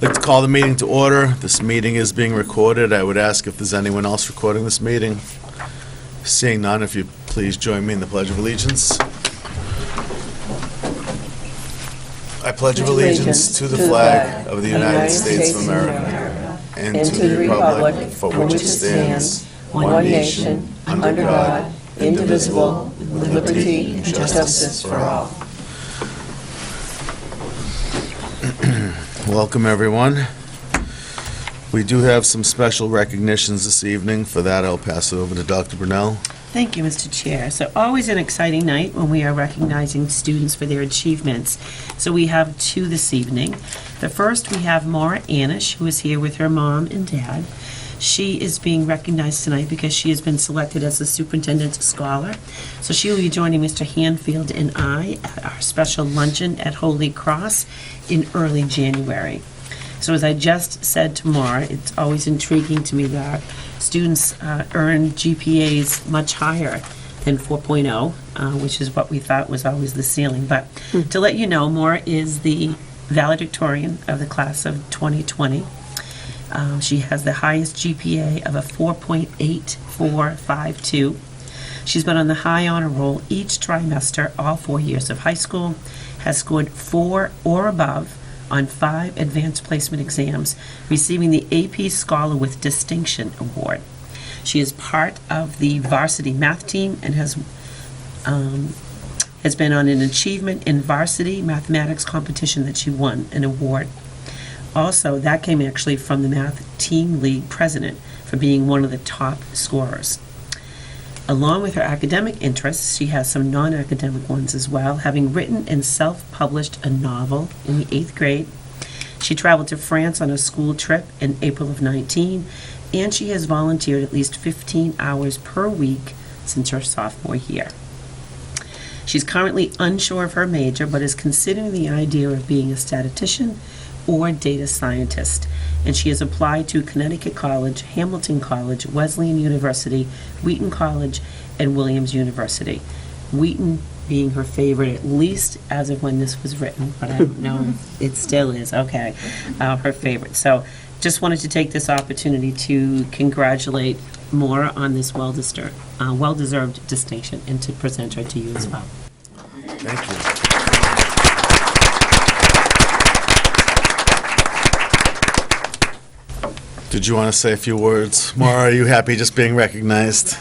I'd like to call the meeting to order. This meeting is being recorded. I would ask if there's anyone else recording this meeting. Seeing none, if you please join me in the Pledge of Allegiance. I pledge allegiance to the flag of the United States of America and to the republic for which it stands, one nation, under God, indivisible, with liberty and justice for all. Welcome, everyone. We do have some special recognitions this evening. For that, I'll pass it over to Dr. Brunel. Thank you, Mr. Chair. So always an exciting night when we are recognizing students for their achievements. So we have two this evening. The first, we have Maura Anish, who is here with her mom and dad. She is being recognized tonight because she has been selected as the Superintendent's Scholar. So she will be joining Mr. Hanfield and I at our special luncheon at Holy Cross in early January. So as I just said to Maura, it's always intriguing to me that students earn GPAs much higher than 4.0, which is what we thought was always the ceiling. But to let you know, Maura is the valedictorian of the class of 2020. She has the highest GPA of a 4.8452. She's been on the high honor roll each trimester, all 4 years of high school, has scored 4 or above on 5 advanced placement exams, receiving the AP Scholar with Distinction Award. She is part of the varsity math team and has been on an achievement in varsity mathematics competition that she won an award. Also, that came actually from the math team league president for being one of the top scorers. Along with her academic interests, she has some non-academic ones as well, having written and self-published a novel in the 8th grade. She traveled to France on a school trip in April of 19, and she has volunteered at least 15 hours per week since her sophomore year. She's currently unsure of her major, but is considering the idea of being a statistician or data scientist, and she has applied to Connecticut College, Hamilton College, Wesleyan University, Wheaton College, and Williams University. Wheaton being her favorite, at least as of when this was written, but I don't know if it still is. Okay, her favorite. So just wanted to take this opportunity to congratulate Maura on this well-deserved distinction and to present her to you as well. Thank you. Did you want to say a few words? Maura, are you happy just being recognized?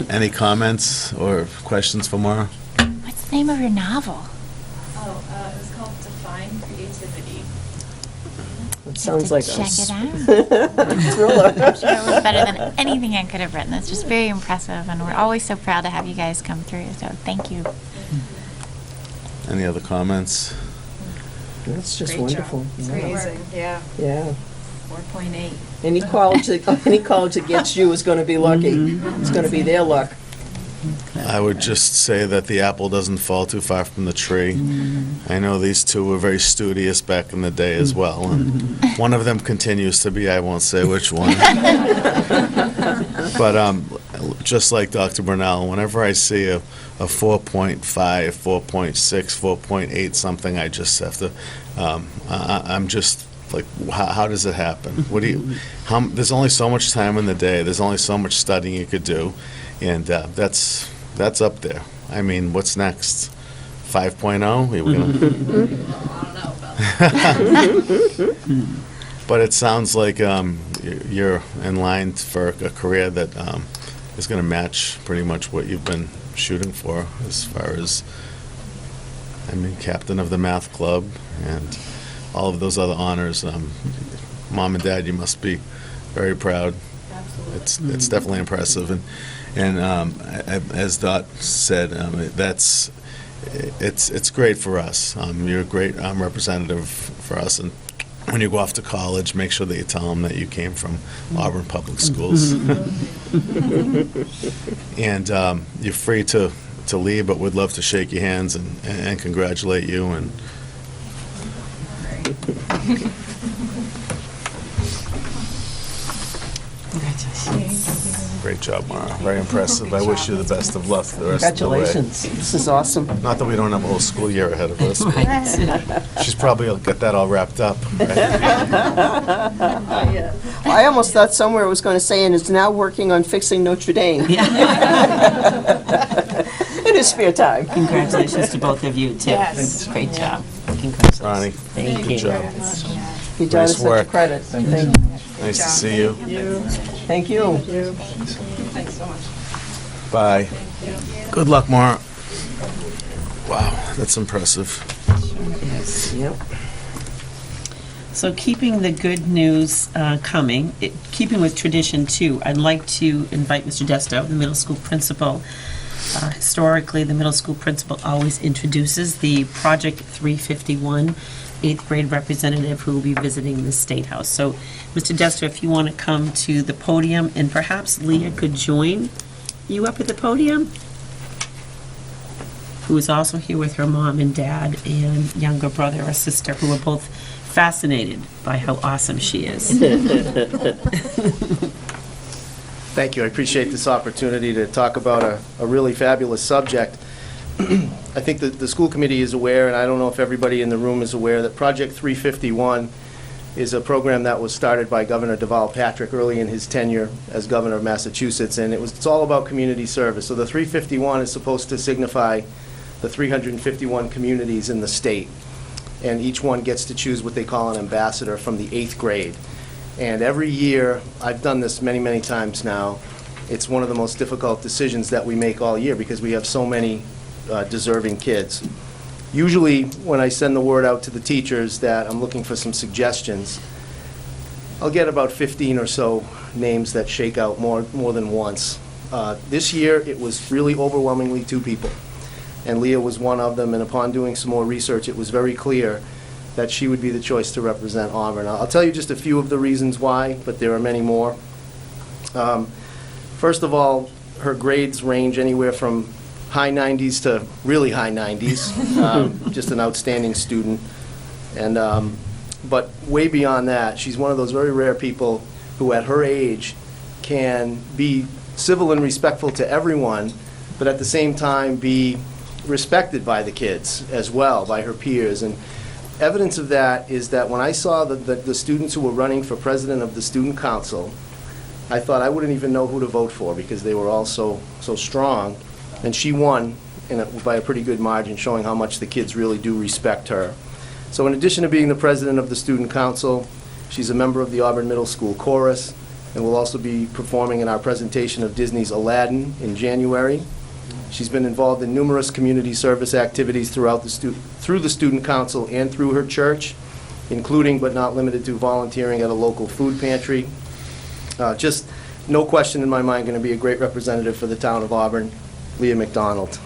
Any comments or questions for Maura? What's the name of your novel? Oh, it was called Define Creativity. It sounds like check it out. thriller. I'm sure it was better than anything I could have written. It's just very impressive, and we're always so proud to have you guys come through, so thank you. Any other comments? That's just Great wonderful. Job. It's Yeah. amazing. Yeah. Yeah. 4.8. Any college that gets you is going to be lucky. It's going to be their luck. I would just say that the apple doesn't fall too far from the tree. I know these two were very studious back in the day as well, and one of them continues to be. I won't say which one. But just like Dr. Brunel, whenever I see a 4.5, 4.6, 4.8 something, I just have to, I'm just like, how does it happen? There's only so much time in the day. There's only so much studying you could do. And that's up there. I mean, what's next? 5.0? We were gonna I don't know about that. But it sounds like you're in line for a career that is going to match pretty much what you've been shooting for, as far as, I mean, captain of the math club and all of those other honors. Mom and Dad, you must be very proud. Absolutely. It's definitely impressive, and as Dot said, it's great for us. You're a great representative for us, and when you go off to college, make sure that you tell them that you came from Auburn Public Schools. And you're free to leave, but we'd love to shake your hands and congratulate you. And Congratulations. Great job, Mara. Very impressive. I wish you the best of luck for the rest of the way. Congratulations. This is awesome. Not that we don't have a whole school year ahead of us. but She's probably will get that all wrapped up. Right? I almost thought somewhere it was going to say, and is now working on fixing Notre Dame. In his spare time. Congratulations to both of you, too. Yes. Great job. Congratulations. Ronnie, Thank good you. job. He done us Nice such a work. credit. Thank you. Nice to see you. Thank you. Bye. Good luck, Mara. Wow, that's impressive. Yep. So keeping the good news coming, keeping with tradition too, I'd like to invite Mr. Desto, the middle school principal. Historically, the middle school principal always introduces the Project 351 eighth grade representative who will be visiting the State House. So, Mr. Desto, if you want to come to the podium, and perhaps Leah could join you up at the podium, who is also here with her mom and dad and younger brother or sister, who are both fascinated by how awesome she is. Thank you. I appreciate this opportunity to talk about a really fabulous subject. I think that the school committee is aware, and I don't know if everybody in the room is aware, that Project 351 is a program that was started by Governor Deval Patrick early in his tenure as governor of Massachusetts, and it's all about community service. So the 351 is supposed to signify the 351 communities in the state, and each one gets to choose what they call an ambassador from the 8th grade. And every year, I've done this many, many times now, it's one of the most difficult decisions that we make all year because we have so many deserving kids. Usually, when I send the word out to the teachers that I'm looking for some suggestions, I'll get about 15 or so names that shake out more than once. This year, it was really overwhelmingly 2 people, and Leah was one of them, and upon doing some more research, it was very clear that she would be the choice to represent Auburn. I'll tell you just a few of the reasons why, but there are many more. First of all, her grades range anywhere from high 90s to really high 90s. Just an outstanding student. And but way beyond that, she's one of those very rare people who at her age can be civil and respectful to everyone, but at the same time be respected by the kids as well, by her peers. And evidence of that is that when I saw the students who were running for president of the student council, I thought I wouldn't even know who to vote for because they were all so strong. And she won by a pretty good margin, showing how much the kids really do respect her. So in addition to being the president of the student council, she's a member of the Auburn Middle School Chorus, and will also be performing in our presentation of Disney's Aladdin in January. She's been involved in numerous community service activities through the student council and through her church, including but not limited to volunteering at a local food pantry. Just no question in my mind going to be a great representative for the town of Auburn, Leah McDonald.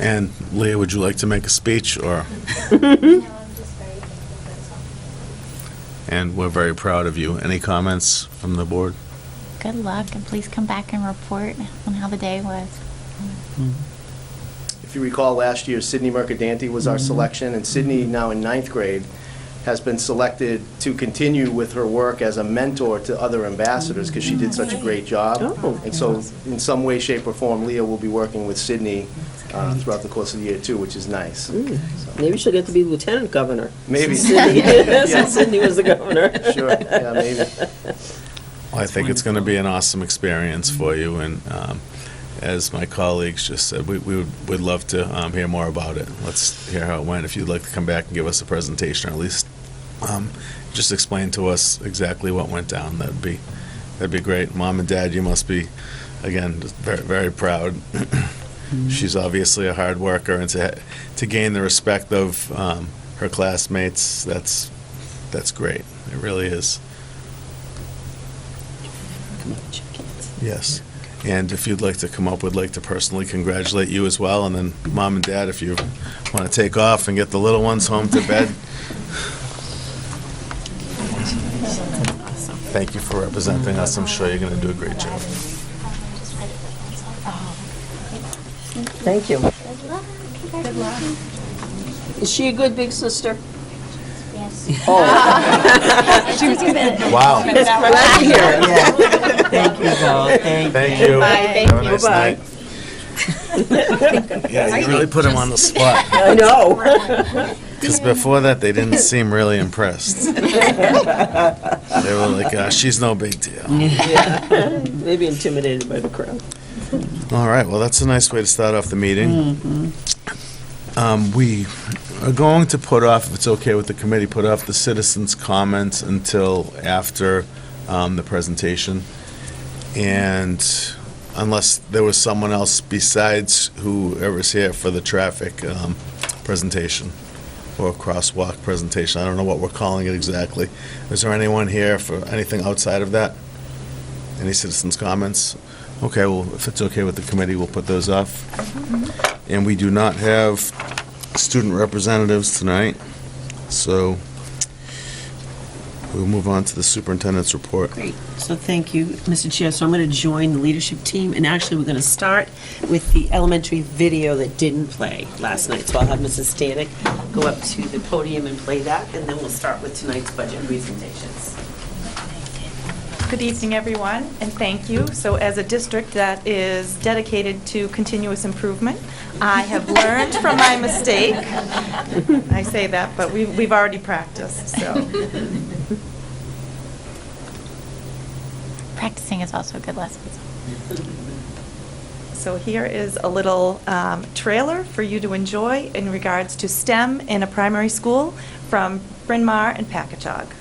And Leah, would you like to make a speech, or? And we're very proud of you. Any comments from the board? Good luck, and please come back and report on how the day was. If you recall, last year, Sydney Mercadanti was our selection, and Sydney, now in 9th grade, has been selected to continue with her work as a mentor to other ambassadors because she did such a great job. Oh. And so, in some way, shape, or form, Leah will be working with Sydney throughout the course of the year, too, which is nice. Maybe she'll get to be lieutenant governor. Maybe. Since Cindy was the governor. Sure, yeah, maybe. Well, I think it's going to be an awesome experience for you, and as my colleagues just said, we would love to hear more about it. Let's hear how it went. If you'd like to come back and give us a presentation, or at least just explain to us exactly what went down, that'd be great. Mom and Dad, you must be, again, just very, very proud. She's obviously a hard worker, and to gain the respect of her classmates, that's great. It really is. Yes. And if you'd like to come up, we'd like to personally congratulate you as well. And then Mom and Dad, if you want to take off and get the little ones home to bed. Thank you for representing us. I'm sure you're going to do a great job. Thank you. Is she a good big sister? Wow. Glad to hear it. Thank you, both. Thank you. Thank Have a you. nice Bye. night. Yeah, you really put him on the spot. I know. Because before that, they didn't seem really impressed. They were like, she's no big deal. Yeah. Maybe intimidated by the crowd. All right, well, that's a nice way to start off the meeting. We are going to put off, if it's okay with the committee, put off the citizens' comments until after the presentation. And unless there was someone else besides whoever's here for the traffic presentation or crosswalk presentation. I don't know what we're calling it exactly. Is there anyone here for anything outside of that? Any citizens' comments? Okay, well, if it's okay with the committee, we'll put those off. And we do not have student representatives tonight, so we'll move on to the superintendent's report. Great. So thank you, Mr. Chair. So I'm going to join the leadership team, and actually, we're going to start with the elementary video that didn't play last night. So I'll have Mrs. Stanek go up to the podium and play that, and then we'll start with tonight's budget presentations. Good evening, everyone, and thank you. So as a district that is dedicated to continuous improvement, I have learned from my mistake. I say that, but we've already practiced, so. Practicing is also a good lesson. So here is a little trailer for you to enjoy in regards to STEM in a primary school from Bryn Mawr and Packagug.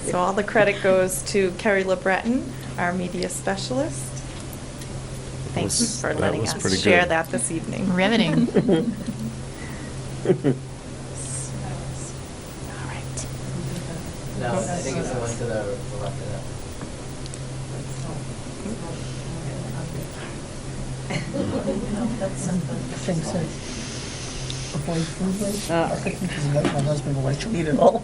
So all the credit goes to Kerry LeBreton, our media specialist. Thank you for That letting was us pretty share good. that this evening. Riveting. All right. No, I think it's the one to the left of that. My husband will let you eat it all.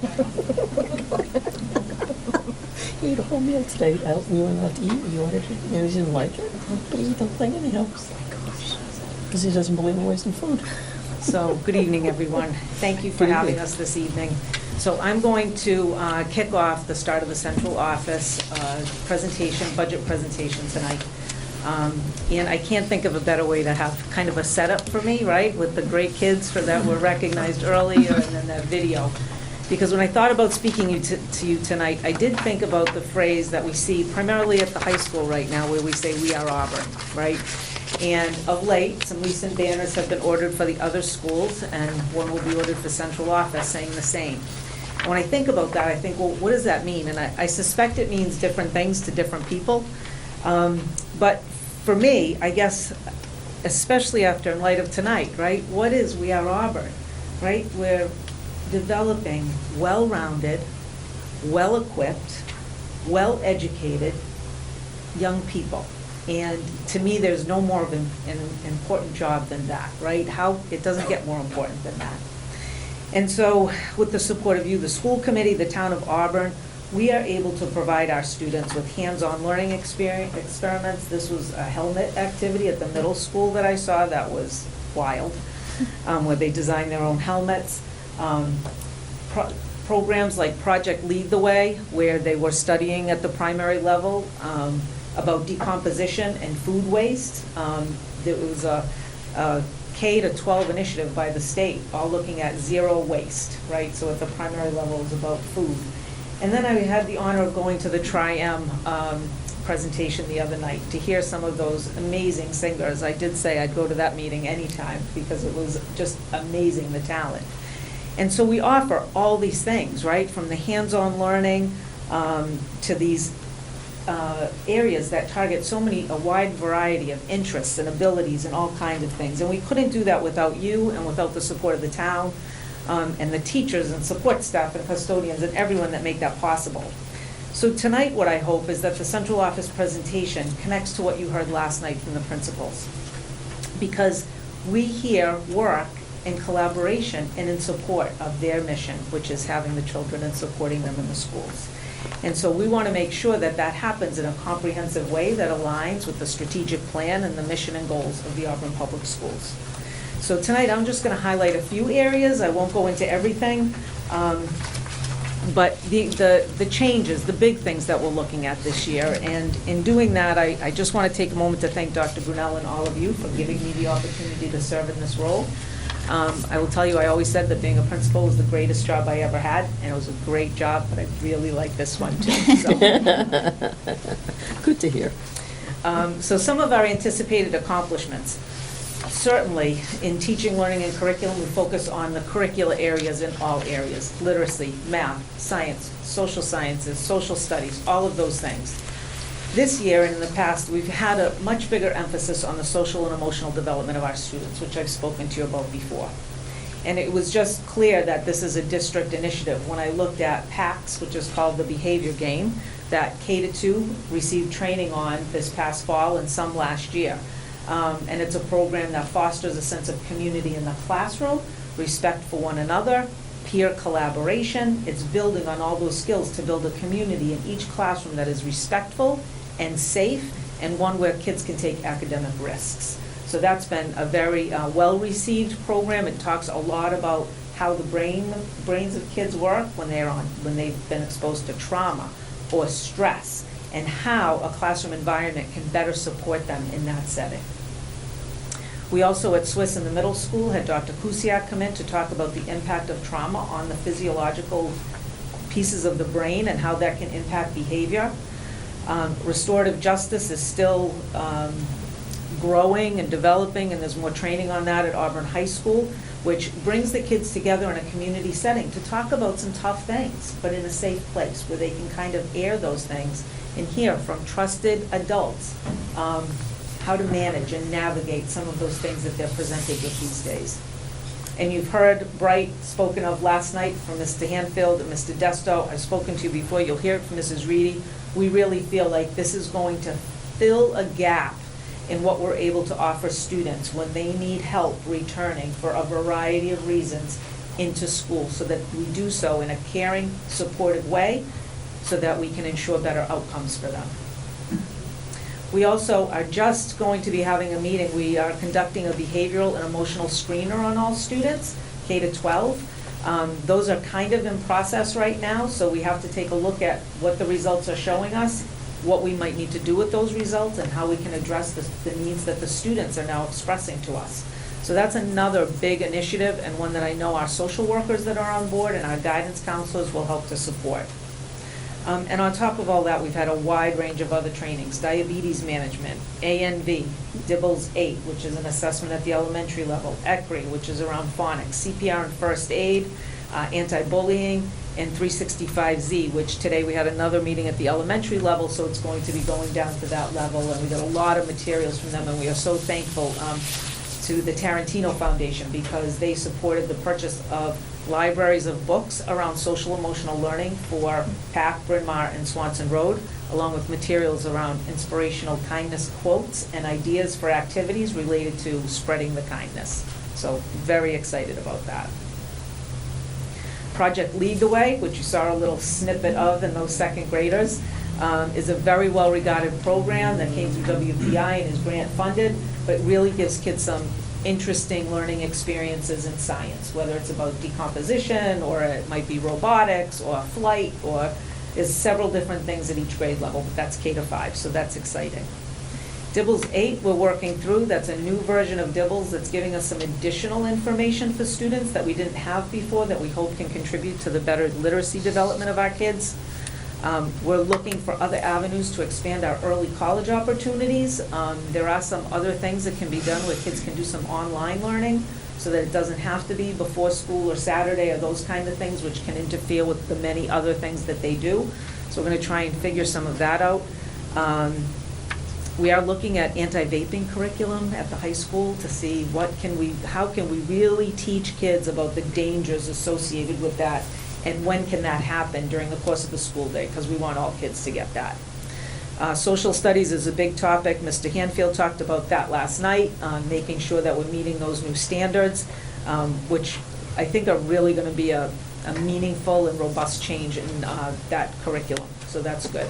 He ate a whole meal today. We weren't allowed to eat. We ordered it, and he didn't like it. But he ate the thing anyhow. Because he doesn't believe in wasting food. So, good evening, everyone. Thank you for Good having evening. us this evening. So I'm going to kick off the start of the central office budget presentation tonight. And I can't think of a better way to have kind of a setup for me, right? With the great kids that were recognized earlier and then that video. Because when I thought about speaking to you tonight, I did think about the phrase that we see primarily at the high school right now where we say, "We are Auburn," right? And of late, some recent banners have been ordered for the other schools, and one will be ordered for central office saying the same. And when I think about that, I think, well, what does that mean? And I suspect it means different things to different people. But for me, I guess, especially after in light of tonight, right? What is We Are Auburn, right? We're developing well-rounded, well-equipped, well-educated young people. And to me, there's no more of an important job than that, right? It doesn't get more important than that. And so, with the support of you, the school committee, the town of Auburn, we are able to provide our students with hands-on learning experiments. This was a helmet activity at the middle school that I saw that was wild, where they designed their own helmets. Programs like Project Lead the Way, where they were studying at the primary level about decomposition and food waste. There was a K to 12 initiative by the state, all looking at zero waste, right? So at the primary level is about food. And then I had the honor of going to the Tri-M presentation the other night to hear some of those amazing singers. I did say I'd go to that meeting anytime because it was just amazing, the talent. And so we offer all these things, right? From the hands-on learning to these areas that target a wide variety of interests and abilities and all kinds of things. And we couldn't do that without you and without the support of the town and the teachers and support staff and custodians and everyone that make that possible. So tonight what I hope is that the central office presentation connects to what you heard last night from the principals. Because we here work in collaboration and in support of their mission, which is having the children and supporting them in the schools. And so we want to make sure that that happens in a comprehensive way that aligns with the strategic plan and the mission and goals of the Auburn Public Schools. So tonight I'm just going to highlight a few areas. I won't go into everything. But the changes, the big things that we're looking at this year. And in doing that, I just want to take a moment to thank Dr. Brunel and all of you for giving me the opportunity to serve in this role. I will tell you, I always said that being a principal was the greatest job I ever had, and it was a great job, but I really like this one too. So. Good to hear. So some of our anticipated accomplishments. Certainly, in teaching, learning, and curriculum, we focus on the curricular areas in all areas: literacy, math, science, social sciences, social studies, all of those things. This year and in the past, we've had a much bigger emphasis on the social and emotional development of our students, which I've spoken to you about before. And it was just clear that this is a district initiative. When I looked at PACS, which is called the Behavior Game, that K-2 received training on this past fall and some last year. And it's a program that fosters a sense of community in the classroom, respect for one another, peer collaboration. It's building on all those skills to build a community in each classroom that is respectful and safe, and one where kids can take academic risks. So that's been a very well-received program. It talks a lot about how the brains of kids work when they've been exposed to trauma or stress, and how a classroom environment can better support them in that setting. We also at Swiss in the middle school had Dr. Kusiak come in to talk about the impact of trauma on the physiological pieces of the brain and how that can impact behavior. Restorative justice is still growing and developing, and there's more training on that at Auburn High School, which brings the kids together in a community setting to talk about some tough things, but in a safe place where they can kind of air those things and hear from trusted adults how to manage and navigate some of those things that they're presented with these days. And you've heard Bright spoken of last night from Mr. Hanfield and Mr. Desto. I've spoken to you before. You'll hear it from Mrs. Reedy. We really feel like this is going to fill a gap in what we're able to offer students when they need help returning for a variety of reasons into school, so that we do so in a caring, supportive way so that we can ensure better outcomes for them. We also are just going to be having a meeting. We are conducting a behavioral and emotional screener on all students, K to 12. Those are kind of in process right now, so we have to take a look at what the results are showing us, what we might need to do with those results, and how we can address the needs that the students are now expressing to us. So that's another big initiative, and one that I know our social workers that are on board and our guidance counselors will help to support. And on top of all that, we've had a wide range of other trainings: diabetes management, ANV, DIBELS 8, which is an assessment at the elementary level, ECRI, which is around phonics, CPR and first aid, anti-bullying, and 365Z, which today we had another meeting at the elementary level, so it's going to be going down to that level, and we got a lot of materials from them, and we are so thankful to the Tarantino Foundation, because they supported the purchase of libraries of books around social emotional learning for PAC, Bryn Mawr, and Swanson Road, along with materials around inspirational kindness quotes and ideas for activities related to spreading the kindness. So very excited about that. Project Lead the Way, which you saw a little snippet of in those second graders, is a very well-regarded program that came through WPI and is grant funded, but really gives kids some interesting learning experiences in science, whether it's about decomposition, or it might be robotics, or flight, or there's several different things at each grade level, but that's K to 5, so that's exciting. Dibbles 8, we're working through. That's a new version of Dibbles that's giving us some additional information for students that we didn't have before that we hope can contribute to the better literacy development of our kids. We're looking for other avenues to expand our early college opportunities. There are some other things that can be done where kids can do some online learning so that it doesn't have to be before school or Saturday or those kind of things, which can interfere with the many other things that they do. So we're going to try and figure some of that out. We are looking at anti-vaping curriculum at the high school to see how can we really teach kids about the dangers associated with that, and when can that happen during the course of the school day, because we want all kids to get that. Social studies is a big topic. Mr. Hanfield talked about that last night, making sure that we're meeting those new standards, which I think are really going to be a meaningful and robust change in that curriculum, so that's good.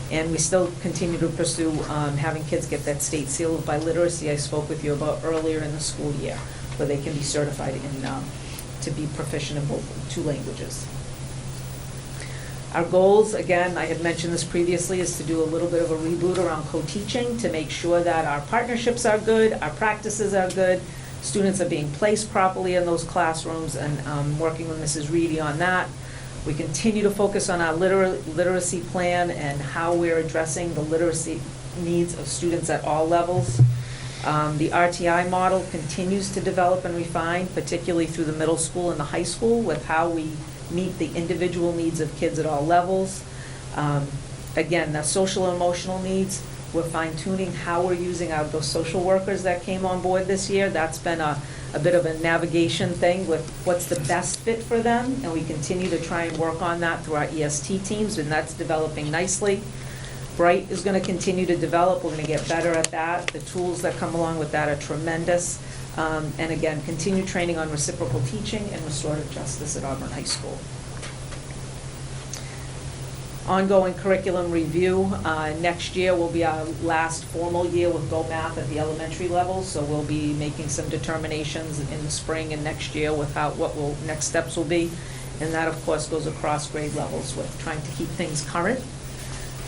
And we still continue to pursue having kids get that state seal of biliteracy I spoke with you about earlier in the school year, where they can be certified to be proficient in both 2 languages. Our goals, again, I had mentioned this previously, is to do a little bit of a reboot around co-teaching to make sure that our partnerships are good, our practices are good, students are being placed properly in those classrooms, and working with Mrs. Reedy on that. We continue to focus on our literacy plan and how we're addressing the literacy needs of students at all levels. The RTI model continues to develop and refine, particularly through the middle school and the high school, with how we meet the individual needs of kids at all levels. Again, the social and emotional needs, we're fine-tuning how we're using those social workers that came on board this year. That's been a bit of a navigation thing with what's the best fit for them, and we continue to try and work on that through our EST teams, and that's developing nicely. Bright is going to continue to develop. We're going to get better at that. The tools that come along with that are tremendous. And again, continue training on reciprocal teaching and restorative justice at Auburn High School. Ongoing curriculum review. Next year will be our last formal year with Go Math at the elementary level, so we'll be making some determinations in the spring and next year with next steps will be. And that, of course, goes across grade levels with trying to keep things current.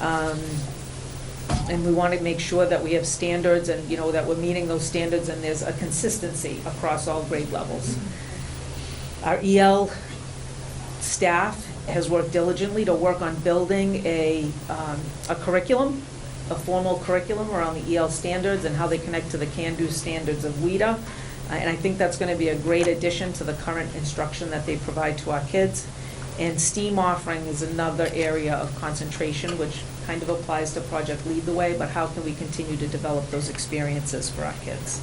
And we want to make sure that we have standards and, that we're meeting those standards and there's a consistency across all grade levels. Our EL staff has worked diligently to work on building a curriculum, a formal curriculum around the EL standards and how they connect to the CAN-DO standards of WIDA. And I think that's going to be a great addition to the current instruction that they provide to our kids. And STEAM offering is another area of concentration, which kind of applies to Project Lead the Way, but how can we continue to develop those experiences for our kids?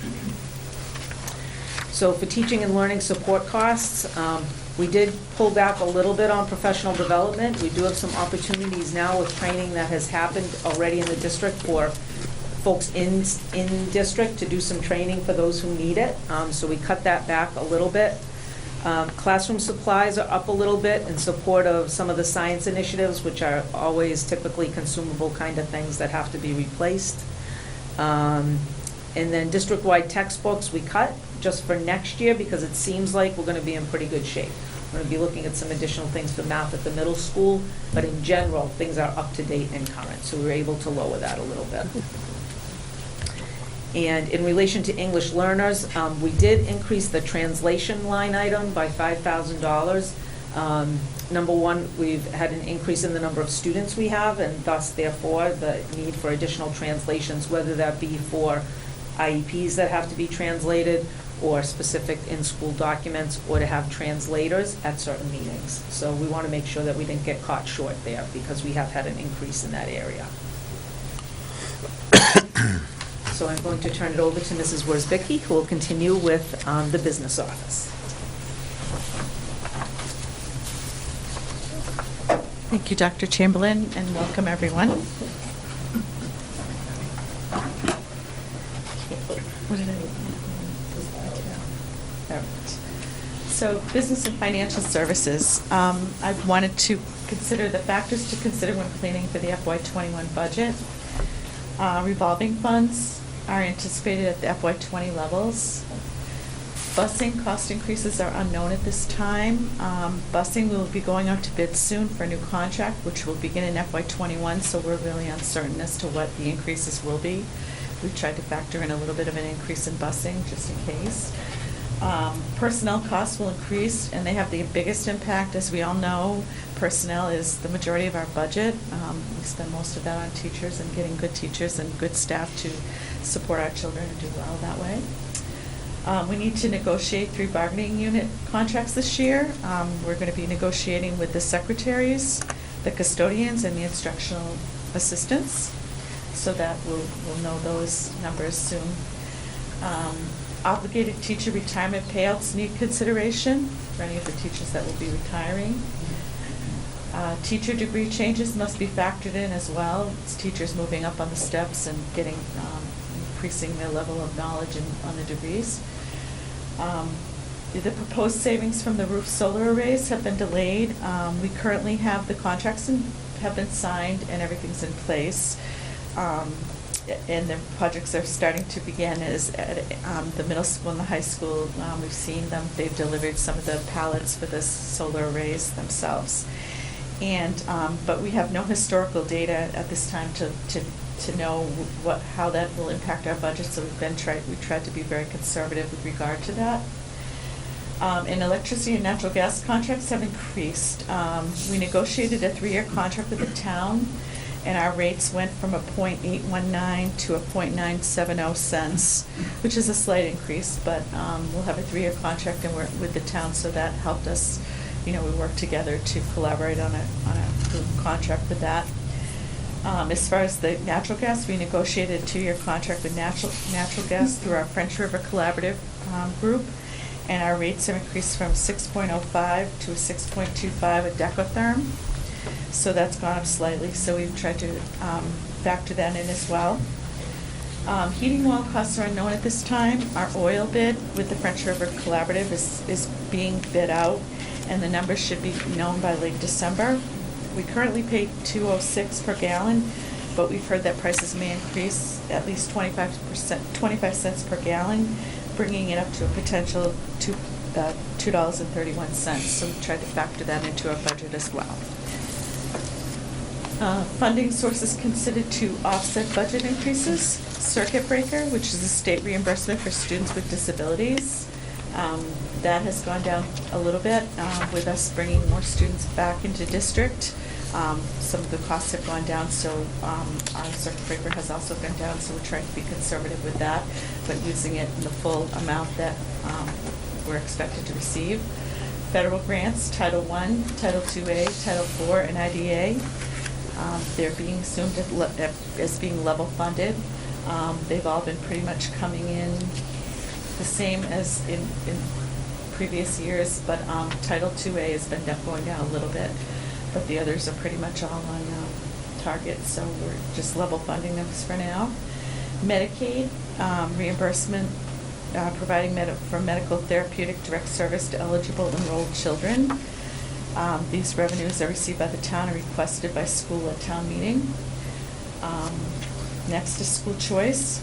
So for teaching and learning support costs, we did pull back a little bit on professional development. We do have some opportunities now with training that has happened already in the district for folks in district to do some training for those who need it. So we cut that back a little bit. Classroom supplies are up a little bit in support of some of the science initiatives, which are always typically consumable kind of things that have to be replaced. And then district-wide textbooks we cut just for next year because it seems like we're going to be in pretty good shape. We're going to be looking at some additional things for math at the middle school, but in general, things are up to date and current, so we were able to lower that a little bit. And in relation to English learners, we did increase the translation line item by $5,000. Number one, we've had an increase in the number of students we have, and thus, therefore, the need for additional translations, whether that be for IEPs that have to be translated, or specific in-school documents, or to have translators at certain meetings. So we want to make sure that we didn't get caught short there, because we have had an increase in that area. So I'm going to turn it over to Mrs. Worsbicky, who will continue with the business office. Thank you, Dr. Chamberlain, and welcome everyone. What did I? So, business and financial services. I wanted to consider the factors to consider when planning for the FY21 budget. Revolving funds are anticipated at the FY20 levels. Busing cost increases are unknown at this time. Busing will be going out to bid soon for a new contract, which will begin in FY21, so we're really uncertain as to what the increases will be. we tried to factor in a little bit of an increase in busing, just in case. Personnel costs will increase, and they have the biggest impact. As we all know, personnel is the majority of our budget. We spend most of that on teachers and getting good teachers and good staff to support our children and do well that way. We need to negotiate 3 bargaining unit contracts this year. We're going to be negotiating with the secretaries, the custodians, and the instructional assistants, so that we'll know those numbers soon. Obligated teacher retirement payouts need consideration for any of the teachers that will be retiring. Teacher degree changes must be factored in as well. It's teachers moving up on the steps and getting, increasing their level of knowledge on the degrees. The proposed savings from the roof solar arrays have been delayed. We currently have the contracts have been signed and everything's in place. And the projects are starting to begin is at the middle school and the high school. We've seen them, they've delivered some of the pallets for the solar arrays themselves. And, but we have no historical data at this time to know how that will impact our budget, so we tried to be very conservative with regard to that. And electricity and natural gas contracts have increased. We negotiated a 3-year contract with the town, and our rates went from a .819 to a .970 cents, which is a slight increase, but we'll have a 3-year contract and we're with the town, so that helped us. We worked together to collaborate on a contract with that. As far as the natural gas, we negotiated a 2-year contract with natural gas through our French River Collaborative group, and our rates have increased from 6.05 to a 6.25 a decatherm. So that's gone up slightly, so we've tried to factor that in as well. Heating oil costs are unknown at this time. Our oil bid with the French River Collaborative is being bid out, and the numbers should be known by late December. We currently pay $2.06 per gallon, but we've heard that prices may increase at least 25 cents per gallon, bringing it up to a potential $2.31. So we tried to factor that into our budget as well. Funding sources considered to offset budget increases. Circuit breaker, which is a state reimbursement for students with disabilities. That has gone down a little bit with us bringing more students back into district. Some of the costs have gone down, so our circuit breaker has also gone down, so we're trying to be conservative with that, but using it in the full amount that we're expected to receive. Federal grants, Title I, Title IIA, Title IV, and IDA. They're being assumed as being level funded. They've all been pretty much coming in the same as in previous years, but Title IIA has been going down a little bit, but the others are pretty much all on target, so we're just level funding them for now. Medicaid reimbursement, providing for medical therapeutic direct service to eligible enrolled children. These revenues are received by the town and requested by school at town meeting. Next is school choice,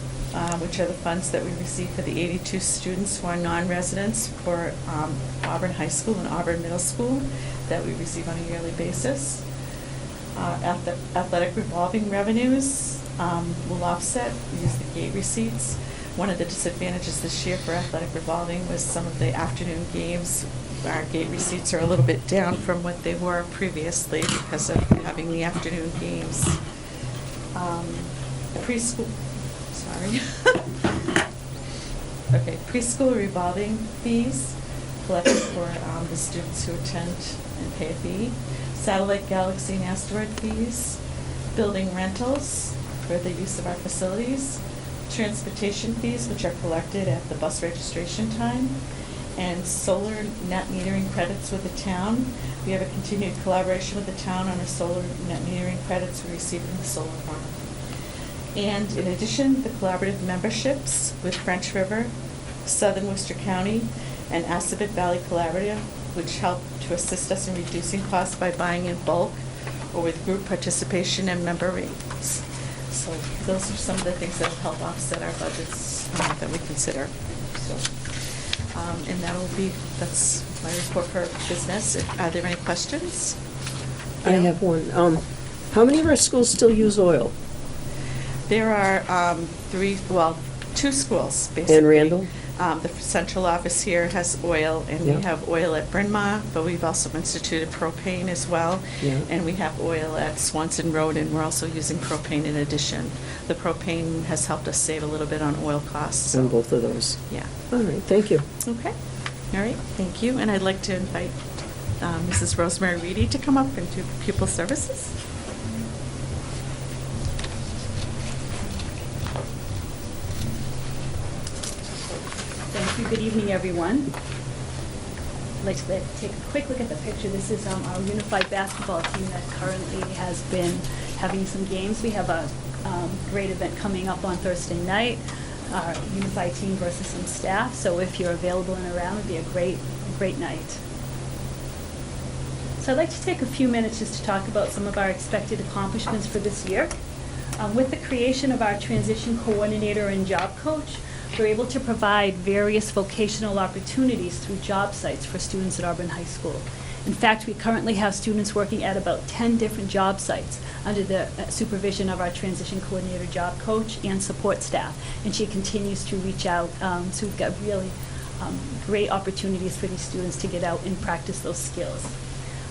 which are the funds that we receive for the 82 students who are non-residents for Auburn High School and Auburn Middle School that we receive on a yearly basis. Athletic revolving revenues will offset, use the gate receipts. One of the disadvantages this year for athletic revolving was some of the afternoon games. Our gate receipts are a little bit down from what they were previously because of having the afternoon games. Preschool, sorry. Okay, preschool revolving fees collected for the students who attend and pay a fee. Satellite, Galaxy, and Asteroid fees. Building rentals for the use of our facilities. Transportation fees, which are collected at the bus registration time. And solar net metering credits with the town. We have a continued collaboration with the town on our solar net metering credits we receive from the solar farm. And in addition, the collaborative memberships with French River, Southern Worcester County, and Assabet Valley Collaborative, which help to assist us in reducing costs by buying in bulk or with group participation and member rates. So those are some of the things that will help offset our budgets that we consider. So. And that's my report for business. Are there any questions? I have one. How many of our schools still use oil? There are two schools, basically. And Randall? The central office here has oil, and Yeah. we have oil at Bryn Mawr, but we've also instituted propane as well. Yeah. And we have oil at Swanson Road, and we're also using propane in addition. The propane has helped us save a little bit on oil costs. On both of those. Yeah. All right, thank you. Okay. All right, thank you. And I'd like to invite Mrs. Rosemary Reedy to come up and do pupil services. Thank you. Good evening, everyone. I'd like to take a quick look at the picture. This is our unified basketball team that currently has been having some games. We have a great event coming up on Thursday night, our unified team versus some staff. So if you're available and around, it'd be a great night. So I'd like to take a few minutes just to talk about some of our expected accomplishments for this year. With the creation of our transition coordinator and job coach, we're able to provide various vocational opportunities through job sites for students at Auburn High School. In fact, we currently have students working at about 10 different job sites under the supervision of our transition coordinator, job coach, and support staff. And she continues to reach out. So we've got really great opportunities for these students to get out and practice those skills.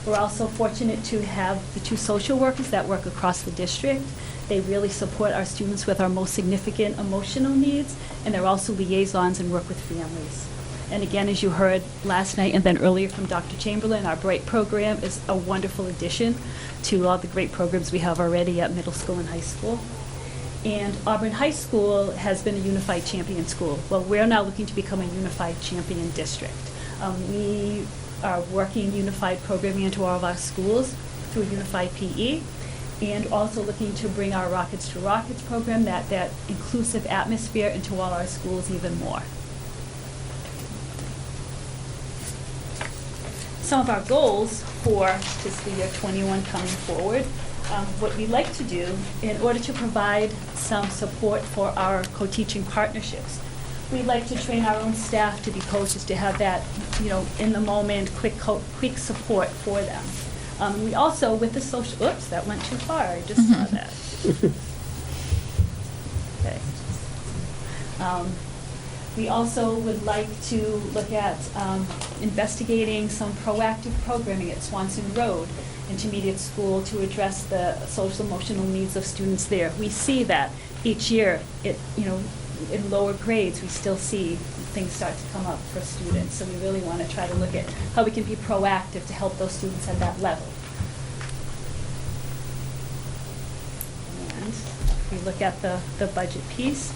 We're also fortunate to have the 2 social workers that work across the district. They really support our students with our most significant emotional needs, and they're also liaisons and work with families. And again, as you heard last night and then earlier from Dr. Chamberlain, our Bright program is a wonderful addition to all the great programs we have already at middle school and high school. And Auburn High School has been a unified champion school. Well, we're now looking to become a unified champion district. We are working unified programming into all of our schools through Unified PE, and also looking to bring our Rockets to Rockets program, that inclusive atmosphere, into all our schools even more. Some of our goals for fiscal year 21 coming forward, what we'd like to do in order to provide some support for our co-teaching partnerships. We'd like to train our own staff to be coaches, to have that, in the moment, quick support for them. We also, with the social, oops, that went too far, I just saw that. Okay. We also would like to look at investigating some proactive programming at Swanson Road Intermediate School to address the social emotional needs of students there. We see that each year, in lower grades, we still see things start to come up for students. So we really want to try to look at how we can be proactive to help those students at that level. And if we look at the budget piece,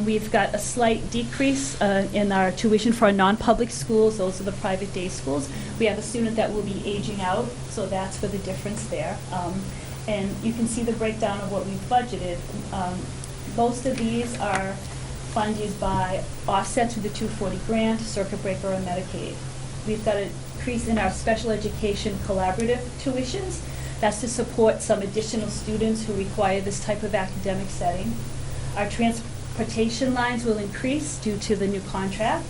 we've got a slight decrease in our tuition for our non-public schools. Those are the private day schools. We have a student that will be aging out, so that's for the difference there. And you can see the breakdown of what we've budgeted. Most of these are funded by offsets through the 240 grant, circuit breaker, or Medicaid. We've got an increase in our special education collaborative tuitions. That's to support some additional students who require this type of academic setting. Our transportation lines will increase due to the new contract.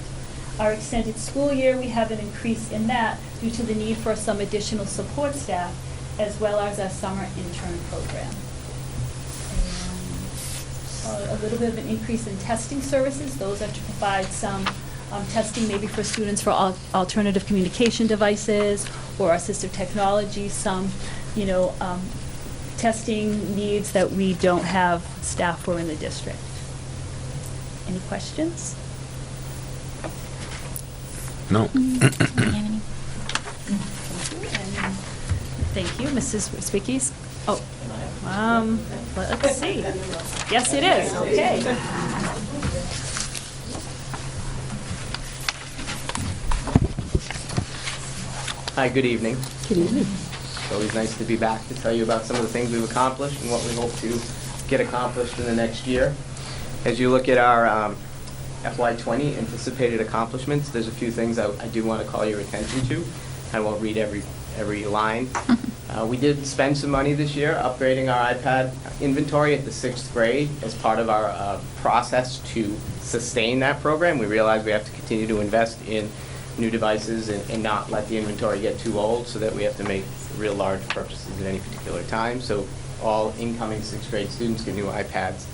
Our extended school year, we have an increase in that due to the need for some additional support staff, as well as our summer intern program. A little bit of an increase in testing services. Those are to provide some testing maybe for students for alternative communication devices or assistive technology, some, testing needs that we don't have staff for in the district. Any questions? No. Thank you, Mrs. Spickies. Oh, let's see. Yes, it is. Okay. Hi, good evening. Good evening. It's always nice to be back to tell you about some of the things we've accomplished and what we hope to get accomplished in the next year. As you look at our FY20 anticipated accomplishments, there's a few things I do want to call your attention to. I won't read every line. We did spend some money this year upgrading our iPad inventory at the 6th grade as part of our process to sustain that program. We realized we have to continue to invest in new devices and not let the inventory get too old, so that we have to make real large purchases at any particular time. So all incoming 6th grade students get new iPads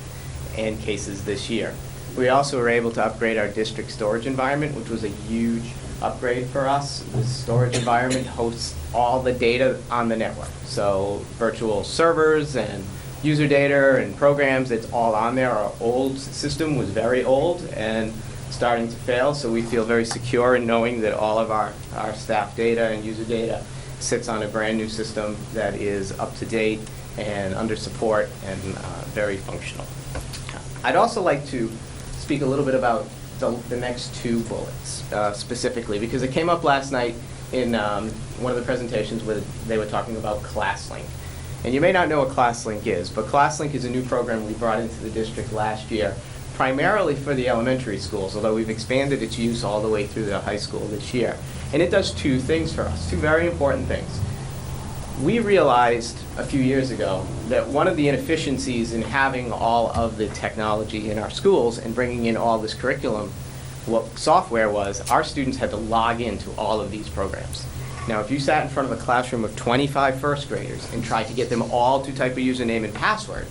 and cases this year. We also were able to upgrade our district storage environment, which was a huge upgrade for us. The storage environment hosts all the data on the network. So virtual servers and user data and programs, it's all on there. Our old system was very old and starting to fail, so we feel very secure in knowing that all of our staff data and user data sits on a brand new system that is up to date and under support and very functional. I'd also like to speak a little bit about the next two bullets specifically, because it came up last night in one of the presentations where they were talking about ClassLink. And you may not know what ClassLink is, but ClassLink is a new program we brought into the district last year, primarily for the elementary schools, although we've expanded its use all the way through the high school this year. And it does two things for us, two very important things. We realized a few years ago that one of the inefficiencies in having all of the technology in our schools and bringing in all this curriculum, what software was, our students had to log into all of these programs. Now, if you sat in front of a classroom of 25 first graders and tried to get them all to type a username and password,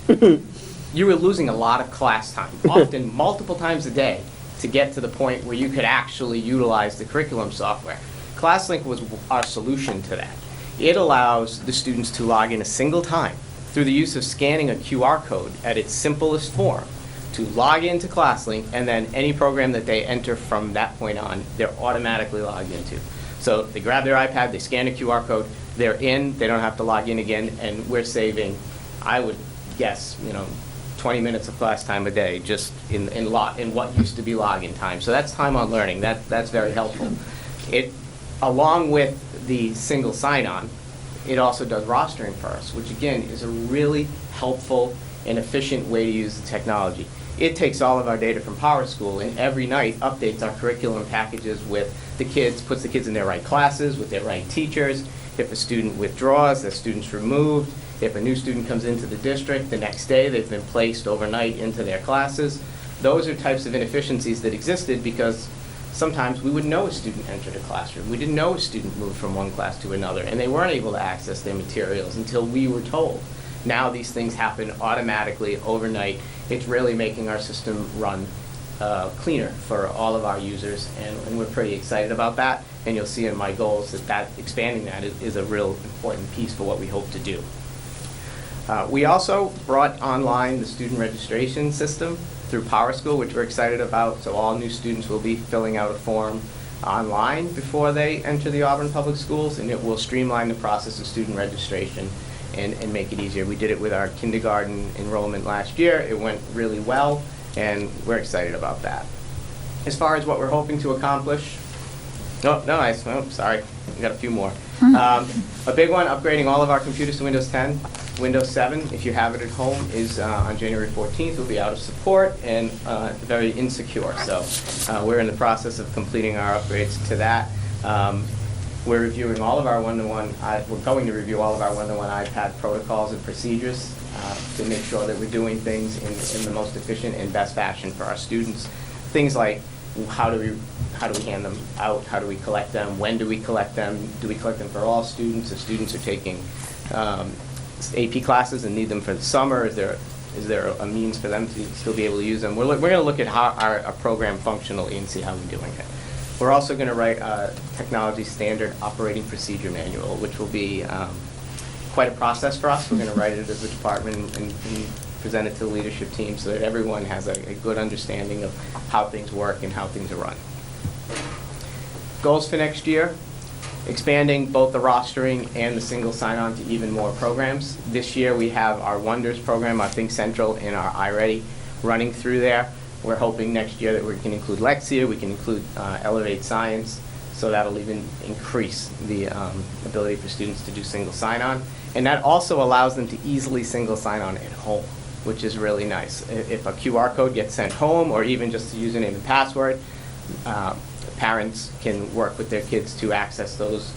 you were losing a lot of class time, often multiple times a day, to get to the point where you could actually utilize the curriculum software. ClassLink was our solution to that. It allows the students to log in a single time through the use of scanning a QR code at its simplest form to log into ClassLink, and then any program that they enter from that point on, they're automatically logged into. So they grab their iPad, they scan a QR code, they're in, they don't have to log in again, and we're saving, I would guess, 20 minutes of class time a day just in what used to be login time. So that's time on learning. That's very helpful. It, along with the single sign-on, it also does rostering for us, which again is a really helpful and efficient way to use the technology. It takes all of our data from PowerSchool and every night updates our curriculum packages with the kids, puts the kids in their right classes with their right teachers. If a student withdraws, the student's removed. If a new student comes into the district, the next day they've been placed overnight into their classes. Those are types of inefficiencies that existed because sometimes we wouldn't know a student entered a classroom. We didn't know a student moved from one class to another, and they weren't able to access their materials until we were told. Now these things happen automatically overnight. It's really making our system run cleaner for all of our users, and we're pretty excited about that. And you'll see in my goals that expanding that is a real important piece for what we hope to do. We also brought online the student registration system through PowerSchool, which we're excited about. So all new students will be filling out a form online before they enter the Auburn Public Schools, and it will streamline the process of student registration and make it easier. We did it with our kindergarten enrollment last year. It went really well, and we're excited about that. As far as what we're hoping to accomplish, sorry, we got a few more. A big one, upgrading all of our computers to Windows 10. Windows 7, if you have it at home, is on January 14th, will be out of support and very insecure. So we're in the process of completing our upgrades to that. We're reviewing all of our one-to-one, we're going to review all of our one-to-one iPad protocols and procedures to make sure that we're doing things in the most efficient and best fashion for our students. Things like how do we hand them out? How do we collect them? When do we collect them? Do we collect them for all students? If students are taking AP classes and need them for the summer, is there a means for them to still be able to use them? We're going to look at how our program functionally and see how we're doing it. We're also going to write a technology standard operating procedure manual, which will be quite a process for us. We're going to write it as a department and present it to the leadership team so that everyone has a good understanding of how things work and how things are run. Goals for next year: expanding both the rostering and the single sign-on to even more programs. This year we have our Wonders program, our Think Central, and our iReady running through there. We're hoping next year that we can include Lexia, we can include Elevate Science, so that'll even increase the ability for students to do single sign-on. And that also allows them to easily single sign-on at home, which is really nice. If a QR code gets sent home, or even just a username and password, parents can work with their kids to access those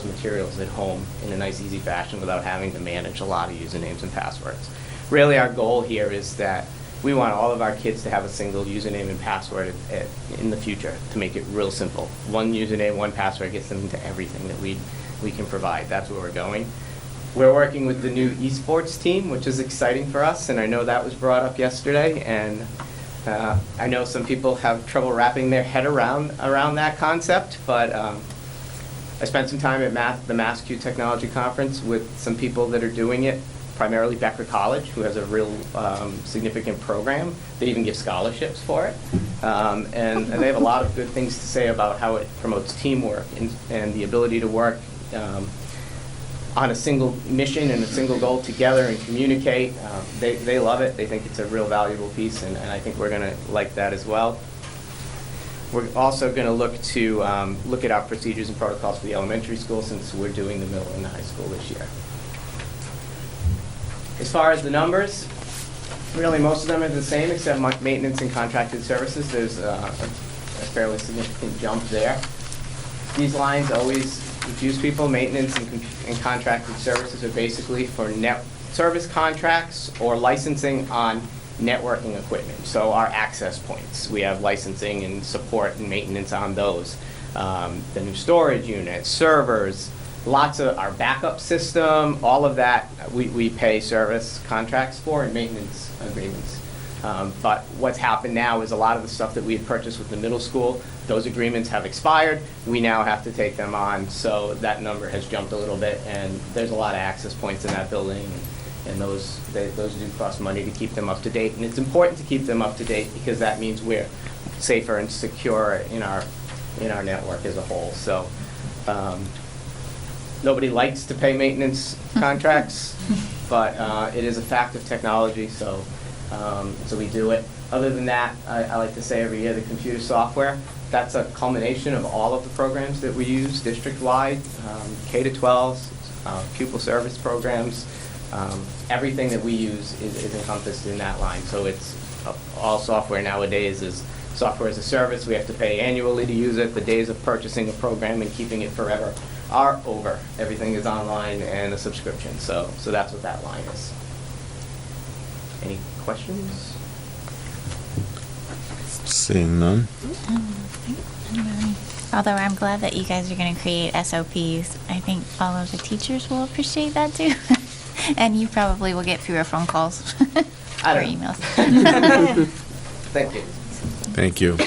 materials at home in a nice, easy fashion without having to manage a lot of usernames and passwords. Really, our goal here is that we want all of our kids to have a single username and password in the future to make it real simple. One username, one password gets them into everything that we can provide. That's where we're going. We're working with the new esports team, which is exciting for us, and I know that was brought up yesterday, and I know some people have trouble wrapping their head around that concept, but I spent some time at the MassQ Technology Conference with some people that are doing it, primarily Becker College, who has a real significant program. They even give scholarships for it. And they have a lot of good things to say about how it promotes teamwork and the ability to work on a single mission and a single goal together and communicate. They love it. They think it's a real valuable piece, and I think we're going to like that as well. We're also going to look at our procedures and protocols for the elementary school, since we're doing the middle and the high school this year. As far as the numbers, really most of them are the same, except maintenance and contracted services. There's a fairly significant jump there. These lines always confuse people. Maintenance and contracted services are basically for net service contracts or licensing on networking equipment. So our access points, we have licensing and support and maintenance on those. The new storage units, servers, lots of our backup system, all of that we pay service contracts for and maintenance agreements. But what's happened now is a lot of the stuff that we had purchased with the middle school, those agreements have expired. We now have to take them on, so that number has jumped a little bit, and there's a lot of access points in that building, and those do cost money to keep them up to date. And it's important to keep them up to date because that means we're safer and secure in our network as a whole. So nobody likes to pay maintenance contracts, but it is a fact of technology, so we do it. Other than that, I like to say every year the computer software, that's a culmination of all of the programs that we use district-wide, K-12s, pupil service programs. Everything that we use is encompassed in that line. So it's all software nowadays is software as a service. We have to pay annually to use it. The days of purchasing a program and keeping it forever are over. Everything is online and a subscription. So that's what that line is. Any questions? Seeing none. Although I'm glad that you guys are going to create SOPs. I think all of the teachers will appreciate that too. And you probably will get fewer phone calls or emails. Thank you. Thank you.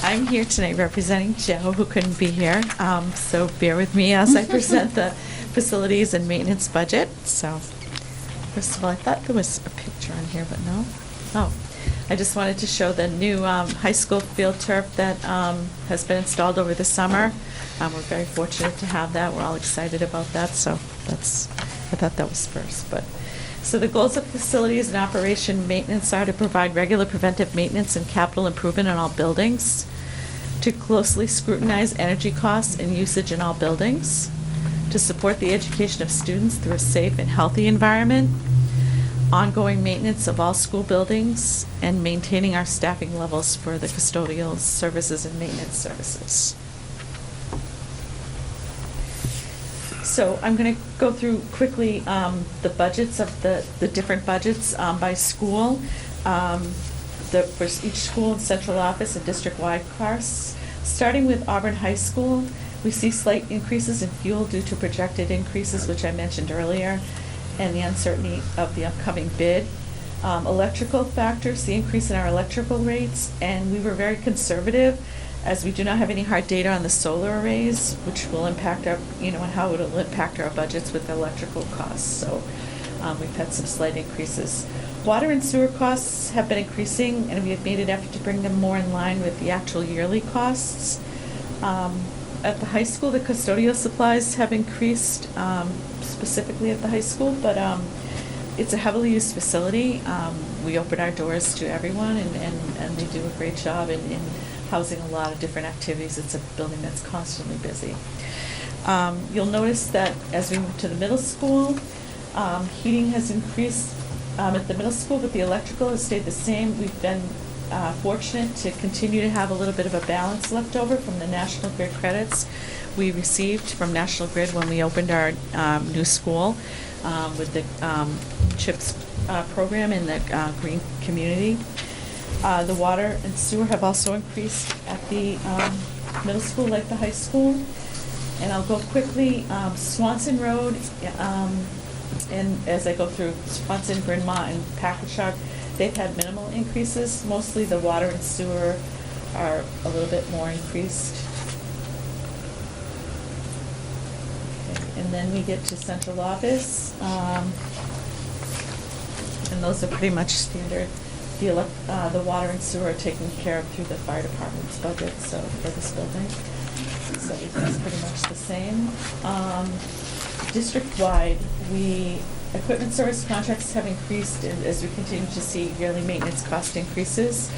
I'm here tonight representing Joe, who couldn't be here. So bear with me as I present the facilities and maintenance budget. So first of all, I thought there was a picture on here, but no. Oh, I just wanted to show the new high school field turf that has been installed over the summer. We're very fortunate to have that. We're all excited about that. So I thought that was first. So the goals of facilities and operation maintenance are to provide regular preventive maintenance and capital improvement in all buildings, to closely scrutinize energy costs and usage in all buildings, to support the education of students through a safe and healthy environment, ongoing maintenance of all school buildings, and maintaining our staffing levels for the custodial services and maintenance services. So I'm going to go through quickly the budgets of the different budgets by school. For each school and central office and district-wide costs. Starting with Auburn High School, we see slight increases in fuel due to projected increases, which I mentioned earlier, and the uncertainty of the upcoming bid. Electrical factors, the increase in our electrical rates, and we were very conservative as we do not have any hard data on the solar arrays, which will impact our, and how it will impact our budgets with the electrical costs. So we've had some slight increases. Water and sewer costs have been increasing, and we have made an effort to bring them more in line with the actual yearly costs. At the high school, the custodial supplies have increased, specifically at the high school, but it's a heavily used facility. We open our doors to everyone, and they do a great job in housing a lot of different activities. It's a building that's constantly busy. You'll notice that as we move to the middle school, heating has increased at the middle school, but the electrical has stayed the same. We've been fortunate to continue to have a little bit of a balance left over from the National Grid credits we received from National Grid when we opened our new school with the CHIPS program in the green community. The water and sewer have also increased at the middle school like the high school. And I'll go quickly, Swanson Road, and as I go through Swanson, Bryn Mawr, and Packagug, they've had minimal increases. Mostly the water and sewer are a little bit more increased. Okay, and then we get to central office, and those are pretty much standard. The water and sewer are taken care of through the fire department's budget, so for this building. So it's pretty much the same. District-wide, equipment service contracts have increased as we continue to see yearly maintenance cost increases.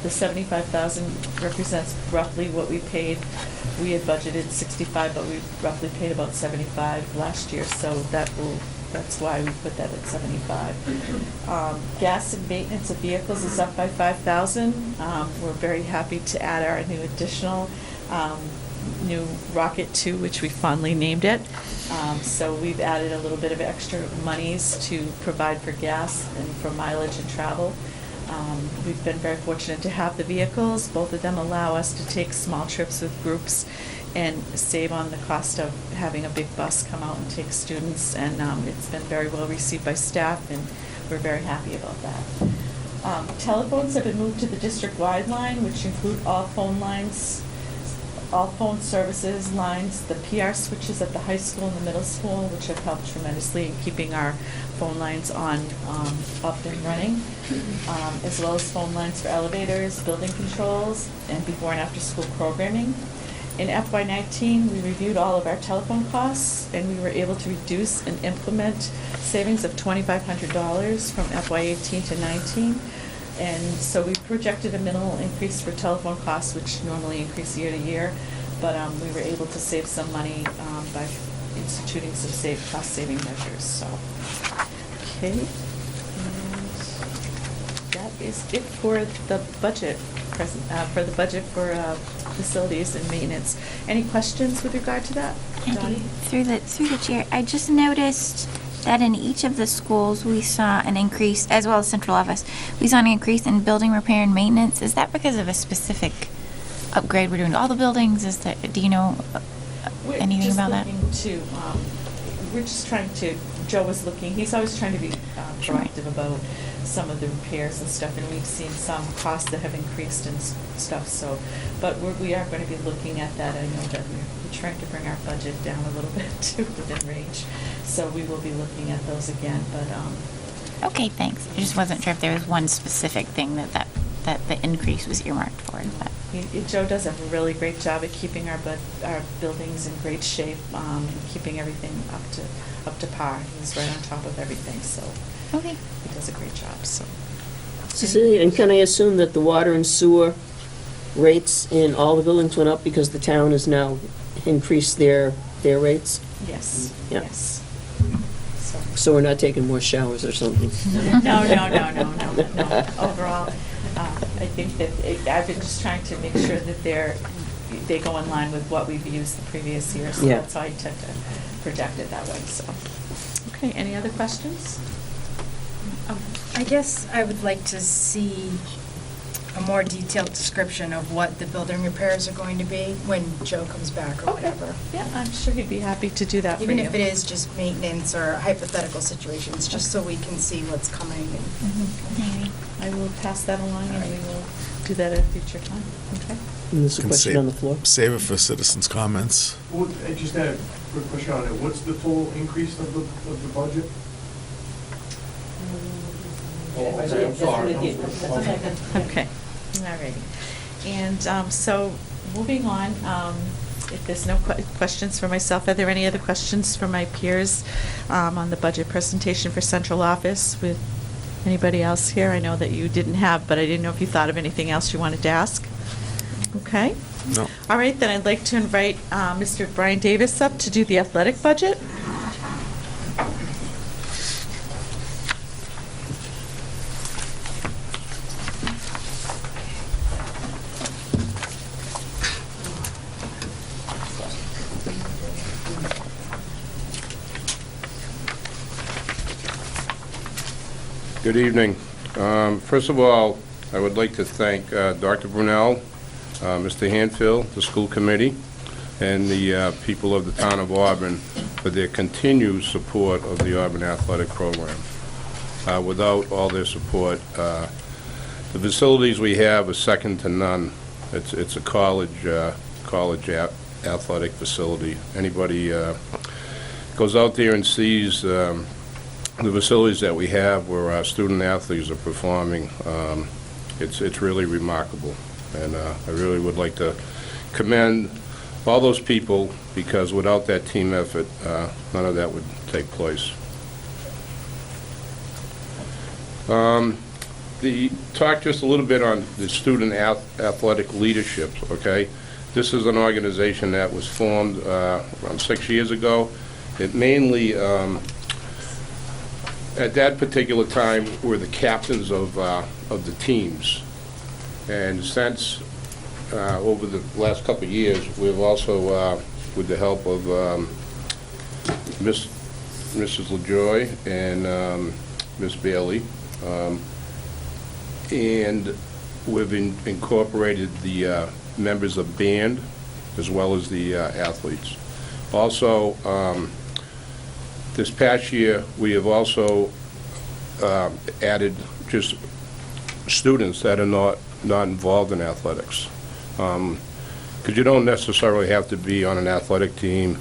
The $75,000 represents roughly what we paid. We had budgeted $65,000, but we roughly paid about $75,000 last year, so that's why we put that at $75,000. Gas and maintenance of vehicles is up by $5,000. We're very happy to add our new additional new Rocket 2, which we fondly named it. So we've added a little bit of extra monies to provide for gas and for mileage and travel. We've been very fortunate to have the vehicles. Both of them allow us to take small trips with groups and save on the cost of having a big bus come out and take students. And it's been very well received by staff, and we're very happy about that. Telephones have been moved to the district-wide line, which include all phone lines, all phone services lines, the PR switches at the high school and the middle school, which have helped tremendously in keeping our phone lines on up and running, as well as phone lines for elevators, building controls, and before and after school programming. In FY19, we reviewed all of our telephone costs, and we were able to reduce and implement savings of $2,500 from FY18 to 19. And so we projected a minimal increase for telephone costs, which normally increase year to year, but we were able to save some money by instituting some cost-saving measures. So, okay, and that is it for the budget. For facilities and maintenance. Any questions with regard to that? Dottie? Through the chair, I just noticed that in each of the schools we saw an increase, as well as central office, we saw an increase in building repair and maintenance. Is that because of a specific upgrade we're doing to all the buildings? Do you know anything about that? We're just trying to, Joe was looking, he's always trying to be proactive about some of the repairs and stuff, and we've seen some costs that have increased and stuff, so, but we are going to be looking at that. I know that we're trying to bring our budget down a little bit to within range, so we will be looking at those again, but Okay, thanks. I just wasn't sure if there was one specific thing that the increase was earmarked for. But. Joe does a really great job at keeping our buildings in great shape, and keeping everything up to par. He's right on top of everything, so okay. He does a great job. So, Cecilia, and can I assume that the water and sewer rates in all the buildings went up because the town has now increased their rates? yes, Yeah. yes. So we're not taking more showers or something? No. Overall, I think that I've been just trying to make sure that they go in line with what we've used the previous year, so Yeah. that's why I tend to project it that way. So, okay, any other questions? I guess I would like to see a more detailed description of what the building repairs are going to be when Joe comes back or whatever. Yeah, I'm sure he'd be happy to do that Even for you. if it is just maintenance or hypothetical situations, just so we can see what's coming. And I will pass that along, and we will do that at a future time. Okay. And there's a Can question on the floor. Save it for citizens' comments. I just had a quick question on it. What's the total increase of the budget? I'm sorry. Okay, all right. And so, moving on, if there's no questions for myself, are there any other questions for my peers on the budget presentation for central office with anybody else here? I know that you didn't have, but I didn't know if you thought of anything else you wanted to ask. Okay. No. All right, then I'd like to invite Mr. Brian Davis up to do the athletic budget. Good evening. First of all, I would like to thank Dr. Brunel Mr. Hanfield, the school committee, and the people of the town of Auburn for their continued support of the Auburn Athletic Program. Without all their support, the facilities we have are second to none. It's a college athletic facility. Anybody goes out there and sees the facilities that we have where our student athletes are performing, it's really remarkable. And I really would like to commend all those people, because without that team effort, none of that would take place. Talk just a little bit on the student athletic leadership, okay? This is an organization that was formed around 6 years ago. It mainly, at that particular time, were the captains of the teams. And since, over the last couple of years, we've also, with the help of Mrs. LaJoy and Miss Bailey, and we've incorporated the members of band as well as the athletes. Also, this past year, we have also added just students that are not involved in athletics. Because you don't necessarily have to be on an athletic team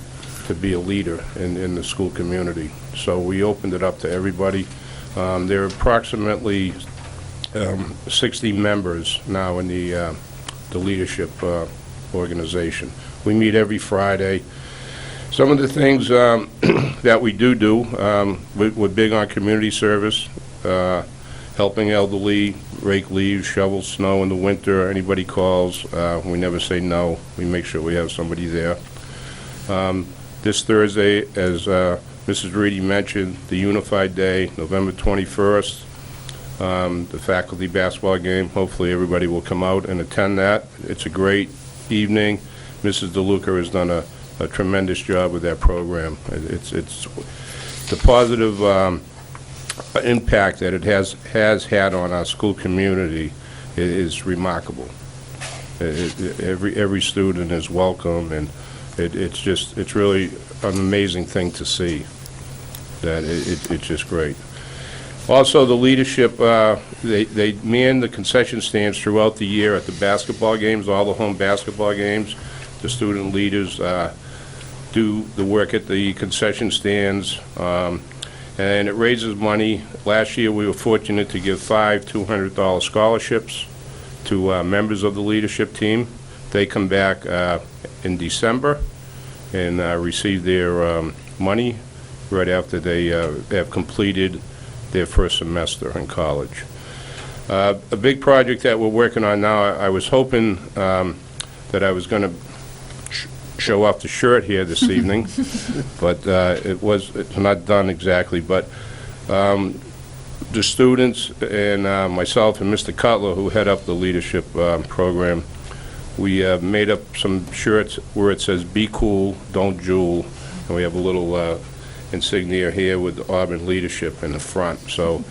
to be a leader in the school community. So we opened it up to everybody. There are approximately 60 members now in the leadership organization. We meet every Friday. Some of the things that we do, we're big on community service, helping elderly, rake leaves, shovel snow in the winter. Anybody calls, we never say no. We make sure we have somebody there. This Thursday, as Mrs. Reedy mentioned, the Unified Day, November 21st, the faculty basketball game. Hopefully everybody will come out and attend that. It's a great evening. Mrs. DeLuca has done a tremendous job with that program. It's the positive impact that it has had on our school community is remarkable. Every student is welcome, and it's really an amazing thing to see. That it's just great. Also, the leadership, they man the concession stands throughout the year at the basketball games, all the home basketball games. The student leaders do the work at the concession stands, and it raises money. Last year, we were fortunate to give 5 $200 scholarships to members of the leadership team. They come back in December and receive their money right after they have completed their first semester in college. A big project that we're working on now, I was hoping that I was going to show off the shirt here this evening, but it's not done exactly. But the students and myself and Mr. Cutler, who head up the leadership program, we made up some shirts where it says "Be cool, don't jewel," and we have a little insignia here with Auburn leadership in the front. So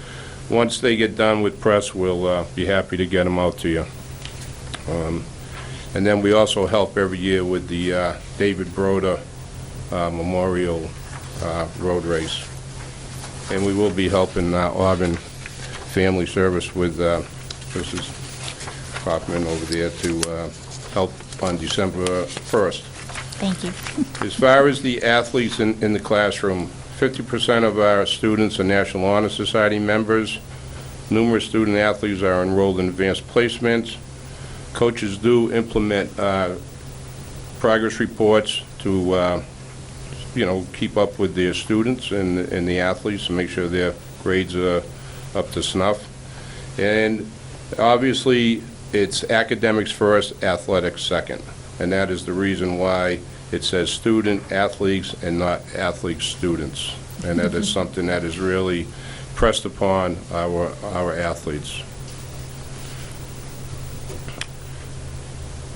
once they get done with press, we'll be happy to get them out to you. And then we also help every year with the David Broder Memorial Road Race. And we will be helping Auburn Family Service with Mrs. Hoffman over there to help on December 1st. Thank you. As far as the athletes in the classroom, 50% of our students are National Honor Society members. Numerous student athletes are enrolled in advanced placements. Coaches do implement progress reports to, keep up with their students and the athletes and make sure their grades are up to snuff. And obviously, it's academics first, athletics second. And that is the reason why it says student athletes and not athlete students. And that is something that is really pressed upon our athletes.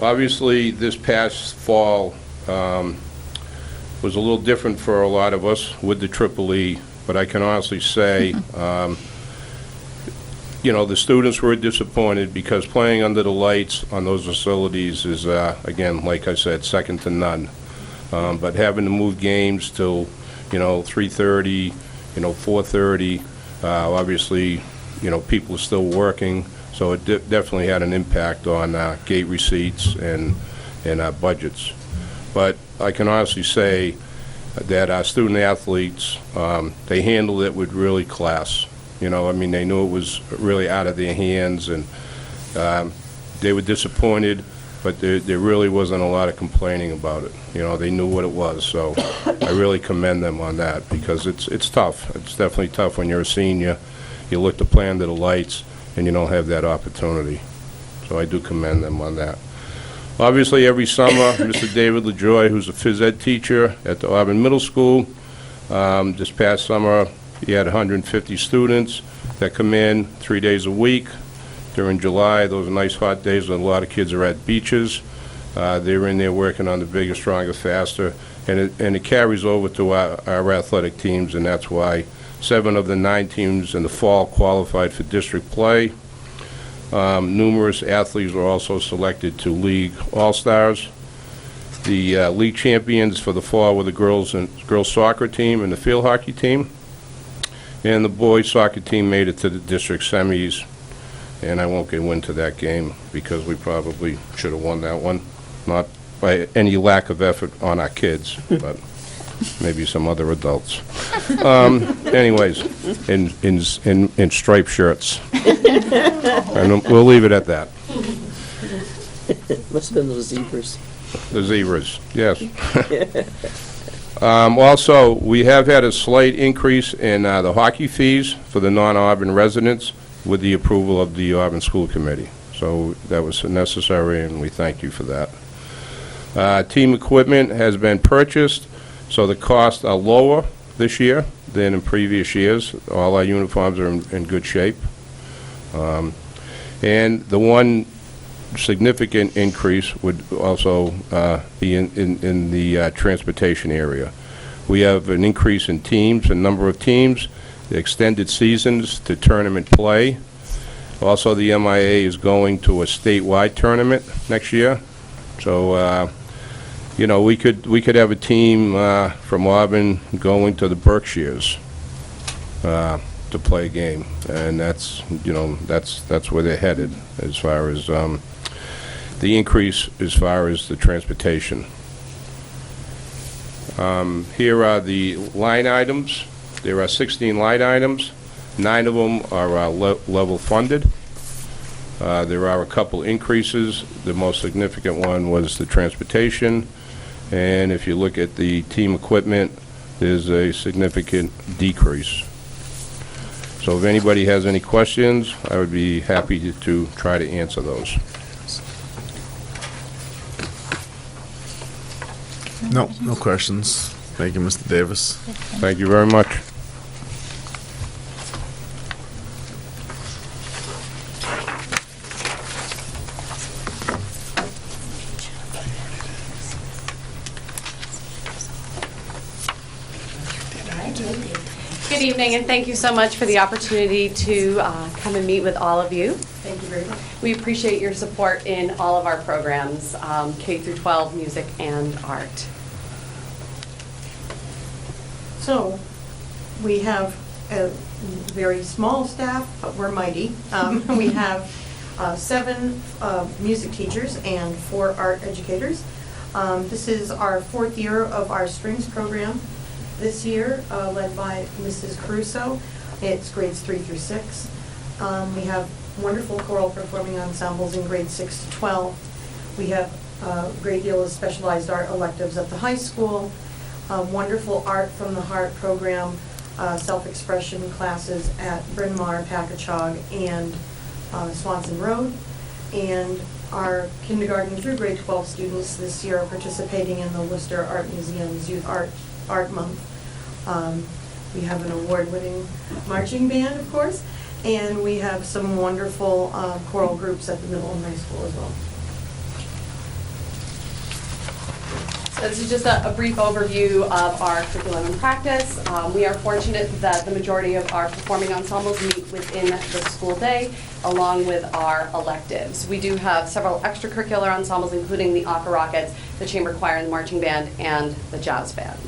Obviously, this past fall was a little different for a lot of us with the Triple E, but I can honestly say the students were disappointed because playing under the lights on those facilities is, again, like I said, second to none. But having to move games till, 3:30, 4:30, obviously, people are still working, so it definitely had an impact on gate receipts and budgets. But I can honestly say that our student athletes, they handled it with really class. They knew it was really out of their hands, and they were disappointed, but there really wasn't a lot of complaining about it. They knew what it was, so I really commend them on that, because it's tough. It's definitely tough when you're a senior. You look to play under the lights, and you don't have that opportunity. So I do commend them on that. Obviously, every summer, Mr. David LaJoy, who's a phys ed teacher at the Auburn Middle School, this past summer, he had 150 students that come in 3 days a week. During July, those are nice hot days when a lot of kids are at beaches. They're in there working on the bigger, stronger, faster, and it carries over to our athletic teams, and that's why 7 of the 9 teams in the fall qualified for district play. Numerous athletes were also selected to League All-Stars. The league champions for the fall were the girls soccer team and the field hockey team. And the boys soccer team made it to the district semis, and I won't go into that game because we probably should have won that one. Not by any lack of effort on our kids, but maybe some other adults. Anyways, in striped shirts. And we'll leave it at that. Must have been those zebras. The zebras, yes. Also, we have had a slight increase in the hockey fees for the non-Auburn residents with the approval of the Auburn School Committee. So that was necessary, and we thank you for that. Team equipment has been purchased, so the costs are lower this year than in previous years. All our uniforms are in good shape. And the one significant increase would also be in the transportation area. We have an increase in teams, a number of teams, the extended seasons to tournament play. Also, the MIA is going to a statewide tournament next year. So, we could have a team from Auburn going to the Berkshires to play a game, and that's where they're headed as far as the increase as far as the transportation. Here are the line items. There are 16 line items. 9 of them are level funded. There are a couple increases. The most significant one was the transportation, and if you look at the team equipment, there's a significant decrease. So if anybody has any questions, I would be happy to try to answer those. No questions. Thank you, Mr. Davis. Thank you very much. Good evening, and thank you so much for the opportunity to come and meet with all of you. Thank you very much. We appreciate your support in all of our programs, K through 12, music and art. So, we have a very small staff, but we're mighty. We have 7 music teachers and 4 art educators. This is our 4th year of our strings program. This year, led by Mrs. Caruso. It's grades 3 through 6. We have wonderful choral performing ensembles in grades 6 to 12. We have a great deal of specialized art electives at the high school. Wonderful Art from the Heart program, self-expression classes at Bryn Mawr, Packagug, and Swanson Road. And our kindergarten through grade 12 students this year are participating in the Worcester Art Museum's Youth Art Month. We have an award-winning marching band, of course, and we have some wonderful choral groups at the middle and high school as well. So This is just a brief overview of our curriculum and practice. We are fortunate that the majority of our performing ensembles meet within the school day, along with our electives. We do have several extracurricular ensembles, including the Aqua Rockets, the Chamber Choir and the Marching Band, and the Jazz Band.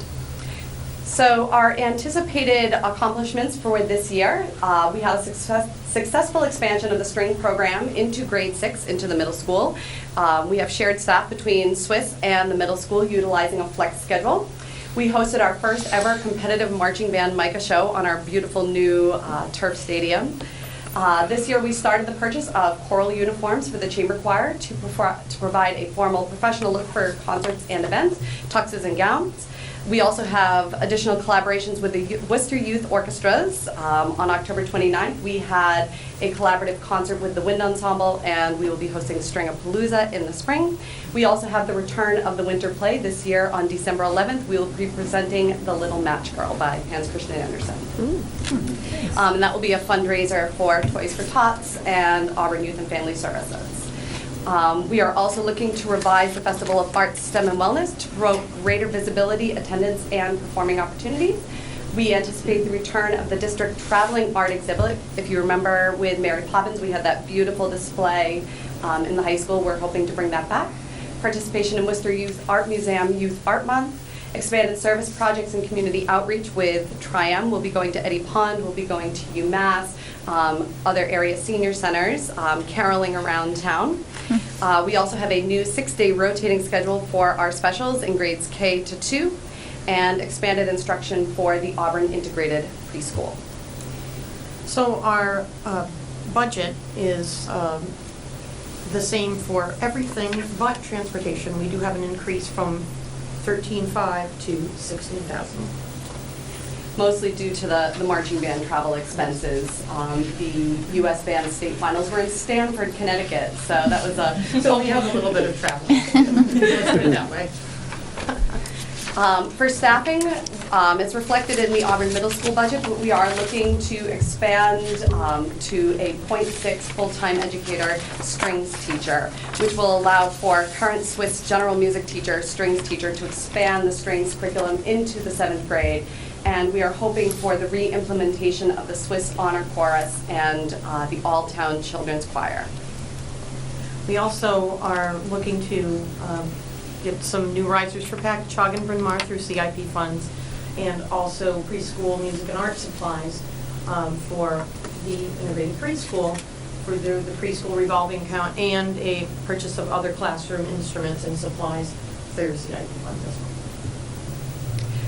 So our anticipated accomplishments for this year, we had a successful expansion of the string program into grade 6, into the middle school. We have shared staff between Swiss and the middle school utilizing a flex schedule. We hosted our first ever competitive marching band mica show on our beautiful new turf stadium. This year we started the purchase of choral uniforms for the chamber choir to provide a formal professional look for concerts and events, tuxes and gowns. We also have additional collaborations with the Worcester Youth Orchestras. On October 29th, we had a collaborative concert with the Wind Ensemble, and we will be hosting String-a-Palooza in the spring. We also have the return of the winter play this year on December 11th. We will be presenting The Little Match Girl by Hans Christian Andersen. And that will be a fundraiser for Toys for Tots and Auburn Youth and Family Services. We are also looking to revise the Festival of Arts, STEM, and Wellness to promote greater visibility, attendance, and performing opportunities. We anticipate the return of the district traveling art exhibit. If you remember with Mary Poppins, we had that beautiful display in the high school. We're hoping to bring that back. Participation in Worcester Youth Art Museum Youth Art Month. Expanded service projects and community outreach with Tri-M. We'll be going to Eddie Pond, we'll be going to UMass, other area senior centers, caroling around town. We also have a new 6-day rotating schedule for our specials in grades K to 2, and expanded instruction for the Auburn Integrated Preschool. So our budget is the same for everything but transportation. We do have an increase from 13,500 to 16,000. Mostly due to the marching band travel expenses. The U.S. Band state finals were in Stamford, Connecticut, so that was a... So we have a little bit of travel. Let's put it that way. For staffing, it's reflected in the Auburn Middle School budget, but we are looking to expand to a .6 full-time educator strings teacher, which will allow for current Swiss general music teacher, strings teacher, to expand the strings curriculum into the 7th grade. And we are hoping for the re-implementation of the Swiss Honor Chorus and the All-Town Children's Choir. We also are looking to get some new risers for Patchogue and Bryn Mawr through CIP funds, and also preschool music and art supplies for the Innovative Preschool, for the preschool revolving account, and a purchase of other classroom instruments and supplies through CIP funds as well.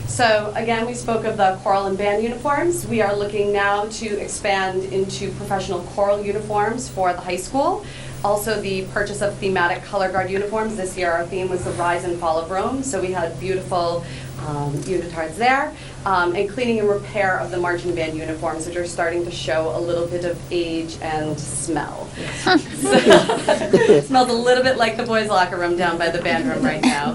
So again, we spoke of the choral and band uniforms. We are looking now to expand into professional choral uniforms for the high school. Also the purchase of thematic color guard uniforms. This year our theme was the rise and fall of Rome, so we had beautiful unitards there. And cleaning and repair of the marching band uniforms, which are starting to show a little bit of age and smell. It smells a little bit like the boys' locker room down by the band room right now.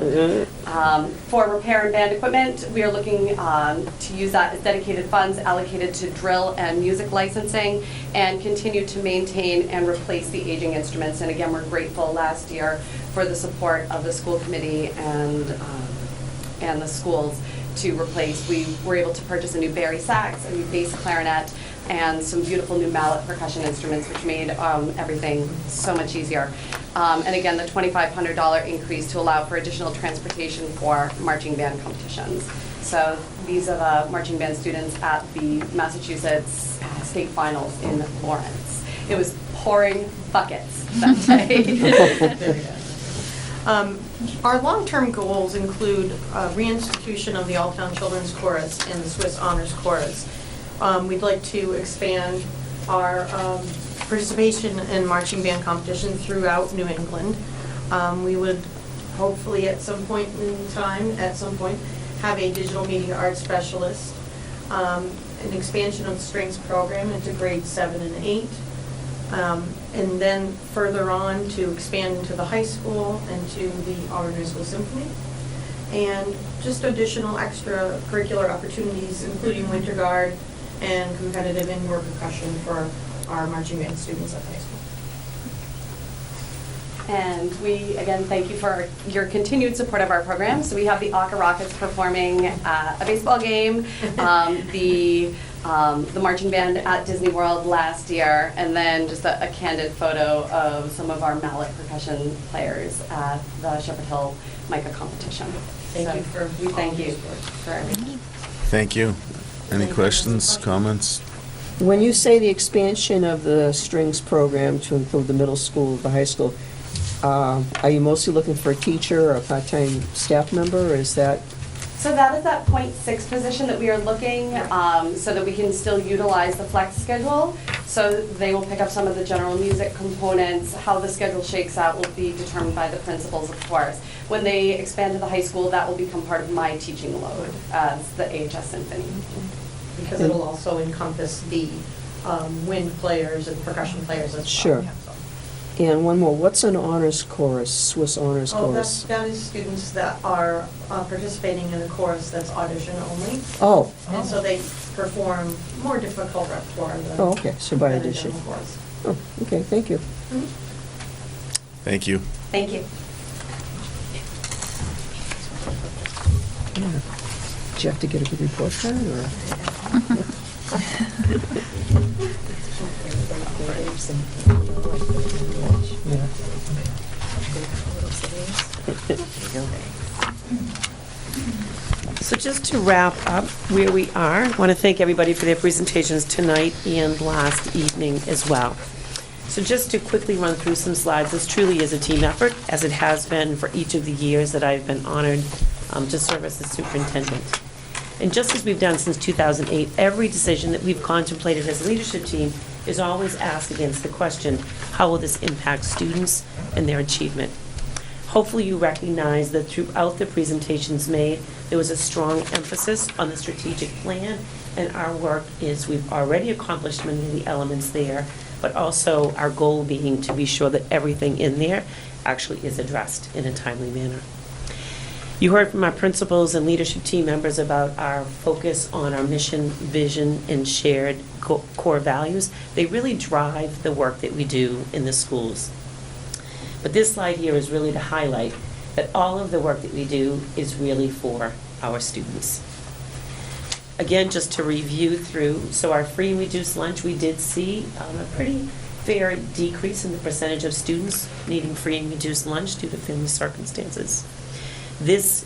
For repair and band equipment, we are looking to use that as dedicated funds allocated to drill and music licensing, and continue to maintain and replace the aging instruments. And again, we're grateful last year for the support of the school committee and the schools to replace. We were able to purchase a new Barry sax, a new bass clarinet, and some beautiful new mallet percussion instruments, which made everything so much easier. And again, the $2,500 increase to allow for additional transportation for marching band competitions. So these are the marching band students at the Massachusetts state finals in Lawrence. It was pouring buckets that day. Our long-term goals include reinstitution of the All-Town Children's Chorus and the Swiss Honors Chorus. We'd like to expand our participation in marching band competition throughout New England. We would hopefully at some point in time, have a digital media arts specialist, an expansion of the strings program into grades 7 and 8, and then further on to expand into the high school and to the Auburn High School Symphony, and just additional extracurricular opportunities, including Winter Guard and competitive indoor percussion for our marching band students at high school. And we, again, thank you for your continued support of our program. So we have the Aka Rockets performing a baseball game, the marching band at Disney World last year, and then just a candid photo of some of our mallet percussion players at the Shepherd Hill Mica competition. Thank you for We thank all you this work. for everything. Thank you. Any questions, comments? When you say the expansion of the strings program to include the middle school, the high school, are you mostly looking for a teacher or a part-time staff member, or is that? So that is that .6 position that we are looking, so that we can still utilize the flex schedule. So they will pick up some of the general music components. How the schedule shakes out will be determined by the principals, of course. When they expand to the high school, that will become part of my teaching load as the AHS Symphony. Because it'll also encompass the wind players and percussion players as well. Sure. And one more, what's an honors chorus, Swiss honors Oh, chorus? that is students that are participating in a chorus that's audition only. Oh. And so they perform more difficult repertoire than. Oh, okay, so by than a audition. general chorus. Oh, okay, thank you. Thank you. Thank you. Yeah. Did you have to get a good report card, or? So just to wrap up where we are, I want to thank everybody for their presentations tonight and last evening as well. So just to quickly run through some slides, this truly is a team effort, as it has been for each of the years that I've been honored to serve as the superintendent. And just as we've done since 2008, every decision that we've contemplated as a leadership team is always asked against the question, how will this impact students and their achievement? Hopefully you recognize that throughout the presentations made, there was a strong emphasis on the strategic plan, and our work is we've already accomplished many of the elements there, but also our goal being to be sure that everything in there actually is addressed in a timely manner. You heard from our principals and leadership team members about our focus on our mission, vision, and shared core values. They really drive the work that we do in the schools. But this slide here is really to highlight that all of the work that we do is really for our students. Again, just to review through, so our free and reduced lunch, we did see a pretty fair decrease in the percentage of students needing free and reduced lunch due to family circumstances. This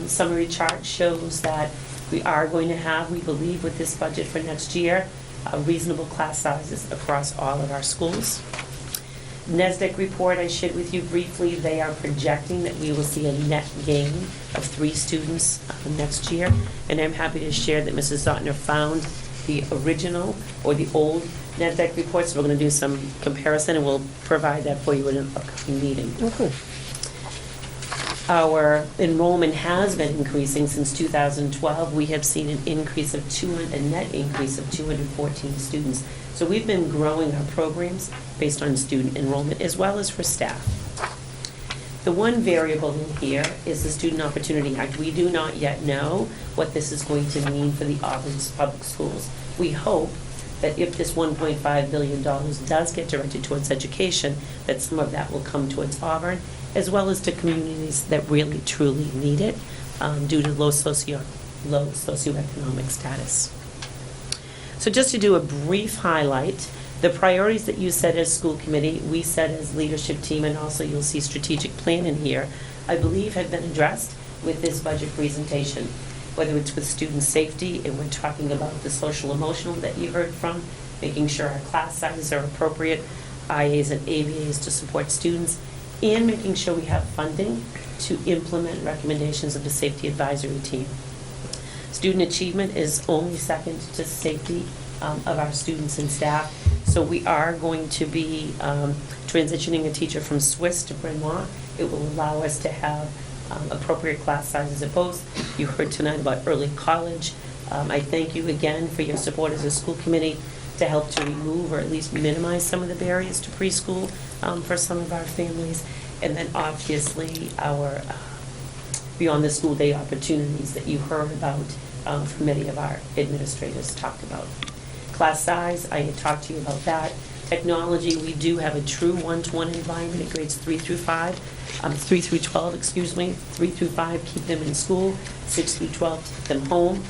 summary chart shows that we are going to have, we believe with this budget for next year, reasonable class sizes across all of our schools. NESDEC report I shared with you briefly, they are projecting that we will see a net gain of 3 students next year. And I'm happy to share that Mrs. Zotner found the original or the old NESDEC report, so we're going to do some comparison and we'll provide that for you in an upcoming meeting. Okay. Our enrollment has been increasing since 2012. We have seen an increase of a net increase of 214 students. So we've been growing our programs based on student enrollment as well as for staff. The one variable in here is the Student Opportunity Act. We do not yet know what this is going to mean for the Auburn Public Schools. We hope that if this $1.5 billion does get directed towards education, that some of that will come towards Auburn, as well as to communities that really, truly need it due to low socioeconomic status. So just to do a brief highlight, the priorities that you set as school committee, we set as leadership team, and also you'll see strategic plan in here, I believe have been addressed with this budget presentation, whether it's with student safety, and we're talking about the social emotional that you heard from, making sure our class sizes are appropriate, IAs and ABAs to support students, and making sure we have funding to implement recommendations of the safety advisory team. Student achievement is only second to safety of our students and staff. So we are going to be transitioning a teacher from Swiss to Bryn Mawr. It will allow us to have appropriate class sizes at both. You heard tonight about early college. I thank you again for your support as a school committee to help to remove or at least minimize some of the barriers to preschool for some of our families. And then obviously our beyond the school day opportunities that you heard about from many of our administrators talked about. Class size, I had talked to you about that. Technology, we do have a true one-to-one environment at grades 3 through 12, excuse me, 3 through 5, keep them in school, 6 through 12, keep them home.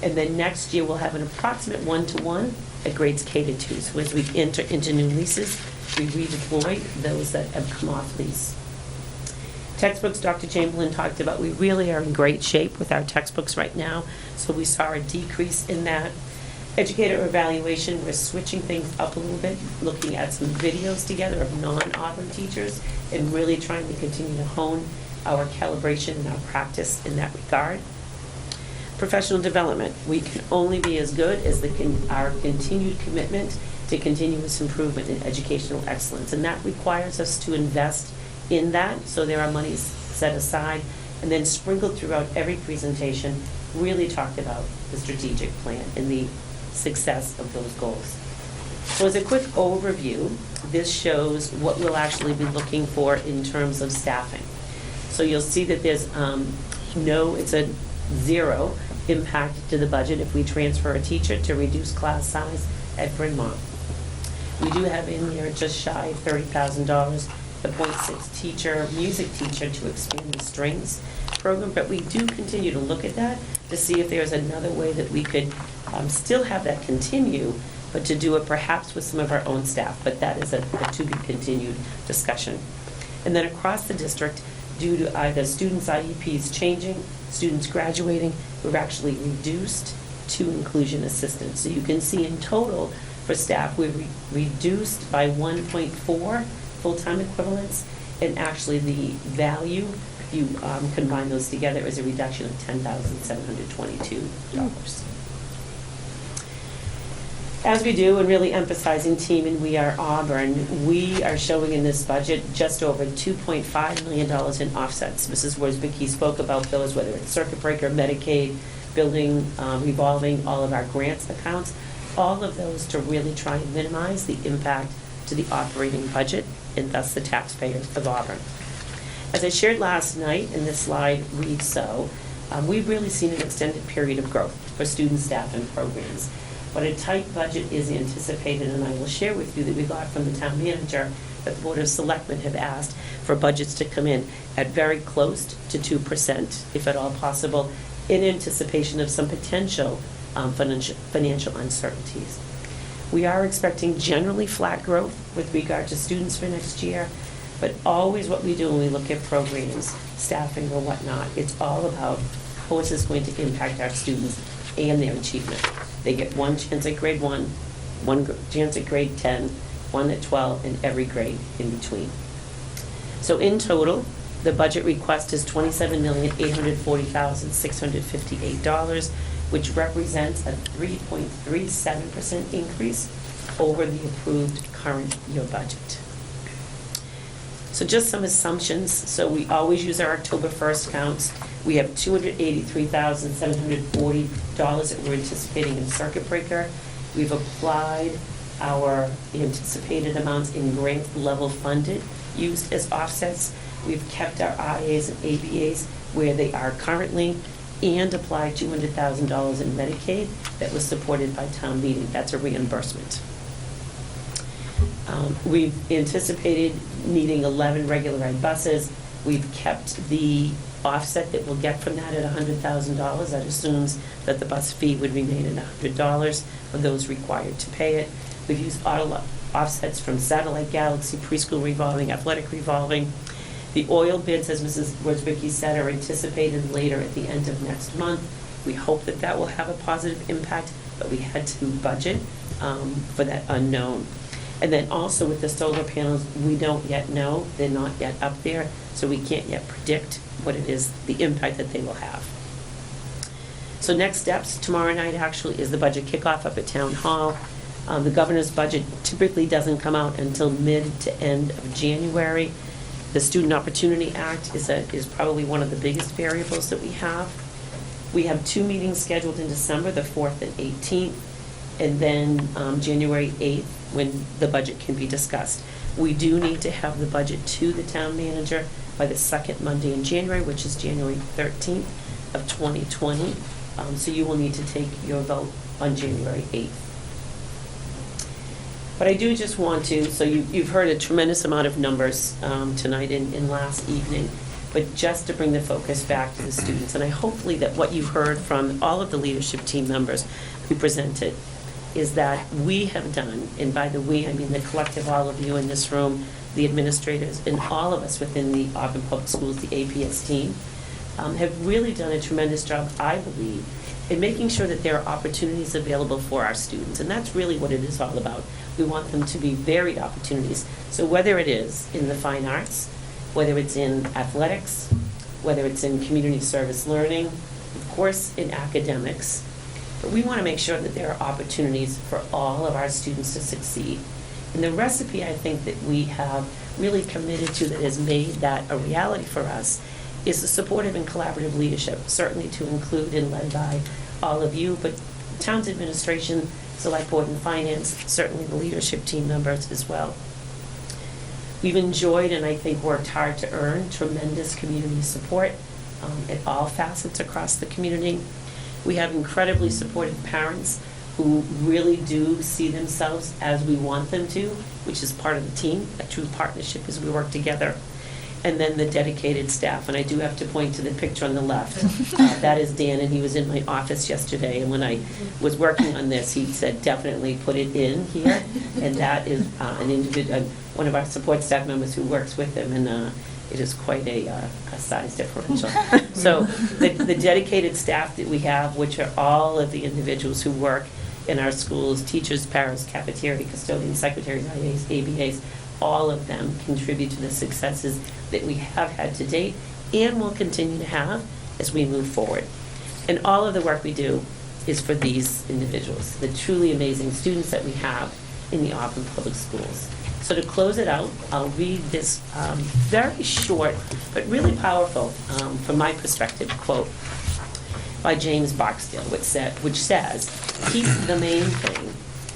And then next year, we'll have an approximate one-to-one at grades K to 2. So as we enter into new leases, we redeploy those that have come off lease. Textbooks, Dr. Chamberlain talked about, we really are in great shape with our textbooks right now. So we saw a decrease in that. Educator evaluation, we're switching things up a little bit, looking at some videos together of non-Auburn teachers and really trying to continue to hone our calibration and our practice in that regard. Professional development, we can only be as good as our continued commitment to continuous improvement in educational excellence. And that requires us to invest in that, so there are monies set aside. And then sprinkled throughout every presentation, really talked about the strategic plan and the success of those goals. So as a quick overview, this shows what we'll actually be looking for in terms of staffing. So you'll see that there's it's a zero impact to the budget if we transfer a teacher to reduce class size at Bryn Mawr. We do have in there just shy of $30,000, the .6 teacher, music teacher to expand the strings program, but we do continue to look at that to see if there's another way that we could still have that continue, but to do it perhaps with some of our own staff, but that is a to be continued discussion. And then across the district, due to either students' IEPs changing, students graduating, we've actually reduced 2 inclusion assistants. So you can see in total for staff, we've reduced by 1.4 full-time equivalents, and actually the value, if you combine those together, is a reduction of $10,722. As we do, and really emphasizing team, and we are Auburn, we are showing in this budget just over $2.5 million in offsets. Mrs. Worsbicky spoke about those, whether it's circuit breaker, Medicaid, building, revolving, all of our grants accounts, all of those to really try and minimize the impact to the operating budget and thus the taxpayers of Auburn. As I shared last night, and this slide reads so, we've really seen an extended period of growth for student, staff, and programs. But a tight budget is anticipated, and I will share with you that we got from the town manager that the Board of Selectmen have asked for budgets to come in at very close to 2%, if at all possible, in anticipation of some potential financial uncertainties. We are expecting generally flat growth with regard to students for next year, but always what we do when we look at programs, staffing or whatnot, it's all about how is this going to impact our students and their achievement. They get one chance at grade 1, one chance at grade 10, one at 12, and every grade in between. So in total, the budget request is $27,840,658, which represents a 3.37% increase over the approved current year budget. So just some assumptions. So we always use our October 1st counts. We have $283,740 that we're anticipating in circuit breaker. We've applied our anticipated amounts in grant level funded used as offsets. We've kept our IAs and ABAs where they are currently and applied $200,000 in Medicaid that was supported by town meeting. That's a reimbursement. We've anticipated needing 11 regular ed buses. We've kept the offset that we'll get from that at $100,000. That assumes that the bus fee would remain at $100 for those required to pay it. We've used auto offsets from Satellite Galaxy, preschool revolving, athletic revolving. The oil bids, as Mrs. Worsbicky said, are anticipated later at the end of next month. We hope that that will have a positive impact, but we had to budget for that unknown. And then also with the solar panels, we don't yet know. They're not yet up there, so we can't yet predict what it is, the impact that they will have. So next steps, tomorrow night actually is the budget kickoff up at Town Hall. The governor's budget typically doesn't come out until mid to end of January. The Student Opportunity Act is probably one of the biggest variables that we have. We have 2 meetings scheduled in December, the 4th and 18th, and then January 8th, when the budget can be discussed. We do need to have the budget to the town manager by the second Monday in January, which is January 13th of 2020. So you will need to take your vote on January 8th. But I do just want to, so you've heard a tremendous amount of numbers tonight and last evening, but just to bring the focus back to the students. And I hopefully that what you've heard from all of the leadership team members who presented is that we have done, and by the we, I mean the collective, all of you in this room, the administrators, and all of us within the Auburn Public Schools, the APS team, have really done a tremendous job, I believe, in making sure that there are opportunities available for our students. And that's really what it is all about. We want them to be varied opportunities. So whether it is in the fine arts, whether it's in athletics, whether it's in community service learning, of course in academics, but we want to make sure that there are opportunities for all of our students to succeed. And the recipe I think that we have really committed to that has made that a reality for us is the supportive and collaborative leadership, certainly to include and led by all of you, but town's administration, select board and finance, certainly the leadership team members as well. We've enjoyed and I think worked hard to earn tremendous community support at all facets across the community. We have incredibly supportive parents who really do see themselves as we want them to, which is part of the team, a true partnership as we work together. And then the dedicated staff, and I do have to point to the picture on the left. That is Dan, and he was in my office yesterday, and when I was working on this, he said, definitely put it in here, and that is an individual, one of our support staff members who works with him, and it is quite a size differential. So the dedicated staff that we have, which are all of the individuals who work in our schools, teachers, paras, cafeteria, custodians, secretaries, IAs, ABAs, all of them contribute to the successes that we have had to date and will continue to have as we move forward. And all of the work we do is for these individuals, the truly amazing students that we have in the Auburn Public Schools. So to close it out, I'll read this very short but really powerful, from my perspective, quote by James Barksdale, which says, keep the main thing.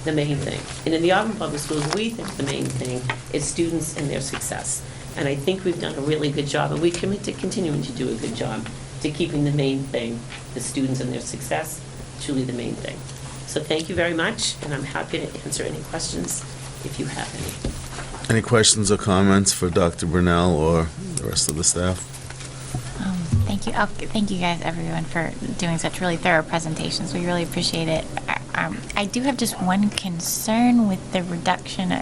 The main thing. And in the Auburn Public Schools, we think the main thing is students and their success. And I think we've done a really good job, and we commit to continuing to do a good job to keeping the main thing, the students and their success, truly the main thing. So thank you very much, and I'm happy to answer any questions if you have any. Any questions or comments for Dr. Brunel or the rest of the staff? Thank you. Thank you guys, everyone, for doing such really thorough presentations. We really appreciate it. I do have just one concern with the reduction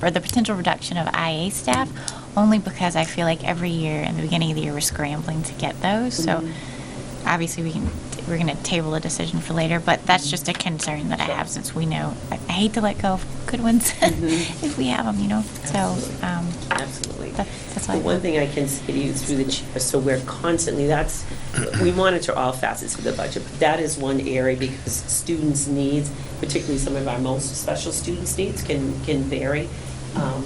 or the potential reduction of IA staff, only because I feel like every year in the beginning of the year we're scrambling to get those. So obviously we're going to table a decision for later, but that's just a concern that I have, since we know I hate to let go of good ones if we have them, you know. So absolutely. That's why. One thing I can say to you through the chair, so we're constantly, we monitor all facets of the budget, but that is one area because students' needs, particularly some of our most special students' needs, can vary.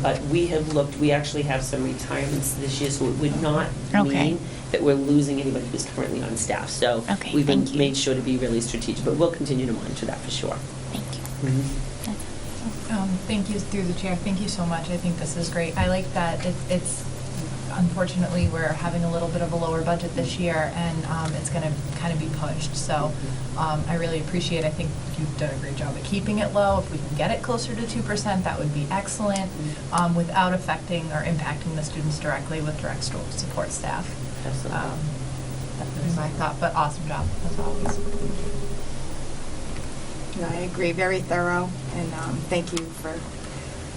But we have looked, we actually have some retirements this year, so it would not mean that we're losing anybody who's currently on staff. So we've made sure to be really strategic, but we'll continue to monitor that for sure. Thank you. Thank you, through the chair. Thank you so much. I think this is great. I like that it's unfortunately, we're having a little bit of a lower budget this year, and it's going to kind of be pushed. So I really appreciate, I think you've done a great job at keeping it low. If we can get it closer to 2%, that would be excellent, without affecting or impacting the students directly with direct support staff. Absolutely. That would be my thought, but awesome job, as always. No, I agree, very thorough, and thank you for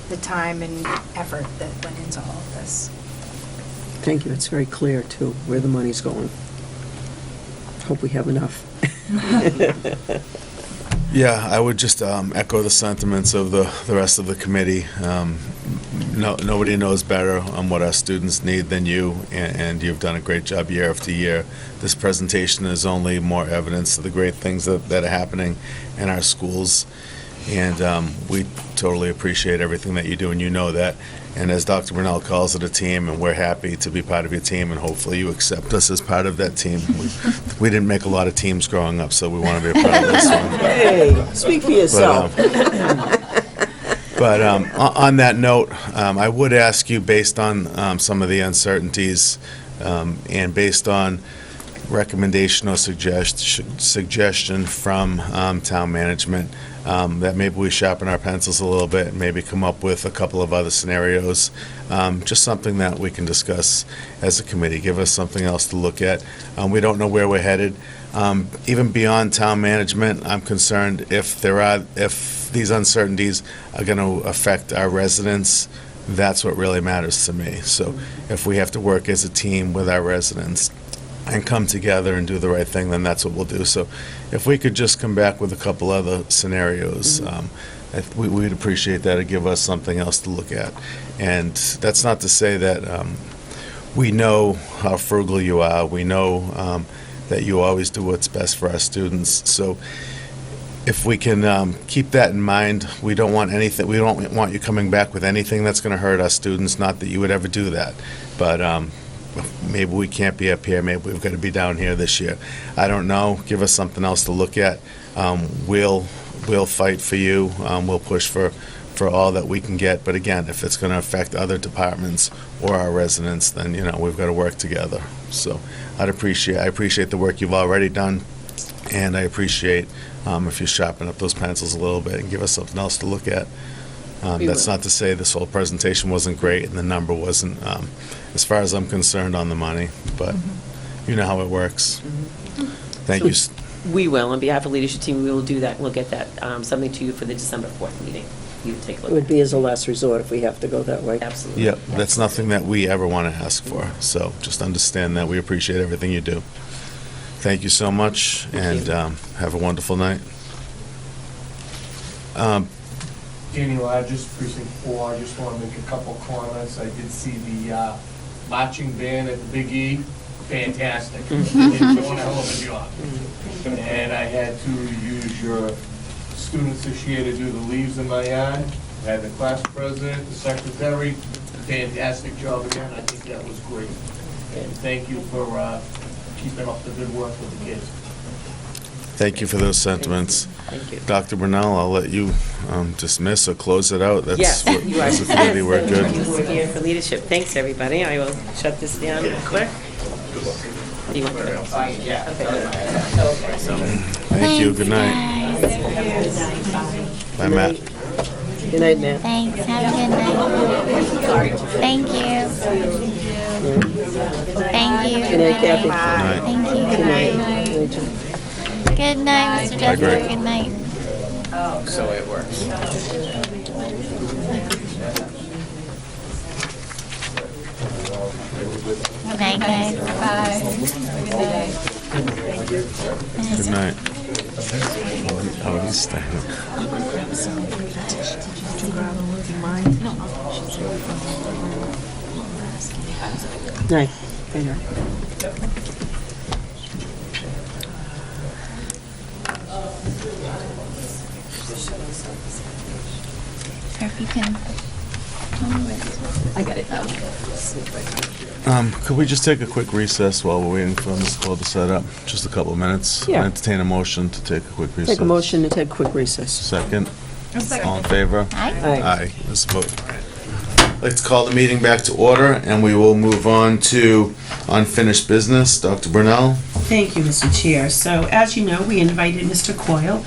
the time and effort that went into all of this. Thank you, it's very clear, too, where the money's going. Hope we have enough. Yeah, I would just echo the sentiments of the rest of the committee. Nobody knows better on what our students need than you, and you've done a great job year after year. This presentation is only more evidence of the great things that are happening in our schools, and we totally appreciate everything that you do, and you know that. And as Dr. Brunel calls it, a team, and we're happy to be part of your team, and hopefully you accept us as part of that team. We didn't make a lot of teams growing up, so we want to be a part of this one. Hey, speak for yourself. But on that note, I would ask you, based on some of the uncertainties and based on recommendation or suggestion from town management, that maybe we sharpen our pencils a little bit, and maybe come up with a couple of other scenarios, just something that we can discuss as a committee, give us something else to look at. We don't know where we're headed. Even beyond town management, I'm concerned if these uncertainties are going to affect our residents. That's what really matters to me. So if we have to work as a team with our residents and come together and do the right thing, then that's what we'll do. So if we could just come back with a couple other scenarios, we'd appreciate that. It'd give us something else to look at. And that's not to say that we know how frugal you are. We know that you always do what's best for our students. So if we can keep that in mind, we don't want anything. We don't want you coming back with anything that's going to hurt our students. Not that you would ever do that, but maybe we can't be up here. Maybe we've got to be down here this year. I don't know. Give us something else to look at. We'll fight for you. We'll push for all that we can get. But again, if it's going to affect other departments or our residents, then we've got to work together. So I appreciate the work you've already done, and I appreciate if you sharpen up those pencils a little bit and give us something else to look at. That's not to say this whole presentation wasn't great and the number wasn't, as far as I'm concerned, on the money, but you know how it works. Thank you. We will, on behalf of the leadership team, we will do that. We'll get that something to you for the December 4th meeting. You take a look. It would be as a last resort if we have to go that way. Absolutely. Yep, that's nothing that we ever want to ask for, so just understand that we appreciate everything you do. Thank you so much, and have a wonderful night. Danny Lodges, Precinct 4, I just want to make a couple comments. I did see the marching band at the Big E, fantastic. They're doing a hell of a job. And I had to use your students this year to do the leaves in my yard. I had the class president, the secretary, fantastic job again. I think that was great. And thank you for keeping up the good work with the kids. Thank you for those sentiments. Thank you. Dr. Brunel, I'll let you dismiss or close it out. Yes, you are. As a committee, we're good. We're here for leadership. Thanks, everybody. I will shut this down quick. You want to? Thank you. Good night. Bye, Matt. Good night, Matt. Thanks, have a good night. Thank you. Thank you. Good night, Kathy. Thank you. Good night. Good night, Mr. Bye, Greg. Jessica. Good night. So it works. Good night, guys. Good night. How are you staying? Night. Or if you can. I got it. Could we just take a quick recess while we're waiting for Ms. Cole to set up? Just a couple of minutes? Yeah. Entertain a motion to take a quick recess. Take a motion to take a quick recess. Second? All in favor? Aye. Aye. Let's vote. I'd like to call the meeting back to order, and we will move on to unfinished business. Dr. Brunel? Thank you, Mr. Chair. So, as you know, we invited Mr. Coyle,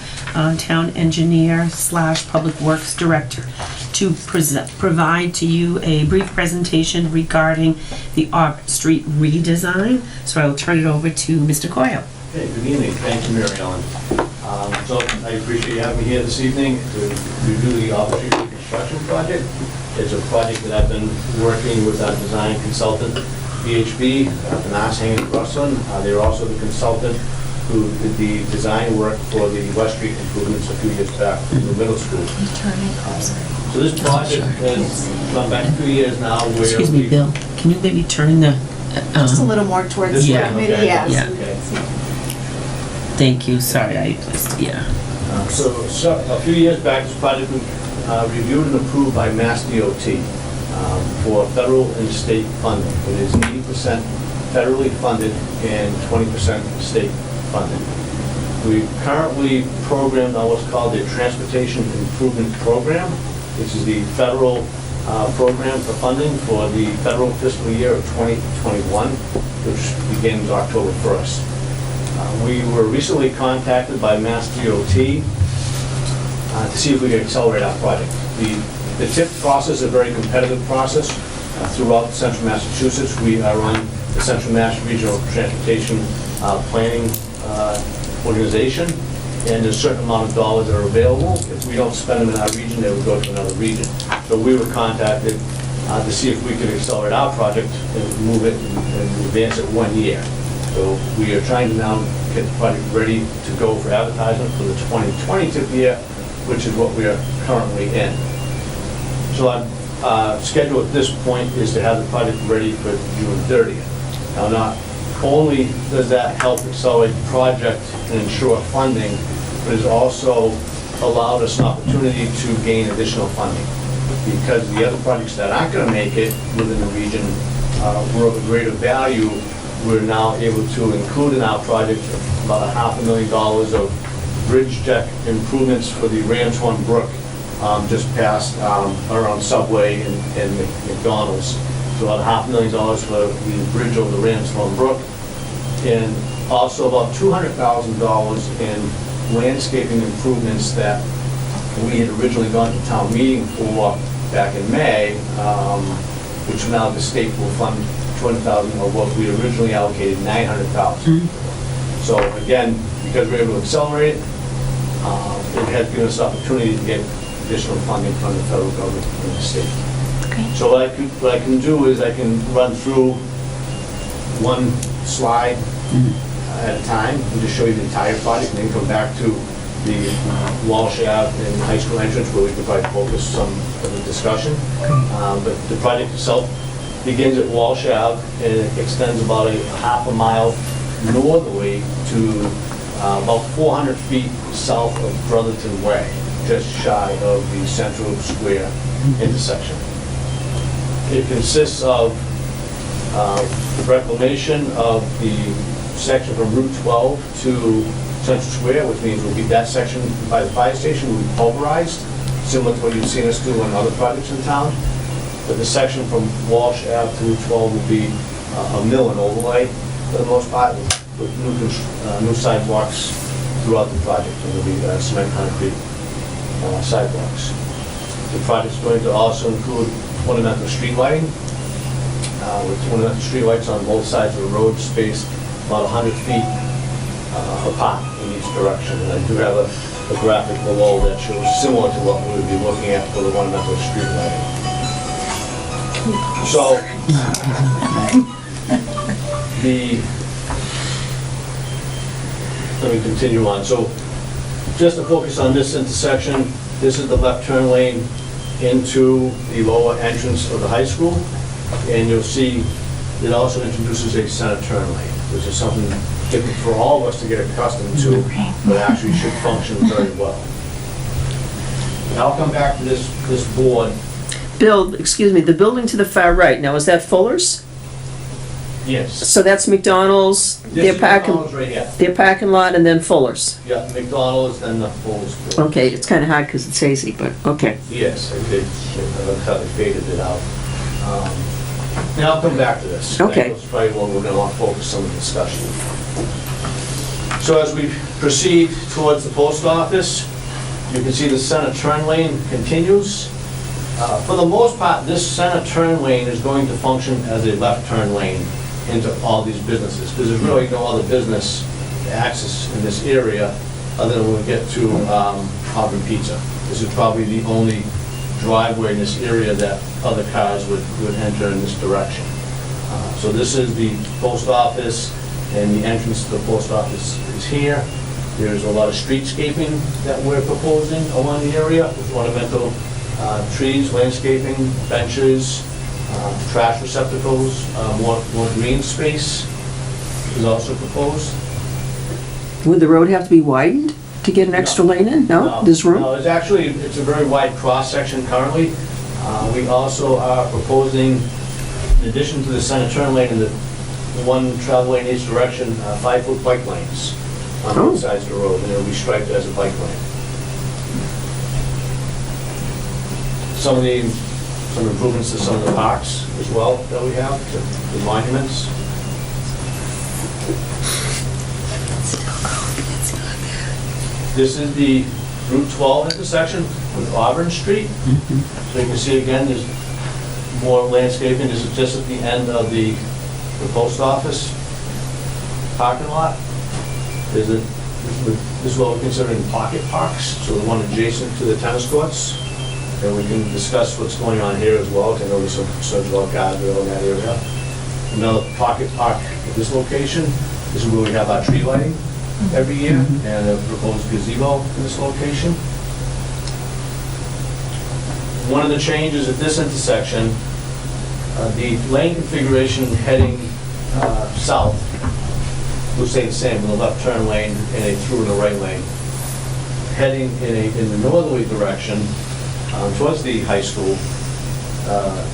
Town Engineer / Public Works Director, to provide to you a brief presentation regarding the Auburn Street redesign. So I will turn it over to Mr. Coyle. Okay, good evening. Thank you, Mary Ellen. So I appreciate you having me here this evening to review the Auburn Street reconstruction project. It's a project that I've been working with our design consultant, BHB, Nassing and Crosland. They're also the consultant who did the design work for the West Street improvements a few years back in the middle school. So this project has gone back 2 years now where... Excuse me, Bill, can you maybe turn the... Just a little more towards the Yeah. committee, Okay. yes. Yeah. Okay. Thank you, sorry, yeah. So a few years back, this project was reviewed and approved by Mass DOT for federal and state funding. It is 80% federally funded and 20% state funded. We currently programmed on what's called the Transportation Improvement Program. This is the federal program for funding for the federal fiscal year of 2021, which begins October 1st. We were recently contacted by Mass DOT to see if we could accelerate our project. The TIP process is a very competitive process throughout central Massachusetts. We are on the Central Mass Regional Transportation Planning Organization, and there's a certain amount of dollars that are available. If we don't spend them in our region, they would go to another region. So we were contacted to see if we could accelerate our project and move it and advance it 1 year. So we are trying to now get the project ready to go for advertisement for the 2020 TIP year, which is what we are currently in. So our schedule at this point is to have the project ready for June 30th. Now, not only does that help accelerate the project and ensure funding, but it's also allowed us an opportunity to gain additional funding. Because the other projects that aren't going to make it within the region were of a greater value, we're now able to include in our project about $500,000 of bridge deck improvements for the Ramshorn Brook, just past around Subway and McDonald's. So about $500,000 for the bridge over the Ramshorn Brook, and also about $200,000 in landscaping improvements that we had originally gone to town meeting for back in May, which now the state will fund $200,000 of what we originally allocated $900,000. So again, because we're able to accelerate it, it has given us the opportunity to get additional funding from the federal government and the state. Okay. So what I can do is I can run through one slide at a time and just show you the entire project, and then come back to the Walsh Ave and high school entrance where we can probably focus some of the discussion. But the project itself begins at Walsh Ave and it extends about a half a mile northerly to about 400 feet south of Brotherton Way, just shy of the Central Square intersection. It consists of reclamation of the section from Route 12 to Central Square, which means that section by the fire station will be pulverized, similar to what you've seen us do on other projects in town. But the section from Walsh Ave to Route 12 will be a mill and overlay for the most part, with new sidewalks throughout the project, and there'll be cement concrete sidewalks. The project's going to also include ornamental street lighting, with ornamental street lights on both sides of the road, spaced about 100 feet apart in each direction. And I do have a graphic below that shows similar to what we would be looking at for the ornamental street lighting. So, let me continue on. So, just to focus on this intersection, this is the left turn lane into the lower entrance of the high school, and you'll see it also introduces a center turn lane, which is something different for all of us to get accustomed to, but actually should function very well. And I'll come back to this board. Bill, excuse me, the building to the far right, now is that Fuller's? Yes. So that's McDonald's, This is McDonald's right here. their parking lot, and then Fuller's? Yeah, McDonald's and the Fuller's. Okay, it's kind of hard because it's hazy, but, okay. Yes, I did. I faded it out. And I'll come back to this. Okay. That's probably where we're going to want to focus some of the discussion. So as we proceed towards the post office, you can see the center turn lane continues. For the most part, this center turn lane is going to function as a left turn lane into all these businesses, because there's really no other business access in this area other than when we get to Auburn Pizza. This is probably the only driveway in this area that other cars would enter in this direction. So this is the post office, and the entrance to the post office is here. There's a lot of streetscaping that we're proposing along the area with ornamental trees, landscaping, benches, trash receptacles, more green space is also proposed. Would the road have to be widened to get an extra lane in? No? There's room? No, it's a very wide cross-section currently. We also are proposing, in addition to the center turn lane and the one travel lane in each direction, 5-foot bike lanes on both sides of the road, and it'll be striped as a bike lane. Some improvements to some of the parks as well that we have, the monuments. This is the Route 12 intersection with Auburn Street. So you can see again, there's more landscaping. This is just at the end of the post office parking lot. This is what we're considering pocket parks, so the one adjacent to the tennis courts. And we can discuss what's going on here as well, because I know there's some concerns about guardrail in that area. Another pocket park at this location. This is where we have our tree lighting every year, and a proposed gazebo in this location. One of the changes at this intersection, the lane configuration heading south will stay the same with a left turn lane and a through and a right lane. Heading in the northerly direction towards the high school,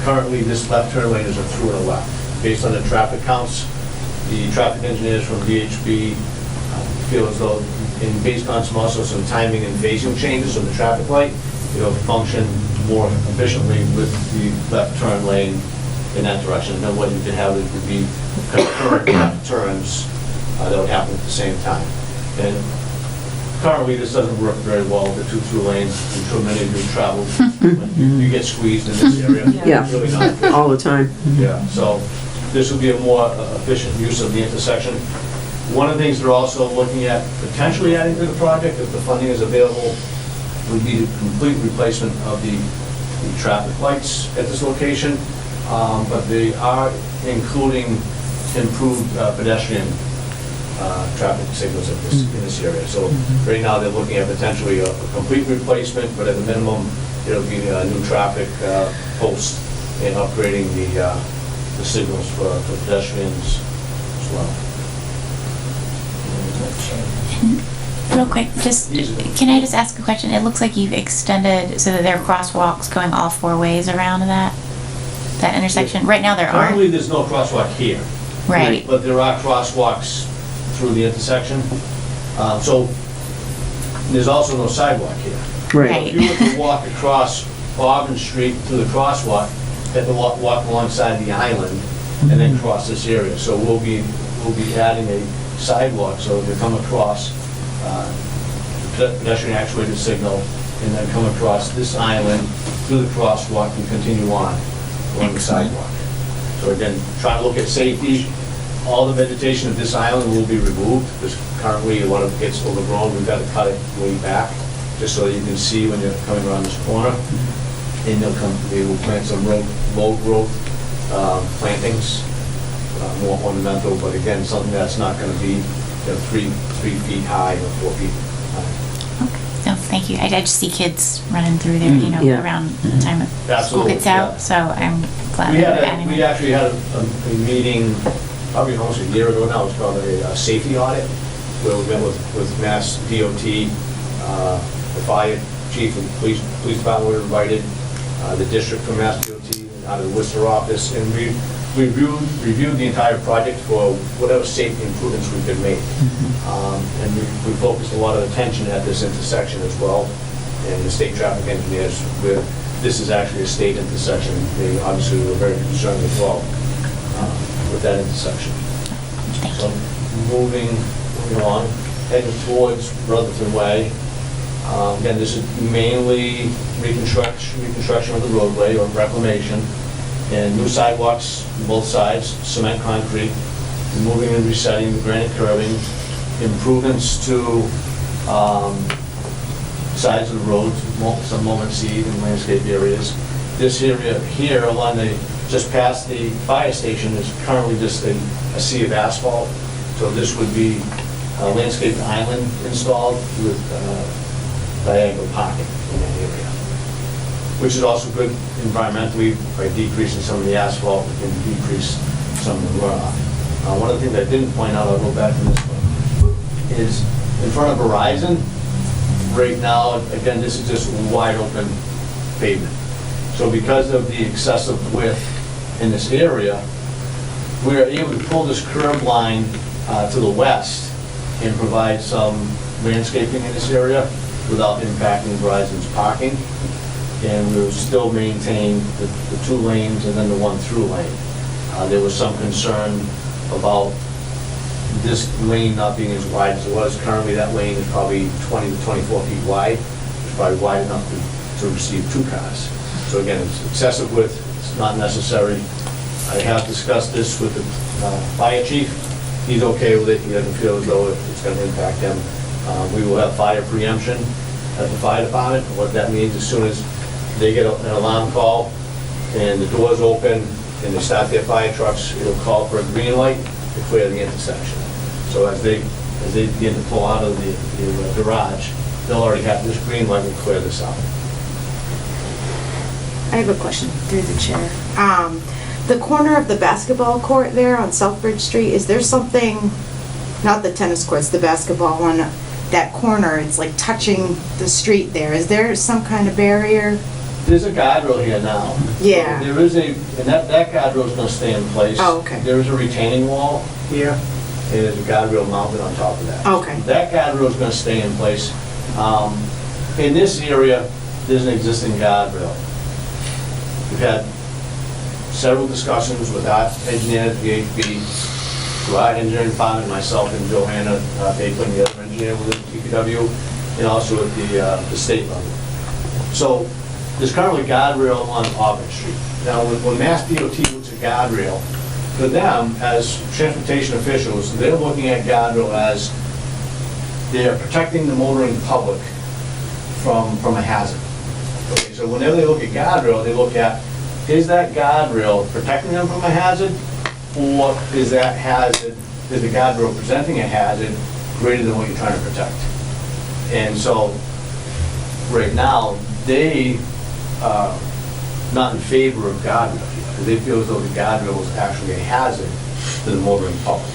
currently this left turn lane is a through and a left. Based on the traffic counts, the traffic engineers from VHB feel as though, and based on some timing and phasing changes of the traffic light, it'll function more efficiently with the left turn lane in that direction. Then what you could have would be concurrent left turns that would happen at the same time. And currently, this doesn't work very well, the two through lanes. I'm sure many of you travel, you get squeezed in this area. Yeah, Really not efficient. all the time. Yeah, so this would be a more efficient use of the intersection. One of the things they're also looking at potentially adding to the project, if the funding is available, would be the complete replacement of the traffic lights at this location. But they are including improved pedestrian traffic signals in this area. So right now, they're looking at potentially a complete replacement, but at the minimum, it'll be a new traffic post and upgrading the signals for pedestrians as well. Real quick, can I just ask a question? It looks like you've extended so that there are crosswalks going all four ways around that intersection. Right now there aren't. Currently, there's no crosswalk here. Right. But there are crosswalks through the intersection. So there's also no sidewalk here. Right. If you were to walk across Auburn Street to the crosswalk, you have to walk alongside the island and then cross this area. So we'll be adding a sidewalk, so you come across the pedestrian actuated signal and then come across this island through the crosswalk and continue on along the sidewalk. So again, trying to look at safety. All the vegetation of this island will be removed because currently a lot of it gets overgrown. We've got to cut it way back just so you can see when you're coming around this corner. And they will plant some low growth plantings, more ornamental, but again, something that's not going to be 3 feet high or 4 feet high. Okay. No, thank you. I just see kids running through there, around the time of school Absolutely, gets out, yeah. so I'm glad that we're adding We it. actually had a meeting, probably almost a year ago now. It was called a safety audit, where we met with Mass DOT, the fire chief and police department were invited, the district from Mass DOT, out of the Worcester office, and we reviewed the entire project for whatever safety improvements we could make. And we focused a lot of attention at this intersection as well, and the state traffic engineers, where this is actually a state intersection, they obviously were very concerned as well with that intersection. So moving on, heading towards Rutherford Way. Again, this is mainly reconstruction of the roadway or reclamation, and new sidewalks on both sides, cement concrete, removing and resetting the granite curbing, improvements to sides of the roads, some mulch and seed and landscape areas. This area here along just past the fire station is currently just a sea of asphalt. So this would be a landscaped island installed with diagonal parking in that area, which is also good environmentally. By decreasing some of the asphalt, we can decrease some of the runoff. One of the things I didn't point out, I'll go back to this one, is in front of Verizon, right now, again, this is just wide open pavement. So because of the excessive width in this area, we are able to pull this curb line to the west and provide some landscaping in this area without impacting Verizon's parking. And we will still maintain the 2 lanes and then the 1 through lane. There was some concern about this lane not being as wide as it was. Currently, that lane is probably 20 to 24 feet wide. It's probably wide enough to receive 2 cars. So again, it's excessive width, it's not necessary. I have discussed this with the fire chief. He's okay with it. He doesn't feel as though it's going to impact him. We will have fire preemption at the fire department. What that means, as soon as they get an alarm call and the doors open and they start their fire trucks, it'll call for a green light to clear the intersection. So as they begin to pull out of the garage, they'll already have this green light to clear this out. I have a question through the chair. The corner of the basketball court there on Southbridge Street, is there something, not the tennis courts, the basketball one, that corner, it's like touching the street there. Is there some kind of barrier? There's a guardrail here now. Yeah. So there is and that guardrail is going to stay in place. Oh, okay. There is a retaining wall here, and there's a guardrail mounted on top of that. Okay. That guardrail is going to stay in place. In this area, there's an existing guardrail. We've had several discussions with our engineer at VHB, to our engineering department, myself and Johanna Bakeland, the other engineer with the DPW, and also at the state level. So there's currently guardrail on Auburn Street. Now, when Mass DOT looks at guardrail, for them, as transportation officials, they're looking at guardrail as they're protecting the motoring public from a hazard. Okay, so whenever they look at guardrail, they look at, is that guardrail protecting them from a hazard, or is that hazard, is the guardrail presenting a hazard greater than what you're trying to protect? And so, right now, they are not in favor of guardrail here, because they feel as though the guardrail is actually a hazard to the motoring public.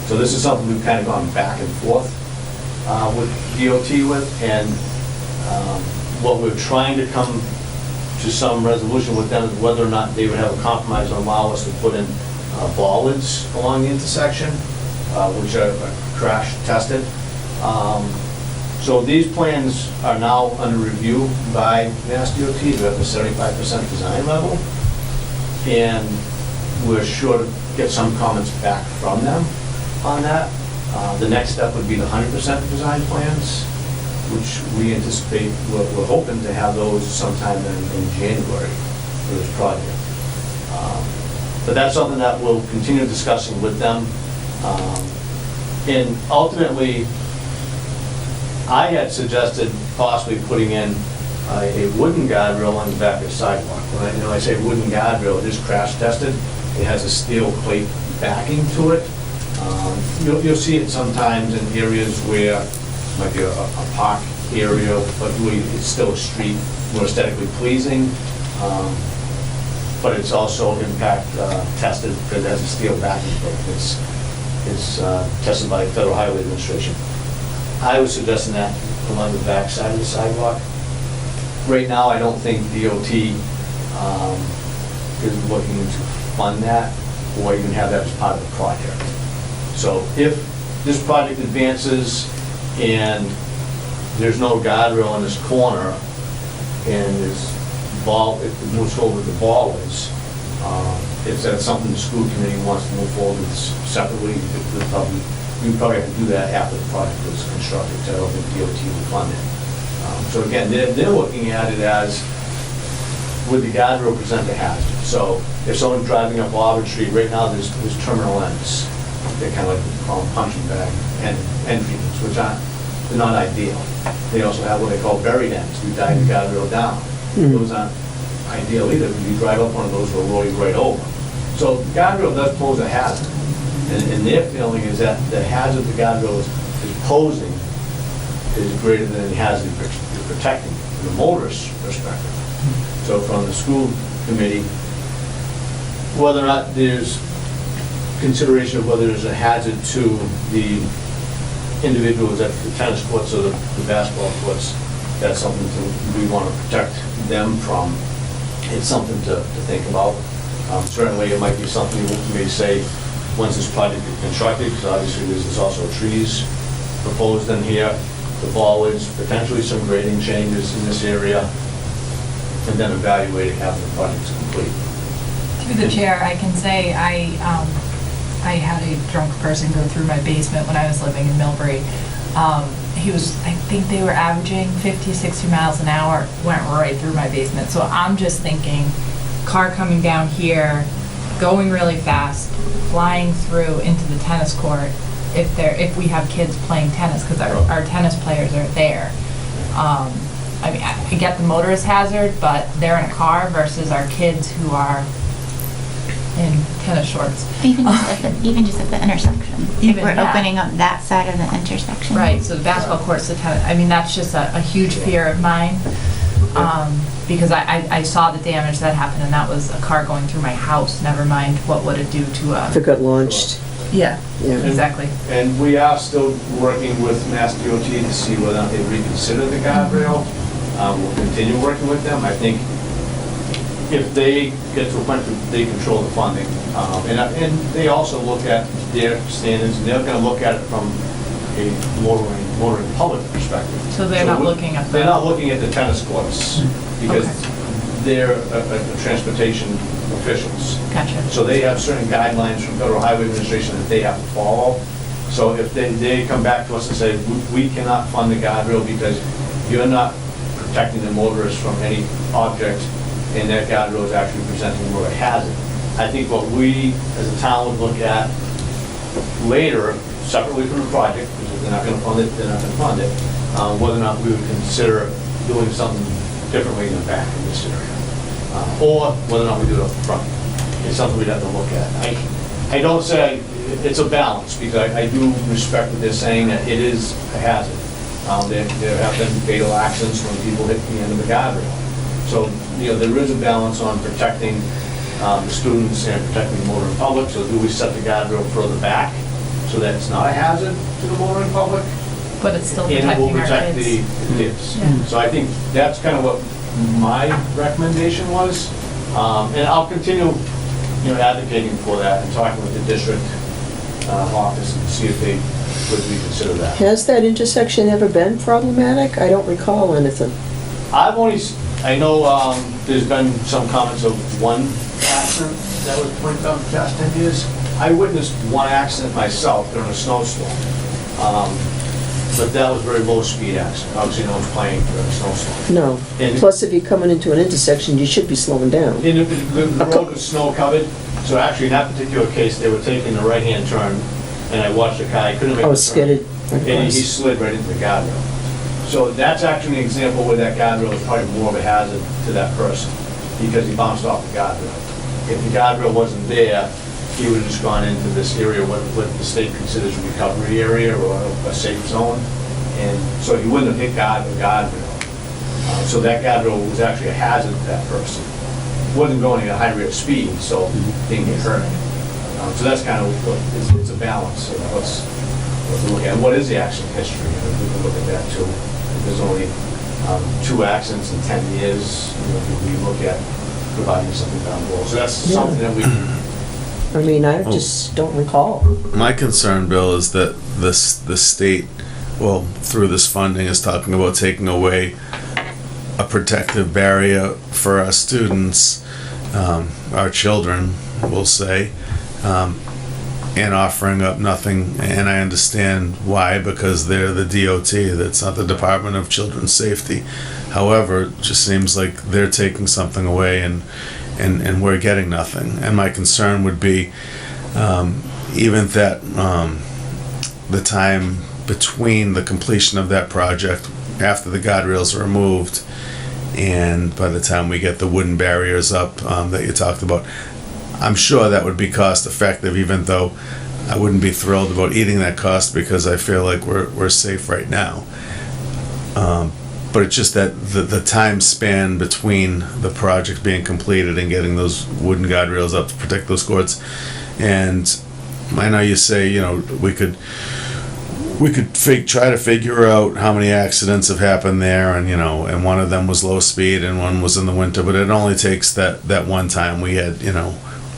So this is something we've kind of gone back and forth with DOT with, and what we're trying to come to some resolution with them is whether or not they would have a compromise and allow us to put in bollards along the intersection, which are crash tested. So these plans are now under review by Mass DOT. They're at the 75% design level, and we're sure to get some comments back from them on that. The next step would be the 100% design plans, which we anticipate, we're hoping to have those sometime in January for this project. But that's something that we'll continue discussing with them. And ultimately, I had suggested possibly putting in a wooden guardrail on the back of the sidewalk. When I say wooden guardrail, it is crash tested. It has a steel plate backing to it. You'll see it sometimes in areas where it might be a park area, but really it's still a street, more aesthetically pleasing. But it's also impact tested because it has a steel backing to it. It's tested by the Federal Highway Administration. I was suggesting that along the back side of the sidewalk. Right now, I don't think DOT is looking to fund that or even have that as part of the project. So if this project advances and there's no guardrail in this corner and it moves forward with the bollards, if that's something the school committee wants to move forward with separately, we probably have to do that after the project is constructed, because I don't think DOT will fund it. So again, they're looking at it as, would the guardrail present a hazard? So if someone's driving up Auburn Street, right now there's terminal ends. They're kind of like, we call them punching bag entries, which they're not ideal. They also have what they call buried ends. We dive the guardrail down. Those aren't ideal either. When you drive up one of those, it'll roll you right over. So the guardrail does pose a hazard. And their feeling is that the hazard the guardrail is posing is greater than the hazard you're protecting from the motorist's perspective. So from the school committee, whether or not there's consideration of whether there's a hazard to the individuals at the tennis courts or the basketball courts, that's something we want to protect them from. It's something to think about. Certainly, it might be something we may say once this project is constructed, because obviously there's also trees proposed in here, the bollards, potentially some grading changes in this area, and then evaluate it after the project's complete. Through the chair, I can say I had a drunk person go through my basement when I was living in Millbury. He was, I think they were averaging 50, 60 miles an hour, went right through my basement. So I'm just thinking, car coming down here, going really fast, flying through into the tennis court, if we have kids playing tennis, because our tennis players are there. I mean, I get the motorist hazard, but they're in a car versus our kids who are in tennis shorts. Even just at the intersection. Even We're that. opening up that side of the intersection. Right, so the basketball courts, the tennis, I mean, that's just a huge fear of mine. Because I saw the damage that happened, and that was a car going through my house, never mind what would it do to a... If it got launched. Yeah, Yeah. exactly. And we are still working with Mass DOT to see whether or not they reconsider the guardrail. We'll continue working with them. I think if they get to a point that they control the funding, and they also look at their standards, and they're gonna look at it from a motoring public perspective. So they're not looking at the... They're not looking at the tennis courts, because they're transportation officials. Gotcha. So they have certain guidelines from Federal Highway Administration that they have to follow. So if they come back to us and say, we cannot fund the guardrail because you're not protecting the motorists from any object, and that guardrail is actually presenting more of a hazard. I think what we, as a town, would look at later, separately from the project, because they're not gonna fund it, whether or not we would consider doing something differently in the back of this area. Or whether or not we do it up front. It's something we'd have to look at. I don't say, it's a balance, because I do respect what they're saying, that it is a hazard. There have been fatal accidents when people hit the end of the guardrail. So, there is a balance on protecting the students and protecting the motoring public. So do we set the guardrail further back so that it's not a hazard to the motoring public? But it's still And it will protecting our protect kids. the kids. Yeah. So I think that's kind of what my recommendation was. And I'll continue, advocating for that and talking with the district office and see if they would reconsider that. Has that intersection ever been problematic? I don't recall anything. I know there's been some comments of one accident that was pointed out in the past 10 years. I witnessed one accident myself during a snowstorm. But that was a very low-speed accident. Obviously, no one's playing during a snowstorm. No. And- Plus, if you're coming into an intersection, you should be slowing down. And the road was snow-covered, so actually, in that particular case, they were taking the right-hand turn, and I watched the guy, he couldn't make the Oh, turn. skidded. And he slid right into the guardrail. So that's actually an example where that guardrail is probably more of a hazard to that person, because he bounced off the guardrail. If the guardrail wasn't there, he would have just gone into this area, what the state considers a recovery area or a safe zone, and so he wouldn't have hit the guardrail. So that guardrail was actually a hazard to that person. Wasn't going at a high rate of speed, so he didn't get hurt. So that's kind of what, it's a balance. Let's look at what is the accident history, and we can look at that too. If there's only 2 accidents in 10 years, we look at providing something down the road. So that's something that we can. I mean, I just don't recall. My concern, Bill, is that the state, well, through this funding, is talking about taking away a protective barrier for our students, our children, we'll say, and offering up nothing. And I understand why, because they're the DOT, that's not the Department of Children's Safety. However, it just seems like they're taking something away and we're getting nothing. And my concern would be even that the time between the completion of that project, after the guardrails are removed, and by the time we get the wooden barriers up that you talked about, I'm sure that would be cost effective, even though I wouldn't be thrilled about eating that cost, because I feel like we're safe right now. But it's just that the time span between the project being completed and getting those wooden guardrails up to protect those courts. And I know you say, we could try to figure out how many accidents have happened there, and one of them was low speed and one was in the winter, but it only takes that one time. We had,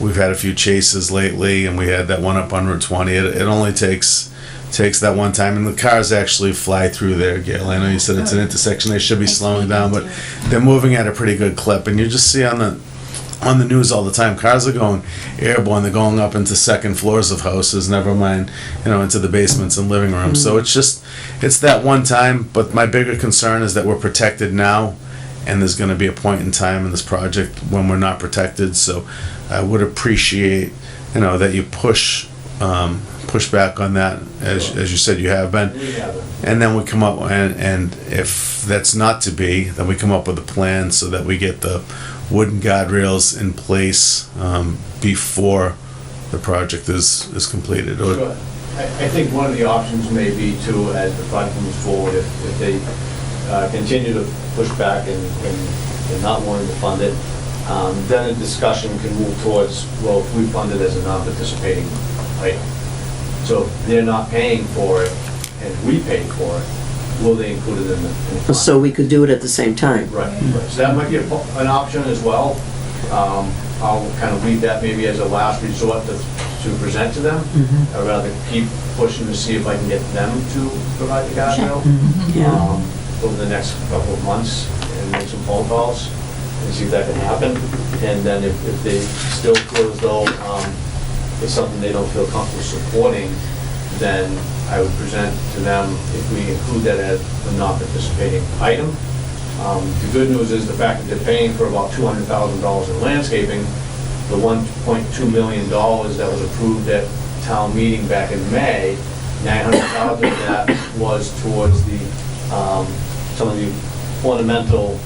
we've had a few chases lately, and we had that one up on Route 20. It only takes that one time, and the cars actually fly through there, Gail. I know you said it's an intersection, they should be slowing down, but they're moving at a pretty good clip, and you just see on on the news all the time. Cars are going airborne. They're going up into second floors of houses, never mind, into the basements and living rooms. So it's that one time, but my bigger concern is that we're protected now, and there's going to be a point in time in this project when we're not protected. So I would appreciate, that you push back on that, as you said you have been. We have it. And then we come up, and if that's not to be, then we come up with a plan so that we get the wooden guardrails in place before the project is completed. Sure. I think one of the options may be to, as the project moves forward, if they continue to push back and not wanting to fund it, then a discussion can move towards, well, if we fund it as a non-participating item. So if they're not paying for it and we pay for it, will they include it in the fund? So we could do it at the same time. Right. So that might be an option as well. I'll kind of leave that maybe as a last resort to present to them. I'd rather keep pushing to see if I can get them to provide the guardrail over the next couple of months and make some phone calls and see if that can happen. And then if they still feel as though it's something they don't feel comfortable supporting, then I would present to them if we include that as a non-participating item. The good news is the fact that they're paying for about $200,000 in landscaping, the $1.2 million that was approved at town meeting back in May, $900,000 of that was towards the some of the ornamental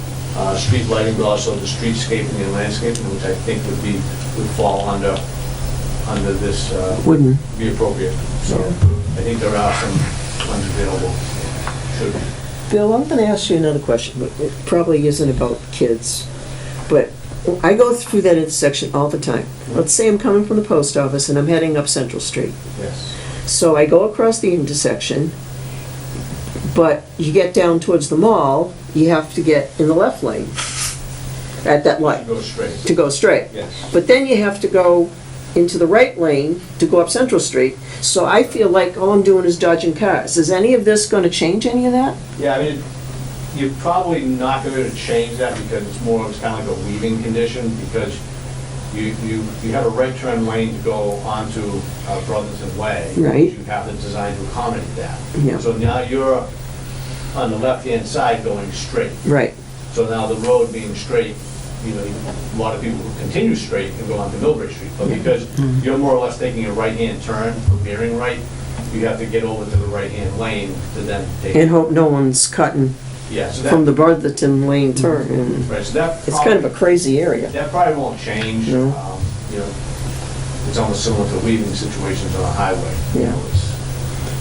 street lighting, but also the streetscaping and landscaping, which I think would fall under this, Wouldn't. be appropriate. So I think there are some funds available. Should be. Bill, I'm going to ask you another question, but it probably isn't about kids. But I go through that intersection all the time. Let's say I'm coming from the post office and I'm heading up Central Street. Yes. So I go across the intersection, but you get down towards the mall, you have to get in the left lane at that light. Go straight. To go straight. Yes. But then you have to go into the right lane to go up Central Street. So I feel like all I'm doing is dodging cars. Is any of this going to change any of that? Yeah, I mean, you're probably not going to change that because it's more, it's kind of like a weaving condition because you have a right turn lane to go onto Brotherton Way. Right. You have the design to accommodate that. Yeah. So now you're on the left-hand side going straight. Right. So now the road being straight, a lot of people will continue straight and go onto Millbrae Street. But because you're more or less taking a right-hand turn, veering right, you have to get over to the right-hand lane to then take. And hope no one's cutting Yeah, so that. from the Brotherton Lane turn. And Right, so that. it's kind of a crazy area. That probably won't change. No. It's almost similar to weaving situations on a highway. Yeah.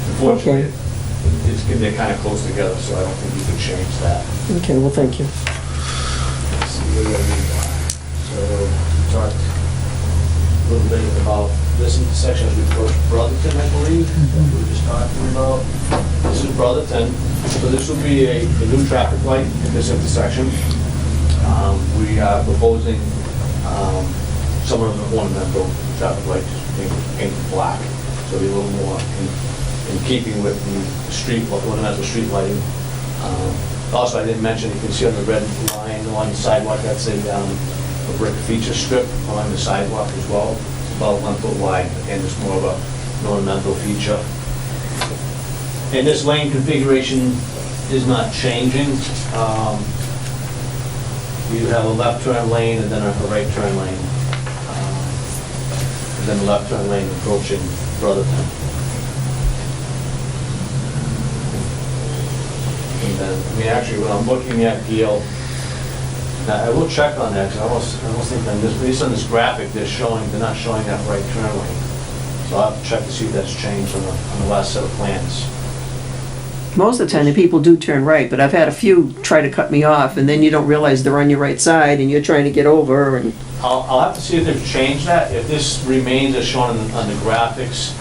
Unfortunately, Okay. they're kind of close together, so I don't think you can change that. Okay, well, thank you. Let's see, where do I read that? So we talked a little bit about this intersection as we approach Brotherton, I believe, that we were just talking about. This is Brotherton, so this will be a new traffic light at this intersection. We are proposing some of the ornamental traffic lights being painted black, so it'll be a little more in keeping with the ornamental street lighting. Also, I didn't mention, you can see on the red line along the sidewalk, that's a brick feature strip along the sidewalk as well. It's about 1 foot wide, and it's more of an ornamental feature. And this lane configuration is not changing. You have a left turn lane and then a right turn lane. And then a left turn lane approaching Brotherton. And then, actually, when I'm looking at Gale, now, I will check on that, because I almost think on this, based on this graphic, they're not showing that right turn lane. So I'll have to check to see if that's changed on the last set of plans. Most of the time, the people do turn right, but I've had a few try to cut me off, and then you don't realize they're on your right side, and you're trying to get over, and... I'll have to see if they've changed that. If this remains as shown on the graphics,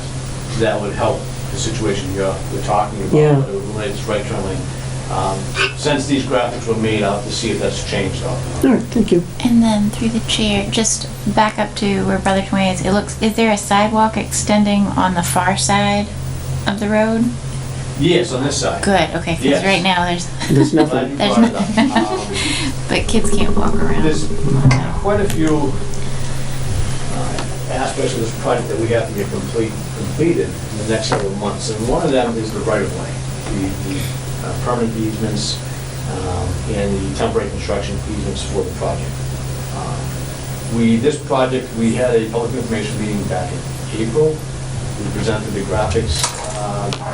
that would help the situation you're talking about. Yeah. But it would relate to right turn lane. Since these graphics were made, I'll have to see if that's changed though. All right, thank you. And then through the chair, just back up to where Brotherton Way is, is there a sidewalk extending on the far side of the road? Yes, on this side. Good, okay, because Yes. right now There's nothing. Glad you brought it up. But kids can't walk around. There's quite a few aspects of this project that we have to get completed in the next several months, and one of them is the right-of-way, the permanent easements and the temporary construction easements for the project. This project, we had a public information meeting back in April. We presented the graphics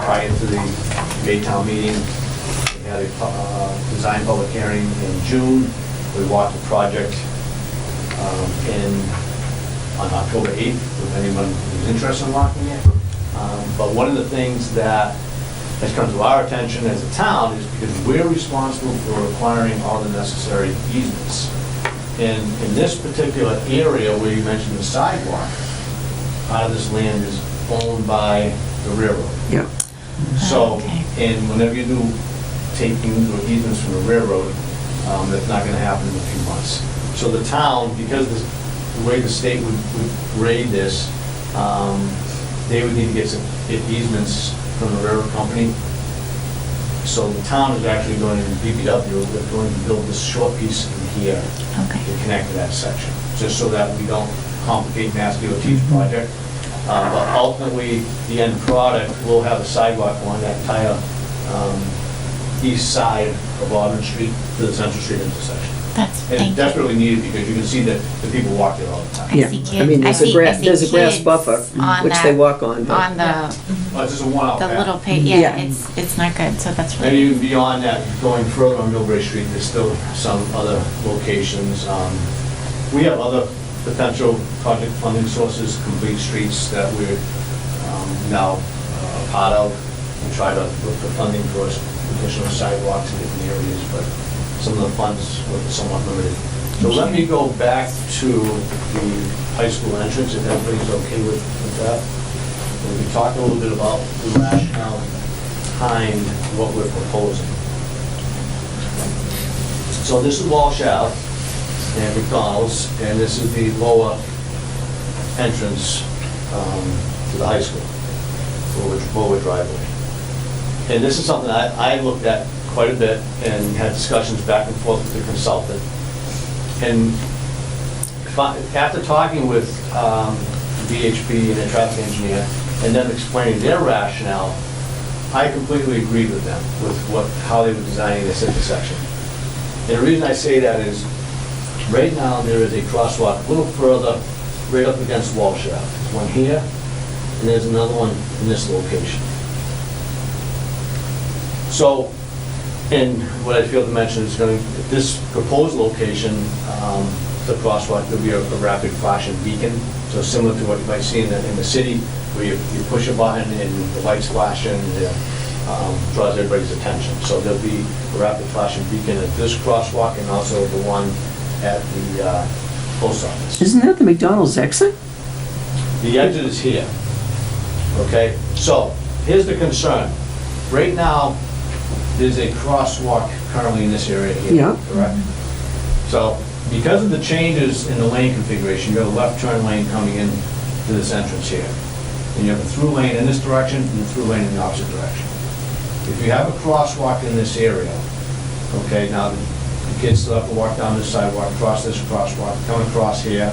prior to the Maytown meeting. We had a design public hearing in June. We walked the project on October 8th, if anyone is interested in walking it. But one of the things that has come to our attention as a town is because we're responsible for acquiring all the necessary easements. And in this particular area where you mentioned the sidewalk, part of this land is owned by the railroad. Yeah. So, and whenever you do taking or easements from the railroad, that's not gonna happen in a few months. So the town, because the way the state would grade this, they would need to get easements from the railroad company. So the town is actually going to, DPW, they're going to build this short piece in here to connect to that section, just so that we don't complicate Mass DOT's project. But ultimately, the end product will have a sidewalk along that entire east side of Auburn Street to the Central Street intersection. And it's desperately needed because you can see that the people walk there all the time. Yeah, I mean, there's a grass buffer, which they walk on. but- On the, It's just a one-off the path. little page, yeah, it's not good, so that's And really. even beyond that, going further on Millbrae Street, there's still some other locations. We have other potential project funding sources, complete streets that we're now a part of. We try to look for funding for additional sidewalks in different areas, but some of the funds were somewhat limited. So let me go back to the high school entrance, if everybody's okay with that. And we can talk a little bit about the rationale behind what we're proposing. So this is Walsh Ave and McDonald's, and this is the lower entrance to the high school, lower driveway. And this is something I looked at quite a bit and had discussions back and forth with the consultant. And after talking with VHB and the traffic engineer, and then explaining their rationale, I completely agreed with them, with how they were designing this intersection. And the reason I say that is, right now, there is a crosswalk a little further, right up against Walsh Ave. There's one here, and there's another one in this location. So, and what I failed to mention is this proposed location, the crosswalk, there'll be a rapid flashing beacon, so similar to what you might see in the city, where you push a button and the lights flash and draws everybody's attention. So there'll be a rapid flashing beacon at this crosswalk and also the one at the post office. Isn't that the McDonald's exit? The exit is here, okay? So, here's the concern. Right now, there's a crosswalk currently in this area here, Yeah. correct? So, because of the changes in the lane configuration, you have a left turn lane coming in to this entrance here. And you have a through lane in this direction and a through lane in the opposite direction. If you have a crosswalk in this area, okay, now the kids still have to walk down this sidewalk, cross this crosswalk, come across here,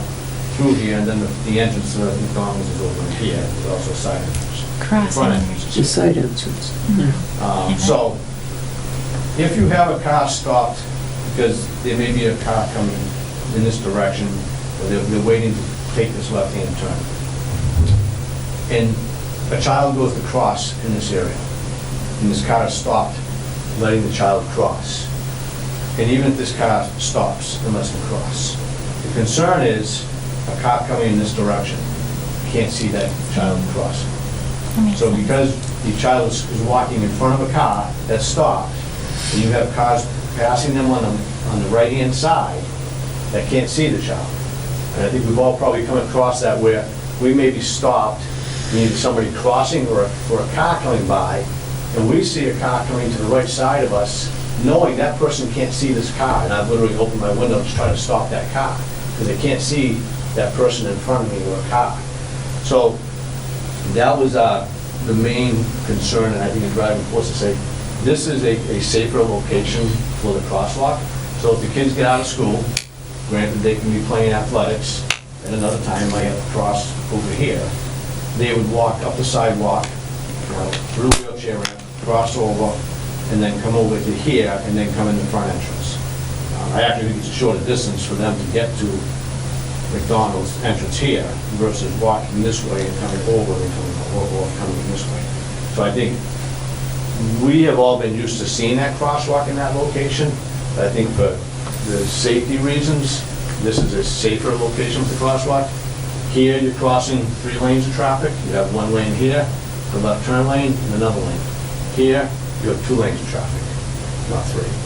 through here, and then the entrance to the McDonald's is over here. There's also a side entrance. Crossing. Front entrance is The side entrance. so, if you have a car stopped, because there may be a car coming in this direction, or they're waiting to take this left-hand turn, and a child goes to cross in this area, and this car is stopped, letting the child cross, and even if this car stops and lets them cross, the concern is a car coming in this direction can't see that child crossing. So because the child is walking in front of a car that's stopped, and you have cars passing them on the right-hand side that can't see the child. And I think we've all probably come across that where we may be stopped, either somebody crossing or a car coming by, and we see a car coming to the right side of us, knowing that person can't see this car, and I've literally opened my window to try to stop that car, because they can't see that person in front of me or a car. So that was the main concern, and I think the driving force to say, this is a safer location for the crosswalk. So if the kids get out of school, granted, they can be playing athletics, at another time, I have to cross over here. They would walk up the sidewalk, through the wheelchair ramp, cross over, and then come over to here, and then come in the front entrance. I actually think it's a shorter distance for them to get to McDonald's entrance here versus walking this way and coming over and coming this way. So I think we have all been used to seeing that crosswalk in that location. But I think for the safety reasons, this is a safer location with the crosswalk. Here, you're crossing 3 lanes of traffic. You have 1 lane here, the left turn lane, and another lane. Here, you have 2 lanes of traffic, not 3.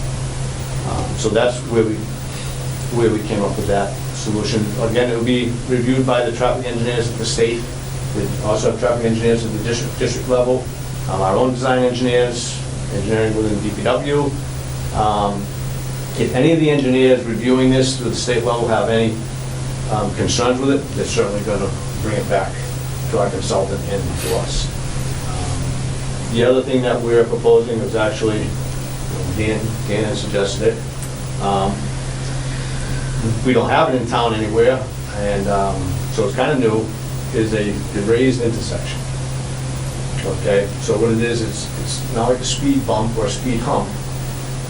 So that's where we came up with that solution. Again, it will be reviewed by the traffic engineers at the state. We also have traffic engineers at the district level, our own design engineers, engineering within DPW. If any of the engineers reviewing this to the state level have any concerns with it, they're certainly going to bring it back to our consultant and to us. The other thing that we're proposing is actually, Dan has suggested it. We don't have it in town anywhere, and so it's kind of new, is a raised intersection. Okay, so what it is, it's not like a speed bump or a speed hump.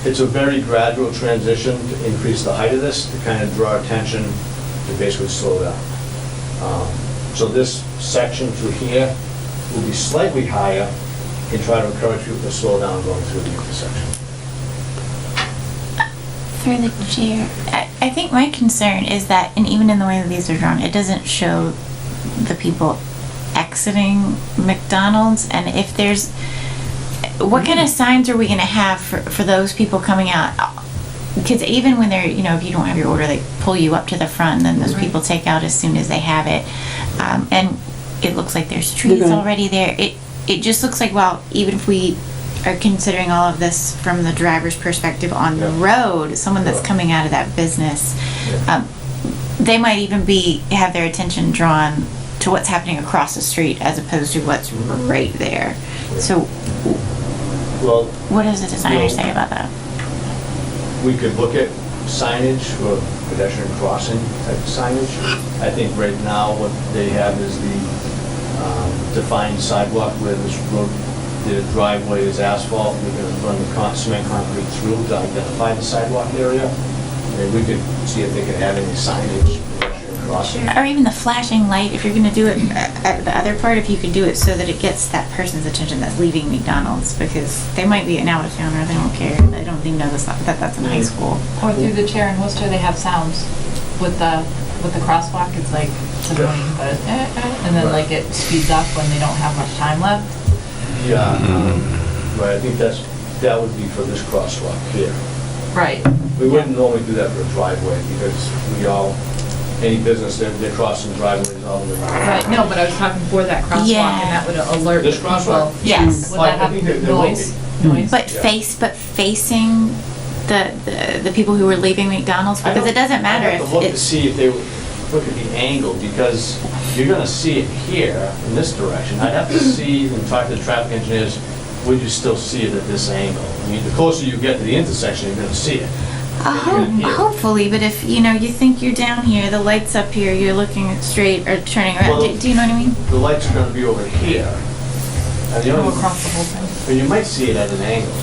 It's a very gradual transition to increase the height of this, to kind of draw attention to basically slow down. So this section through here will be slightly higher and try to encourage people to slow down going through the intersection. Through the chair, I think my concern is that, and even in the way that these are drawn, it doesn't show the people exiting McDonald's. And if there's, what kind of signs are we going to have for those people coming out? Because even when they're, if you don't have your order, they pull you up to the front, and then those people take out as soon as they have it. And it looks like there's trees already there. It just looks like, well, even if we are considering all of this from the driver's perspective on the road, someone that's coming out of that business, they might even have their attention drawn to what's happening across the street as opposed to what's right there. So, well, what does the designer say about that? We could look at signage for pedestrian crossing type of signage. I think right now what they have is the defined sidewalk where this road, the driveway is asphalt. We're going to run the cement concrete through to identify the sidewalk area. And we could see if they could have any signage pedestrian crossing. Or even the flashing light, if you're going to do it at the other part, if you could do it so that it gets that person's attention that's leaving McDonald's, because they might be an out-of-towner, they don't care, they don't even know that that's in high school. Or through the chair in Worcester, they have sounds with the crosswalk. It's like, it's annoying, but and then like it speeds up when they don't have much time left. Yeah, right, I think that would be for this crosswalk here. Right. We wouldn't normally do that for a driveway because any business, they're crossing driveways all the way around. Right, no, but I was talking for that crosswalk, Yeah. and that would alert This people. crosswalk? Yes. Would that have noise? But facing the people who are leaving McDonald's, because it doesn't matter I have if to look to it's, see if they look at the angle, because you're gonna see it here in this direction. I'd have to see and talk to the traffic engineers, would you still see it at this angle? I mean, the closer you get to the intersection, you're gonna see it. hopefully, but if, you think you're down here, the light's up here, you're looking straight or turning around, Well, do you know what I mean? The lights are gonna be over here. And the Go only- across the whole thing. But you might see it at an angle,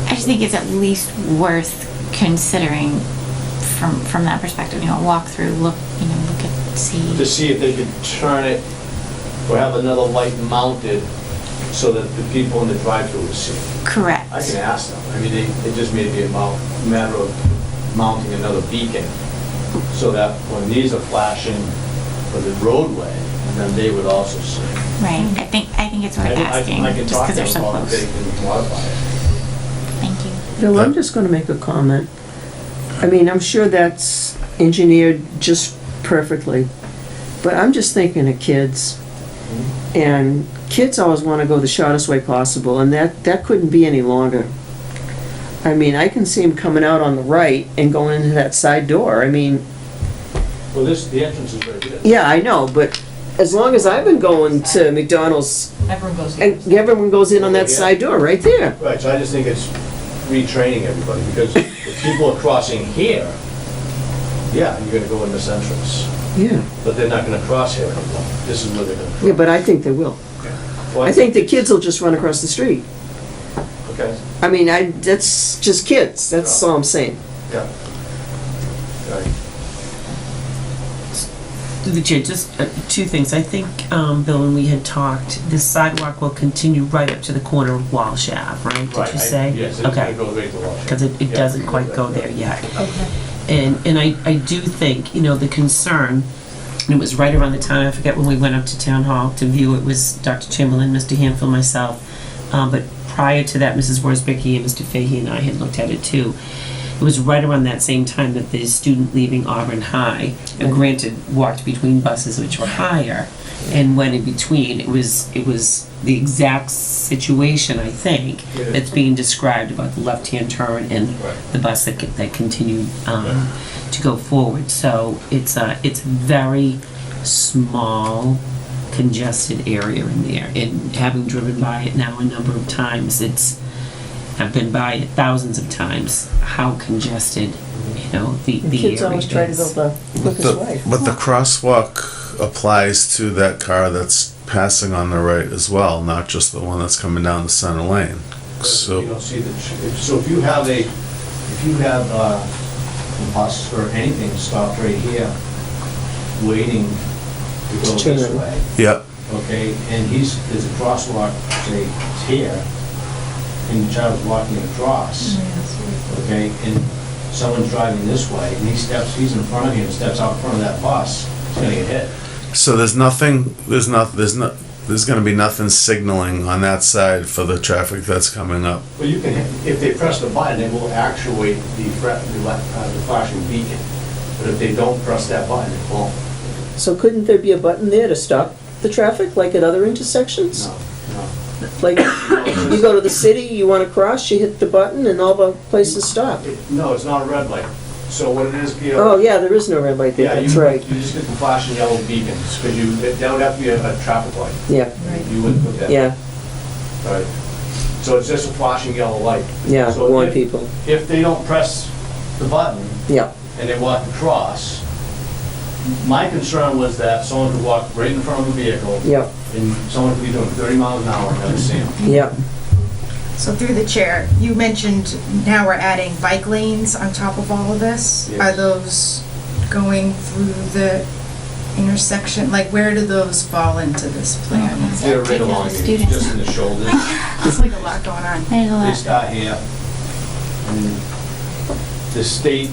I just think it's at least worth considering from that perspective, walk through, look at, see. to see if they could turn it or have another light mounted so that the people in the drive-thru would see it. Correct. I can ask them. I mean, it just may be a matter of mounting another beacon so that when these are flashing for the roadway, then they would also see. Right, I think it's worth asking, I can just talk because to they're them so about if they close. can modify it. Thank you. Bill, I'm just going to make a comment. I mean, I'm sure that's engineered just perfectly, but I'm just thinking of kids. And kids always want to go the shortest way possible, and that couldn't be any longer. I mean, I can see them coming out on the right and going into that side door. I mean, Well, the entrance is very good. yeah, I know, but as long as I've been going to McDonald's, Everyone goes. and everyone goes in on that side door right there. Right, so I just think it's retraining everybody, because if people are crossing here, yeah, you're gonna go in this entrance, Yeah, but they're not gonna cross here anymore. This is where they're gonna cross. yeah, but I think they will. Well, I think the kids will just run across the street. Okay, I mean, that's just kids, that's all I'm saying. yeah. Right. Through the chair, just two things. I think, Bill, when we had talked, the sidewalk will continue right up to the corner of Walsh Ave, right? Did you say? Yes, it's gonna Okay. go right to Walsh. Because it Yeah, doesn't we quite do go that. there yet. Okay. And I do think, you know, the concern, and it was right around the time, I forget when we went up to Town Hall to view, it was Dr. Chamberlain, Mr. Hanfield, myself, but prior to that, Mrs. Worsbicky and Mr. Fahey and I had looked at it too. It was right around that same time that the student leaving Auburn High, granted, walked between buses which were higher, and went in between. It was the exact situation, I think, that's being described about the left-hand turn and the bus that continued to go forward. So it's very small, congested area in there. And having driven by it now a number of times, I've been by it thousands of times, how congested, you know, the area is. Kids always try to go the quickest way. But the crosswalk applies to that car that's passing on the right as well, not just the one that's coming down the center lane. So, You don't see so if you have a bus or anything stopped right here, waiting to go this Turn. way, yeah, okay, and there's a crosswalk, say, here, and the child's walking across, okay, and someone's driving this way, and he's in front of you and steps out in front of that bus, he's gonna get hit. so there's gonna be nothing signaling on that side for the traffic that's coming up. Well, you can, if they press the button, it will actuate the flashing beacon, but if they don't press that button, it won't. So couldn't there be a button there to stop the traffic, like at other intersections? No, no. Like, you go to the city, you want to cross, you hit the button, and all the places stop. No, it's not a red light. So what it is, Peter. Oh, yeah, there is no red light there, Yeah, that's you right. just get the flashing yellow beacons, because that would have to be a traffic light. Yeah, You wouldn't put that. yeah, Right. So it's just a flashing yellow light. yeah, So warn if- people, If they don't press the button yeah. and they walk across, my concern was that someone could walk right in front of a vehicle. Yeah. And someone could be doing 30 miles an hour and never see them. Yeah. So through the chair, you mentioned now we're adding bike lanes on top of all of this. Yes. Are those going through the intersection? Like, where do those fall into this plan? They're right along here, just in the shoulders. There's like a lot going on. There's a They lot. start here. And the state,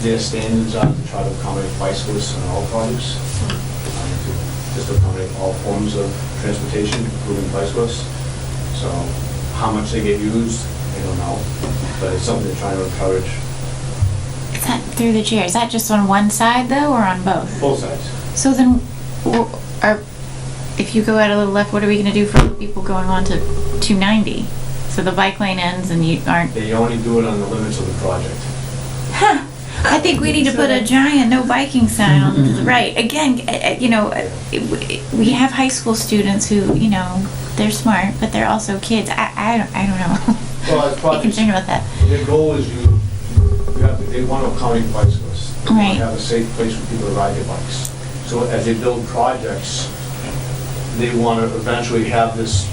their standards are to try to accommodate bicyclists in all projects. Just to accommodate all forms of transportation, including bicyclists. So how much they get used, I don't know. But it's something they're trying to encourage Is that through the chair? Is that just on one side though, or on both? both sides. So then, if you go out a little left, what are we gonna do for people going on to 290? So the bike lane ends and you aren't. They only do it on the limits of the project. Huh. I think we need to put a giant no biking sign on the right. Again, we have high school students who, they're smart, but they're also kids. I don't know. Well, it's I'm projects. concerned about that. Their goal is they want to accommodate bicyclists. They want Right. to have a safe place for people to ride their bikes. So as they build projects, they want to eventually have this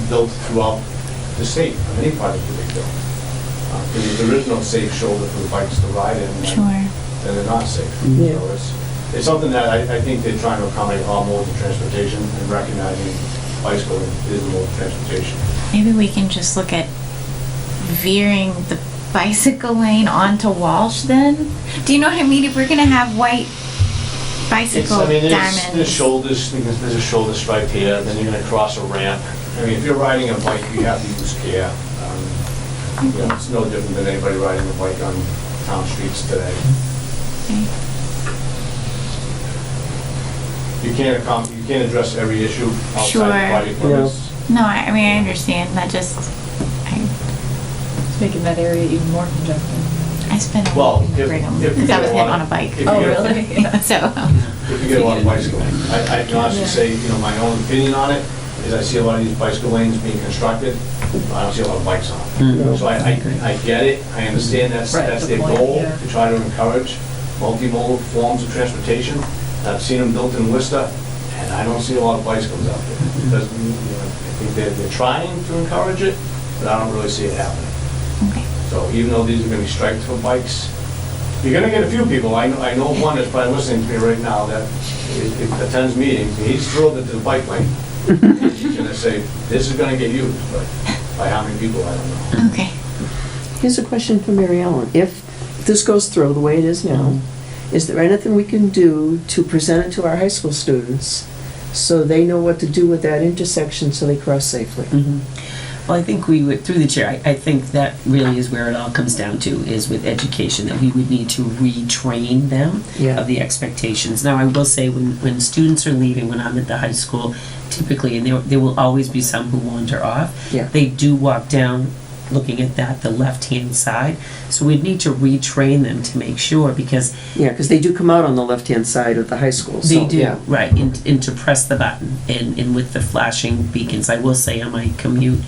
built throughout the state, on any project that they build. Because there is no safe shoulder for the bikes to ride in, Sure. then they're not safe. Yeah. So it's something that I think they're trying to accommodate all modes of transportation and recognizing bicycling is a mode of transportation. Maybe we can just look at veering the bicycle lane onto Walsh then? Do you know what I mean? If we're gonna have white bicycle There's diamonds. shoulders, there's a shoulder stripe here, then you're gonna cross a ramp. I mean, if you're riding a bike, you have to use care. It's no different than anybody riding a bike on town streets today. You can't address every issue Sure. outside the project limits. No, I mean, I understand, that just, It's making that area even more congested. I spent a Well, week in if- Brigham, if you because I get was a hit lot on a of- bike. if you get a- So, If you get a lot of bicycling. I can honestly say, my own opinion on it is I see a lot of these bicycle lanes being constructed, I don't see a lot of bikes on them. So I get it, I understand that's their goal, to try to encourage multimodal forms of transportation. I've seen them built in Worcester, and I don't see a lot of bicycles out there. Because, I think they're trying to encourage it, but I don't really see it happening. So even though these are gonna be striped for bikes, you're gonna get a few people. I know one that's probably listening to me right now that attends meetings, and he's thrilled that there's a bike lane. He's gonna say, this is gonna get used, but by how many people, I don't know. Okay. Here's a question for Mary Ellen. If this goes through the way it is now, is there anything we can do to present it to our high school students so they know what to do with that intersection so they cross safely? Well, I think we would, through the chair, I think that really is where it all comes down to, is with education, that we would need to retrain them of the expectations. Now, I will say, when students are leaving, when I'm at the high school, typically, and there will always be some who wander off, they do walk down looking at the left-hand side. So we'd need to retrain them to make sure, because... Yeah, because they do come out on the left-hand side of the high school. They do, right, and to press the button, and with the flashing beacons. I will say, on my commute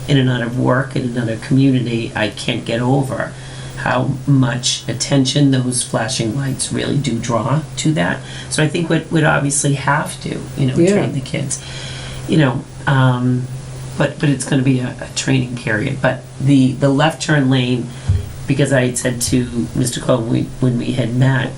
in and out of work in another community, I can't get over how much attention those flashing lights really do draw to that. So I think we'd obviously have to, train the kids, but it's going to be a training period. But the left turn lane, because I had said to Mr. Cole when we had met,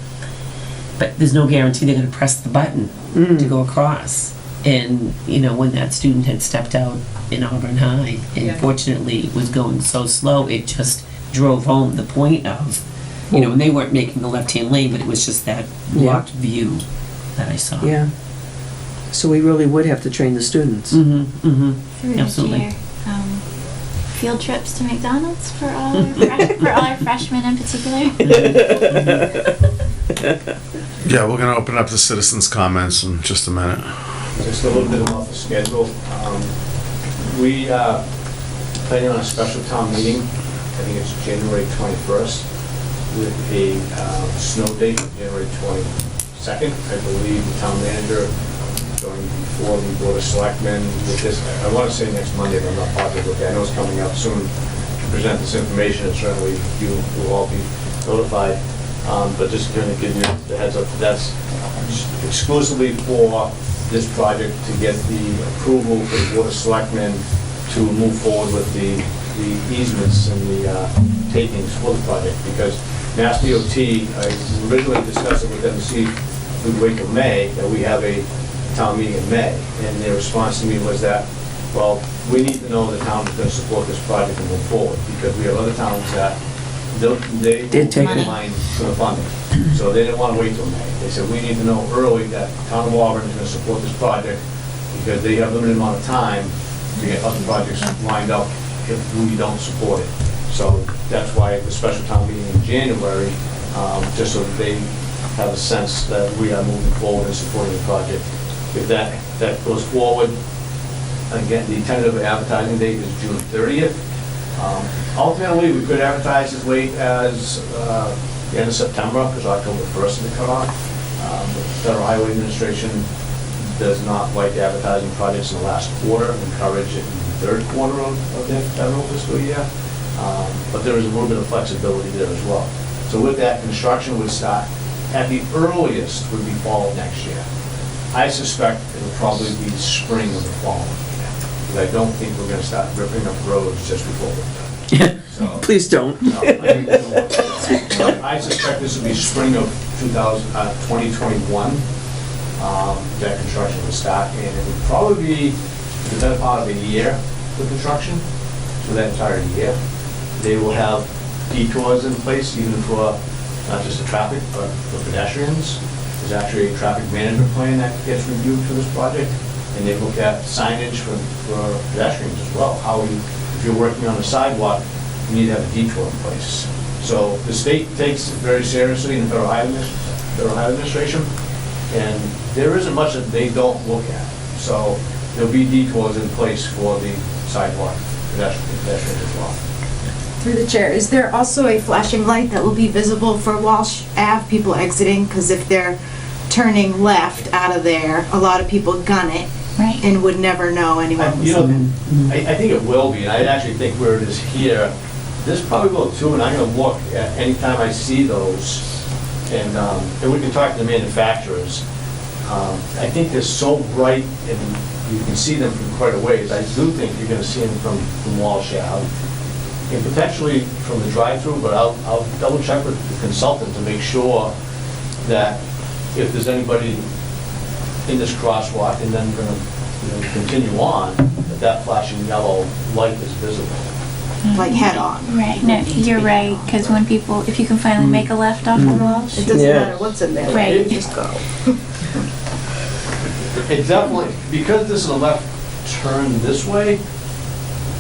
but there's no guarantee they're going to press the button to go across. And, when that student had stepped out in Auburn High, and fortunately was going so slow, it just drove home the point of, and they weren't making the left-hand lane, but it was just that blocked view that I saw. Yeah. So we really would have to train the students. Through Absolutely. the chair, field trips to McDonald's for all our freshmen in particular. Yeah, we're gonna open up the citizens' comments in just a minute. Just a little bit about the schedule. We are planning on a special town meeting, I think it's January 21st, with a snow date, January 22nd. I believe the town manager going before the Board of Selectmen with this. I want to say next Monday, but I'm not positive. Okay, I know it's coming up soon to present this information, and certainly you will all be notified. But just going to give you the heads up, that's exclusively for this project to get the approval for the Board of Selectmen to move forward with the easements and the takings for the project, because Mass DOT, I originally discussed it with them to see if we'd wait till May, that we have a town meeting in May, and their response to me was that, well, we need to know the town is going to support this project and move forward, because we have other towns that they did take in line for the funding. So they didn't want to wait till May. They said, we need to know early that the town of Auburn is going to support this project, because they have limited amount of time to get other projects lined up if we don't support it. So that's why the special town meeting in January, just so that they have a sense that we are moving forward and supporting the project. If that goes forward, again, the tentative advertising date is June 30th. Ultimately, we could advertise as late as the end of September, because October 1st is the cutoff. The Federal Highway Administration does not like advertising projects in the last quarter, encourage it in the third quarter of their federal fiscal year. But there is a little bit of flexibility there as well. So with that, construction would start, at the earliest, would be fall of next year. I suspect it'll probably be spring of the following year, because I don't think we're gonna start ripping up roads just before we're done. So, Please don't. no, I suspect this will be spring of 2021, that construction will start, and it would probably be the better part of a year for construction, for that entire year. They will have detours in place, even for not just the traffic, but for pedestrians. There's actually a traffic management plan that gets reviewed for this project, and they look at signage for pedestrians as well. If you're working on a sidewalk, you need to have a detour in place. So the state takes it very seriously in the Federal Highway Administration, and there isn't much that they don't look at. So there'll be detours in place for the sidewalk pedestrians as well. Through the chair, is there also a flashing light that will be visible for Walsh Ave people exiting? Because if they're turning left out of there, a lot of people gun it Right. And would never know anyone was You know, in I think it will be, and I actually think where it is here, this probably will too, and I'm gonna look at anytime I see those, and we can talk to the manufacturers. I think they're so bright, and you can see them from quite a ways. I do think you're gonna see them from Walsh Ave, and potentially from the drive-through, but I'll double check with the consultant to make sure that if there's anybody in this crosswalk and then gonna continue on, that flashing yellow light is visible. like head on. Right, no, you're right, because when people, if you can finally make a left off of Walsh. It doesn't matter what's in there. Right. Just go. It definitely, because this is a left turn this way,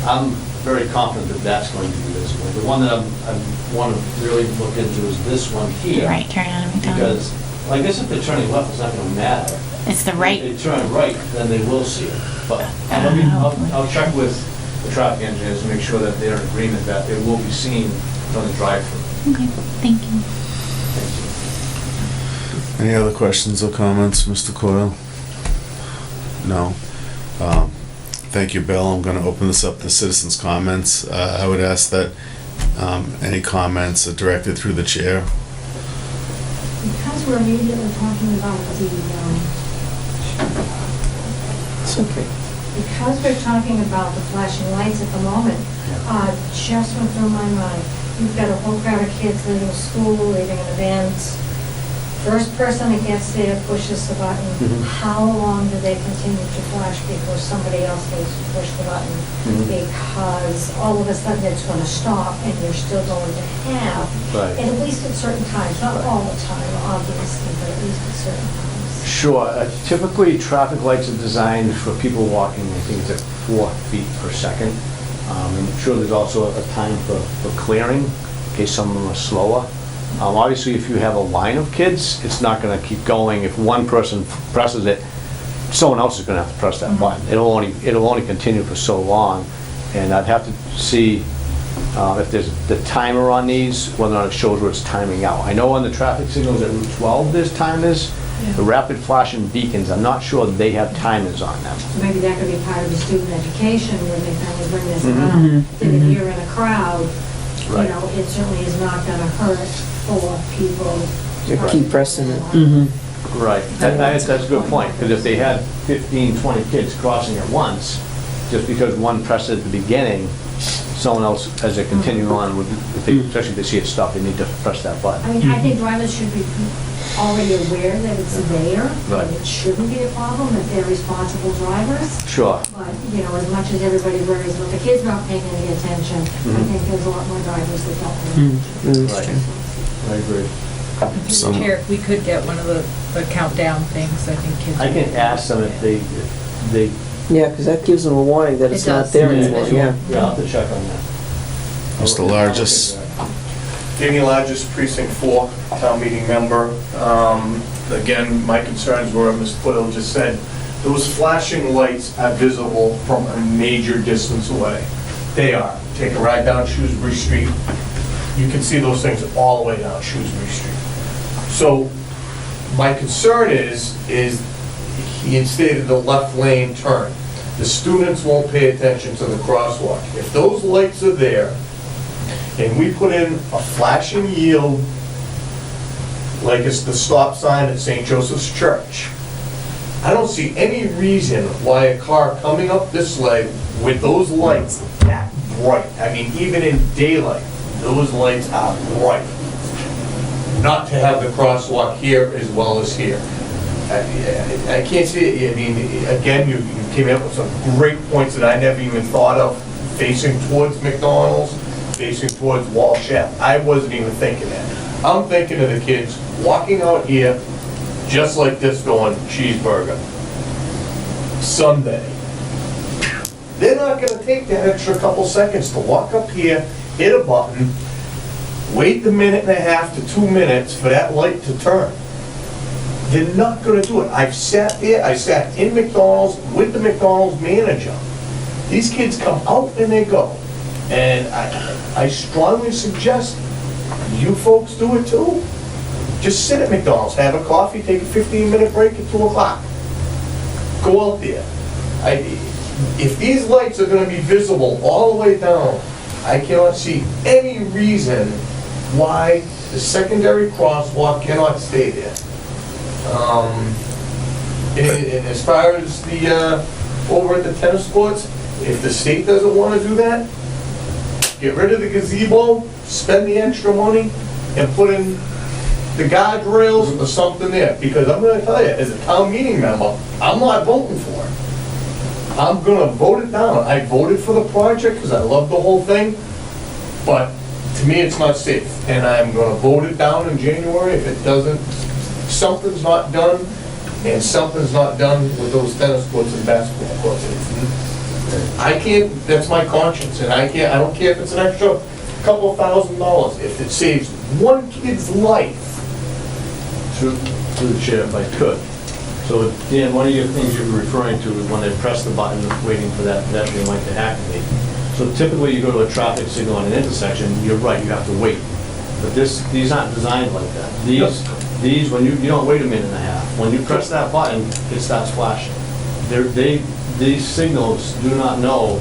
I'm very confident that that's going to be visible. The one that I want to really look into is this one here. Right, turn on McDonald's. Because, well, I guess if they're turning left, it's not going to matter. It's the right. If they turn right, then they will see it. But I'll check with the traffic engineers to make sure that they're in agreement that it will be seen from the drive-through. Okay, thank you. Any other questions or comments, Mr. Coyle? No? Thank you, Bill. I'm going to open this up to citizens' comments. I would ask that any comments are directed through the chair. Because we're immediately talking about the, It's okay. because we're talking about the flashing lights at the moment, just went through my mind. You've got a whole crowd of kids leaving school, leaving an event. First person that gets there pushes the button. How long do they continue to flash before somebody else needs to push the button? Because all of a sudden it's going to stop and you're still going to have, Right. and at least at certain times, not all the time, obviously, but at least at certain times. Sure. Typically, traffic lights are designed for people walking, I think it's at 4 feet per second. I'm sure there's also a time for clearing, in case some of them are slower. Obviously, if you have a line of kids, it's not going to keep going. If one person presses it, someone else is going to have to press that button. It'll only continue for so long, and I'd have to see if there's the timer on these, whether or not it shows where it's timing out. I know on the traffic signals at Route 12 there's timers. The rapid flashing beacons, I'm not sure they have timers on them. So maybe that could be part of the student education when they finally bring this around. If you're in a crowd, Right. you know, it certainly is not gonna hurt for people. You keep pressing it. Right. That's a good point, because if they had 15, 20 kids crossing at once, just because one pressed it at the beginning, someone else, as they continue on, would, especially if they see it stop, they need to press that button. I mean, I think drivers should be already aware that it's there. Right. And it shouldn't be a problem if they're responsible drivers. Sure. But, you know, as much as everybody worries about the kids not paying any attention, I think there's a lot more drivers that don't pay attention. Right. I agree. Mr. Chair, if we could get one of the countdown things, I think kids. I can ask them if they Yeah, because that gives them a warning that it's It not does. there anymore, yeah. Yeah, I'll have to check on that. Mr. Largest. Danny Largest, Precinct 4, town meeting member. Again, my concerns were, Ms. Foothill just said, those flashing lights are visible from a major distance away. They are. Take a ride down Shrewsbury Street, you can see those things all the way down Shrewsbury Street. So my concern is he had stated the left lane turn. The students won't pay attention to the crosswalk. If those lights are there, and we put in a flashing yield, like it's the stop sign at St. Joseph's Church, I don't see any reason why a car coming up this way with those lights that bright, I mean, even in daylight, those lights are bright, not to have the crosswalk here as well as here. I can't see it. I mean, again, you came up with some great points that I never even thought of, facing towards McDonald's, facing towards Walsh Ave. I wasn't even thinking that. I'm thinking of the kids walking out here, just like this, going cheeseburger. Sunday. They're not gonna take that extra couple seconds to walk up here, hit a button, wait the minute and a half to 2 minutes for that light to turn. They're not gonna do it. I've sat there, I sat in McDonald's with the McDonald's manager. These kids come out and they go. And I strongly suggest you folks do it too. Just sit at McDonald's, have a coffee, take a 15-minute break at 2 o'clock. Go out there. If these lights are gonna be visible all the way down, I cannot see any reason why the secondary crosswalk cannot stay there. And as far as the, over at the tennis courts, if the state doesn't wanna do that, get rid of the gazebo, spend the extra money, and put in the guardrails or something there. Because I'm gonna tell you, as a town meeting member, I'm not voting for it. I'm gonna vote it down. I voted for the project because I love the whole thing, but to me, it's not safe. And I'm gonna vote it down in January if it doesn't, something's not done, and something's not done with those tennis courts and basketball courts. I can't, that's my conscience, and I don't care if it's an extra couple $1,000, if it saves one kid's life. Through the chair, if I could. So, Dan, one of your things you were referring to is when they press the button, waiting for that pedestrian light to activate. So typically, you go to a traffic signal on an intersection, you're right, you have to wait. But these aren't designed like that. These, when you don't wait a minute and a half. When you press that button, it starts flashing. These signals do not know,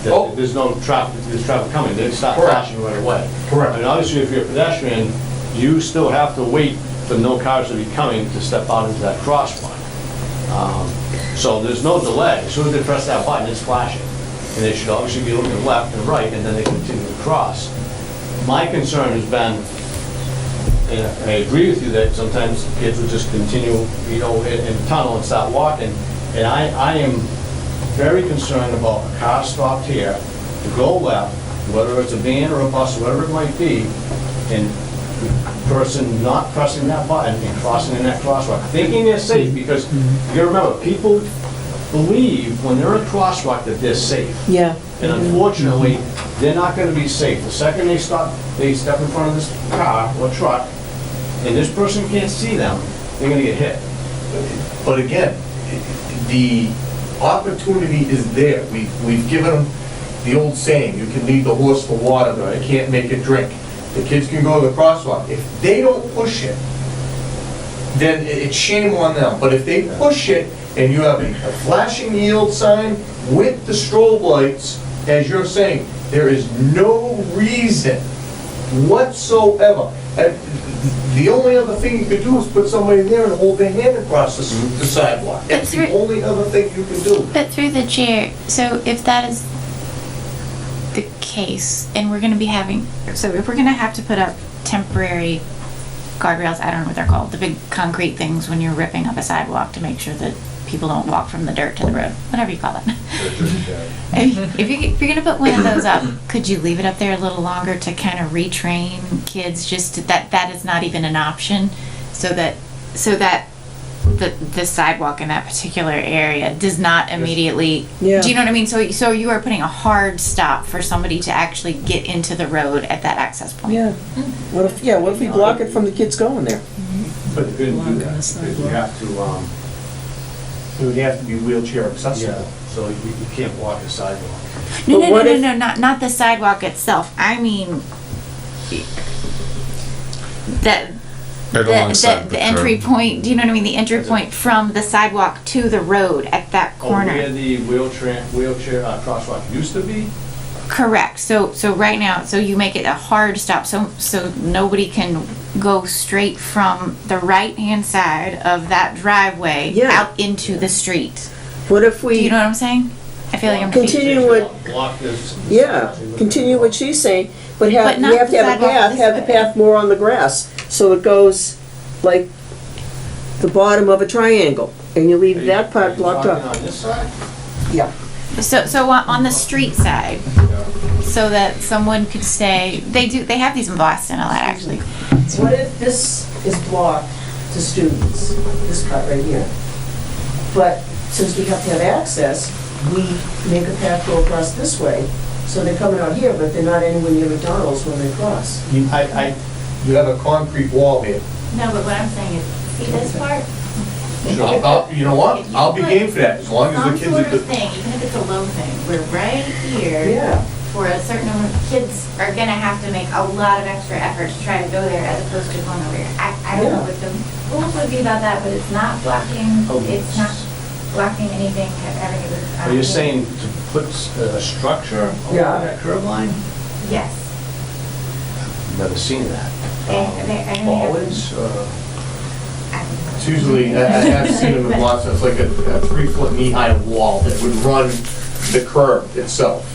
that there's traffic coming. They start flashing right away. Correct. And obviously, if you're a pedestrian, you still have to wait for no cars to be coming to step out into that crosswalk. So there's no delay. As soon as they press that button, it's flashing. And they should obviously be looking left and right, and then they continue to cross. My concern has been, and I agree with you that sometimes kids would just continue, in the tunnel and start walking. And I am very concerned about a car stopped here to go left, whether it's a van or a bus or whatever it might be, and the person not pressing that button and crossing in that crosswalk, thinking they're safe, because you gotta remember, people believe when they're in a crosswalk that they're safe. Yeah. And unfortunately, they're not gonna be safe. The second they step in front of this car or truck, and this person can't see them, they're gonna get hit. But again, the opportunity is there. We've given them the old saying, you can lead the horse for water, but you can't make it drink. The kids can go to the crosswalk. If they don't push it, then it's shame on them. But if they push it, and you have a flashing yield sign with the strobe lights, as you're saying, there is no reason whatsoever. The only other thing you could do is put somebody there and hold their hand across the sidewalk. That's the only other thing you can do. But through the chair, so if that is the case, and we're gonna be so if we're gonna have to put up temporary guardrails, I don't know what they're called, the big concrete things when you're ripping up a sidewalk to make sure that people don't walk from the dirt to the road, whatever you call it. If you're gonna put one of those up, could you leave it up there a little longer to kind of retrain kids, that is not even an option, so that the sidewalk in that particular area does not immediately, Yeah. do you know what I mean? So you are putting a hard stop for somebody to actually get into the road at that access point. Yeah. What if we block it from the kids going there? But you couldn't do that, because you have to, It would have to be wheelchair accessible. so you can't walk a sidewalk. No, not the sidewalk itself. I mean, the entry point, do you know what I mean? The entry point from the sidewalk to the road at that corner. Where the wheelchair crosswalk used to be? Correct. So right now, so you make it a hard stop, so nobody can go straight from the right-hand side of that driveway out into the street. What if we? Do you know what I'm saying? I feel like I'm continue continue what she's saying, but we have to have the path more on the grass, so it goes like the bottom of a triangle, and you leave that part blocked off. On this side? Yeah. So on the street side, so that someone could stay. They have these in Boston a lot, actually. What if this is blocked to students, this part right here? But since we have to have access, we make a path go across this way, so they're coming out here, but they're not anywhere near McDonald's when they cross. You have a concrete wall here. No, but what I'm saying is, see this part? You know what? I'll be game for that, as long as the kids Some are sort of thing, even if it's a low thing, we're right here. For a certain number of kids are gonna have to make a lot of extra effort to try to go there as opposed to going over here. I don't know what the rules would be about that, but it's not blocking, it's not. blocking anything having to do with. Are you saying to put a structure along that curb line? Yes. Never seen that. They- Bollards, It's usually, I have seen them in lots, it's like a 3-foot knee-high wall that would run the curb itself.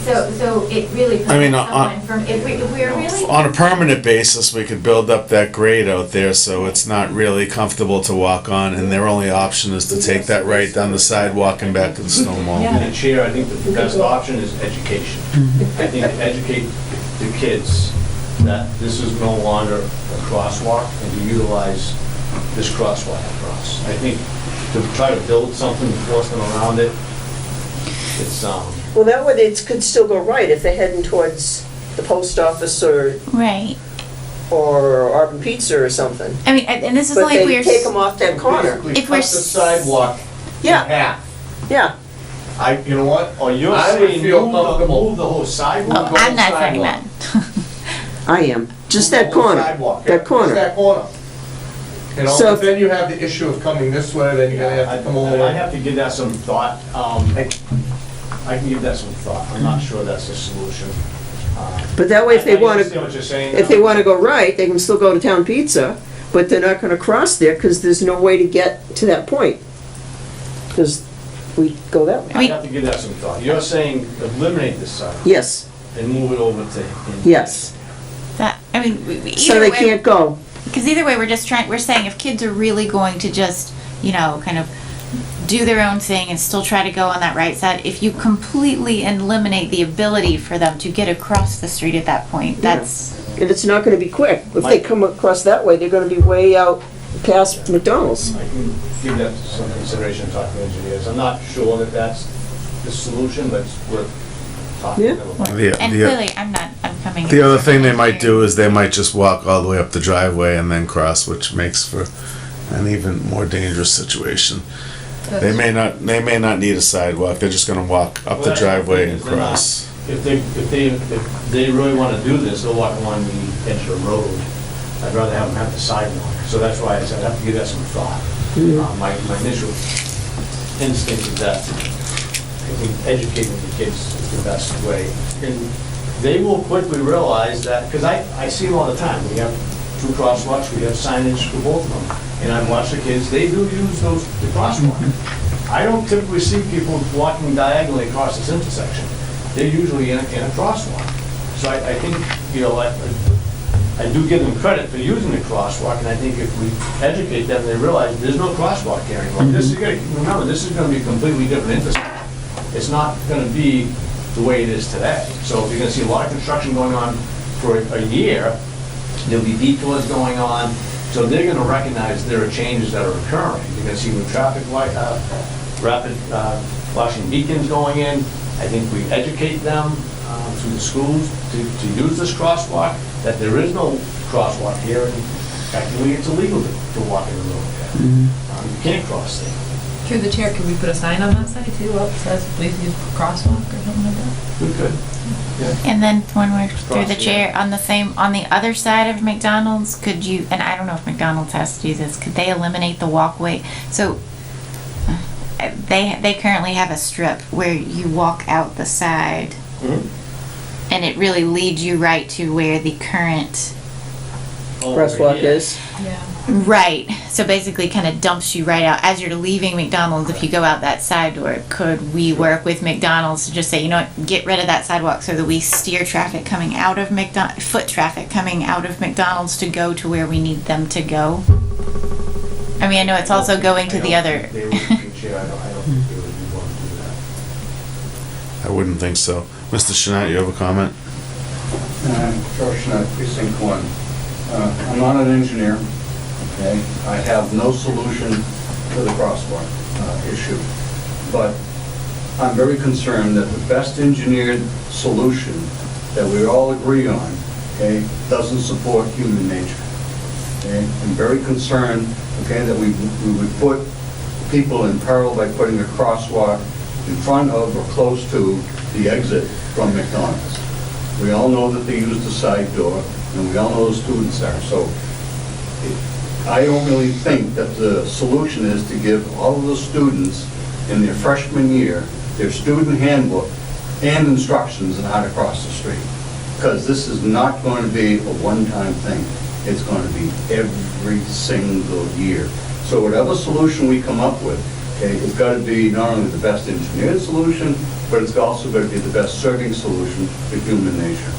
So it really I mean, prevents someone from, if we're really. On a permanent basis, we could build up that grade out there so it's not really comfortable to walk on, and their only option is to take that right down the sidewalk and back to the stone wall. And the chair, I think the best option is education. I think to educate the kids that this is no longer a crosswalk and to utilize this crosswalk across. I think to try to build something, force them around it, it's, Well, that way they could still go right if they're heading towards the post office or Right. Auburn Pizza or something. I mean, and this is But only if they we're. take them off that corner. basically If we're cut the sidewalk in Yeah. half. Yeah. You know what? Or you're I would saying feel move comfortable. the whole sidewalk? Oh, I'm not saying that. I am. Just Move that the whole corner. sidewalk, yeah, That just corner. that corner. You know, So but if- then you have the issue of coming this way, then you're gonna have to come I over. have to give that some thought. I can give that some thought. I'm not sure that's a solution. But that way, if they I want understand what you're saying if now. they want to go right, they can still go to Town Pizza, but they're not going to cross there because there's no way to get to that point. Because we go that way. I have to give that some thought. You're saying eliminate this sidewalk Yes, and move it over to. yes. That, I mean, So either they way. can't go. Because either way, we're saying if kids are really going to just, kind of do their own thing and still try to go on that right side, if you completely eliminate the ability for them to get across the street at that point, that's. And it's not going to be quick. If they come across that way, they're going to be way out past McDonald's. I can give that some consideration, talk to engineers. I'm not sure that that's the solution, but it's worth talking to them about. And clearly, I'm coming. The other thing they might do is they might just walk all the way up the driveway and then cross, which makes for an even more dangerous situation. They may not need a sidewalk, they're just gonna walk up the driveway and cross. If they really want to do this, they'll walk along the edge of the road. I'd rather have them have the sidewalk. So that's why I said I have to give that some thought. My initial instinct is that I think educating the kids is the best way. And they will quickly realize that, because I see them all the time. We have 2 crosswalks, we have signage for both of them. And I watch the kids, they do use the crosswalk. I don't typically see people walking diagonally across this intersection. They're usually in a crosswalk. So I think, I do give them credit for using the crosswalk, and I think if we educate them, they realize there's no crosswalk here anymore. Remember, this is gonna be a completely different intersection. It's not gonna be the way it is today. So if you're gonna see a lot of construction going on for a year, there'll be detours going on, so they're gonna recognize there are changes that are occurring. You're gonna see new traffic light, rapid flashing beacons going in. I think we educate them through the schools to use this crosswalk, that there is no crosswalk here, and actually it's illegal to walk in the road there. You can't cross there. Through the chair, could we put a sign on that side too, up says please use crosswalk or something like that? We could. And then when we're through the Cross, chair, on the other side of McDonald's, could you, and I don't know if McDonald's has to do this, could they eliminate the walkway? So they currently have a strip where you walk out the side and it really leads you right to where the current Crosswalk is. Yeah. right. So basically kind of dumps you right out as you're leaving McDonald's. If you go out that side door, could we work with McDonald's to just say, get rid of that sidewalk so that we steer traffic coming out of foot traffic coming out of McDonald's to go to where we need them to go? I mean, I know it's also going to the other. They would be chair. I don't think they would be willing to do that. I wouldn't think so. Mr. Shinat, you have a comment? Joe Schnapp, Precinct 1. I'm not an engineer, okay? I have no solution to the crosswalk issue. But I'm very concerned that the best engineered solution that we all agree on, okay, doesn't support human nature. Okay? I'm very concerned, okay, that we would put people in peril by putting a crosswalk in front of or close to the exit from McDonald's. We all know that they use the side door, and we all know the students there. So I don't really think that the solution is to give all of the students in their freshman year their student handbook and instructions on how to cross the street. Because this is not going to be a one-time thing. It's going to be every single year. So whatever solution we come up with, okay, it's got to be not only the best engineered solution, but it's also got to be the best serving solution for human nature.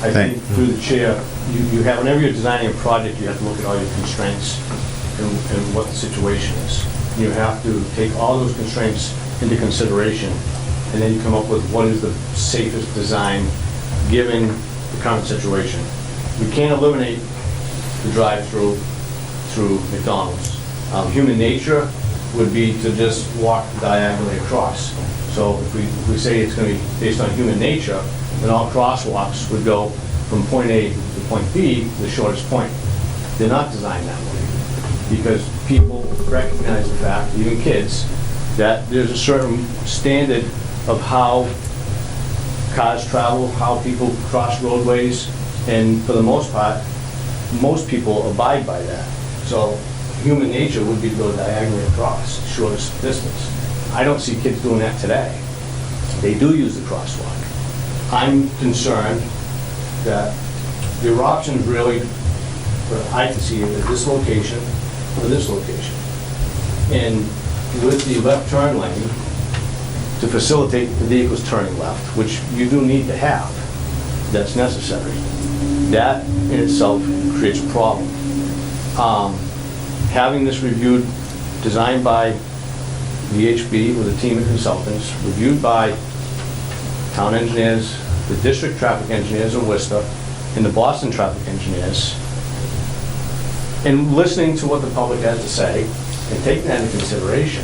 I think through the chair, you have, whenever you're designing a project, you have to look at all your constraints and what the situation is. You have to take all those constraints into consideration, and then you come up with what is the safest design given the current situation. We can't eliminate the drive-through through McDonald's. Human nature would be to just walk diagonally across. So if we say it's going to be based on human nature, then all crosswalks would go from point A to point B, the shortest point. They're not designed that way because people recognize the fact, even kids, that there's a certain standard of how cars travel, how people cross roadways, and for the most part, most people abide by that. So human nature would be to go diagonally across, the shortest distance. I don't see kids doing that today. They do use the crosswalk. I'm concerned that your options really, what I can see, is this location or this location. And with the left turn lane, to facilitate the vehicles turning left, which you do need to have, that's necessary. That in itself creates a problem. Having this reviewed, designed by VHB with a team of consultants, reviewed by town engineers, the district traffic engineers of Worcester, and the Boston traffic engineers, and listening to what the public has to say, and taking that into consideration,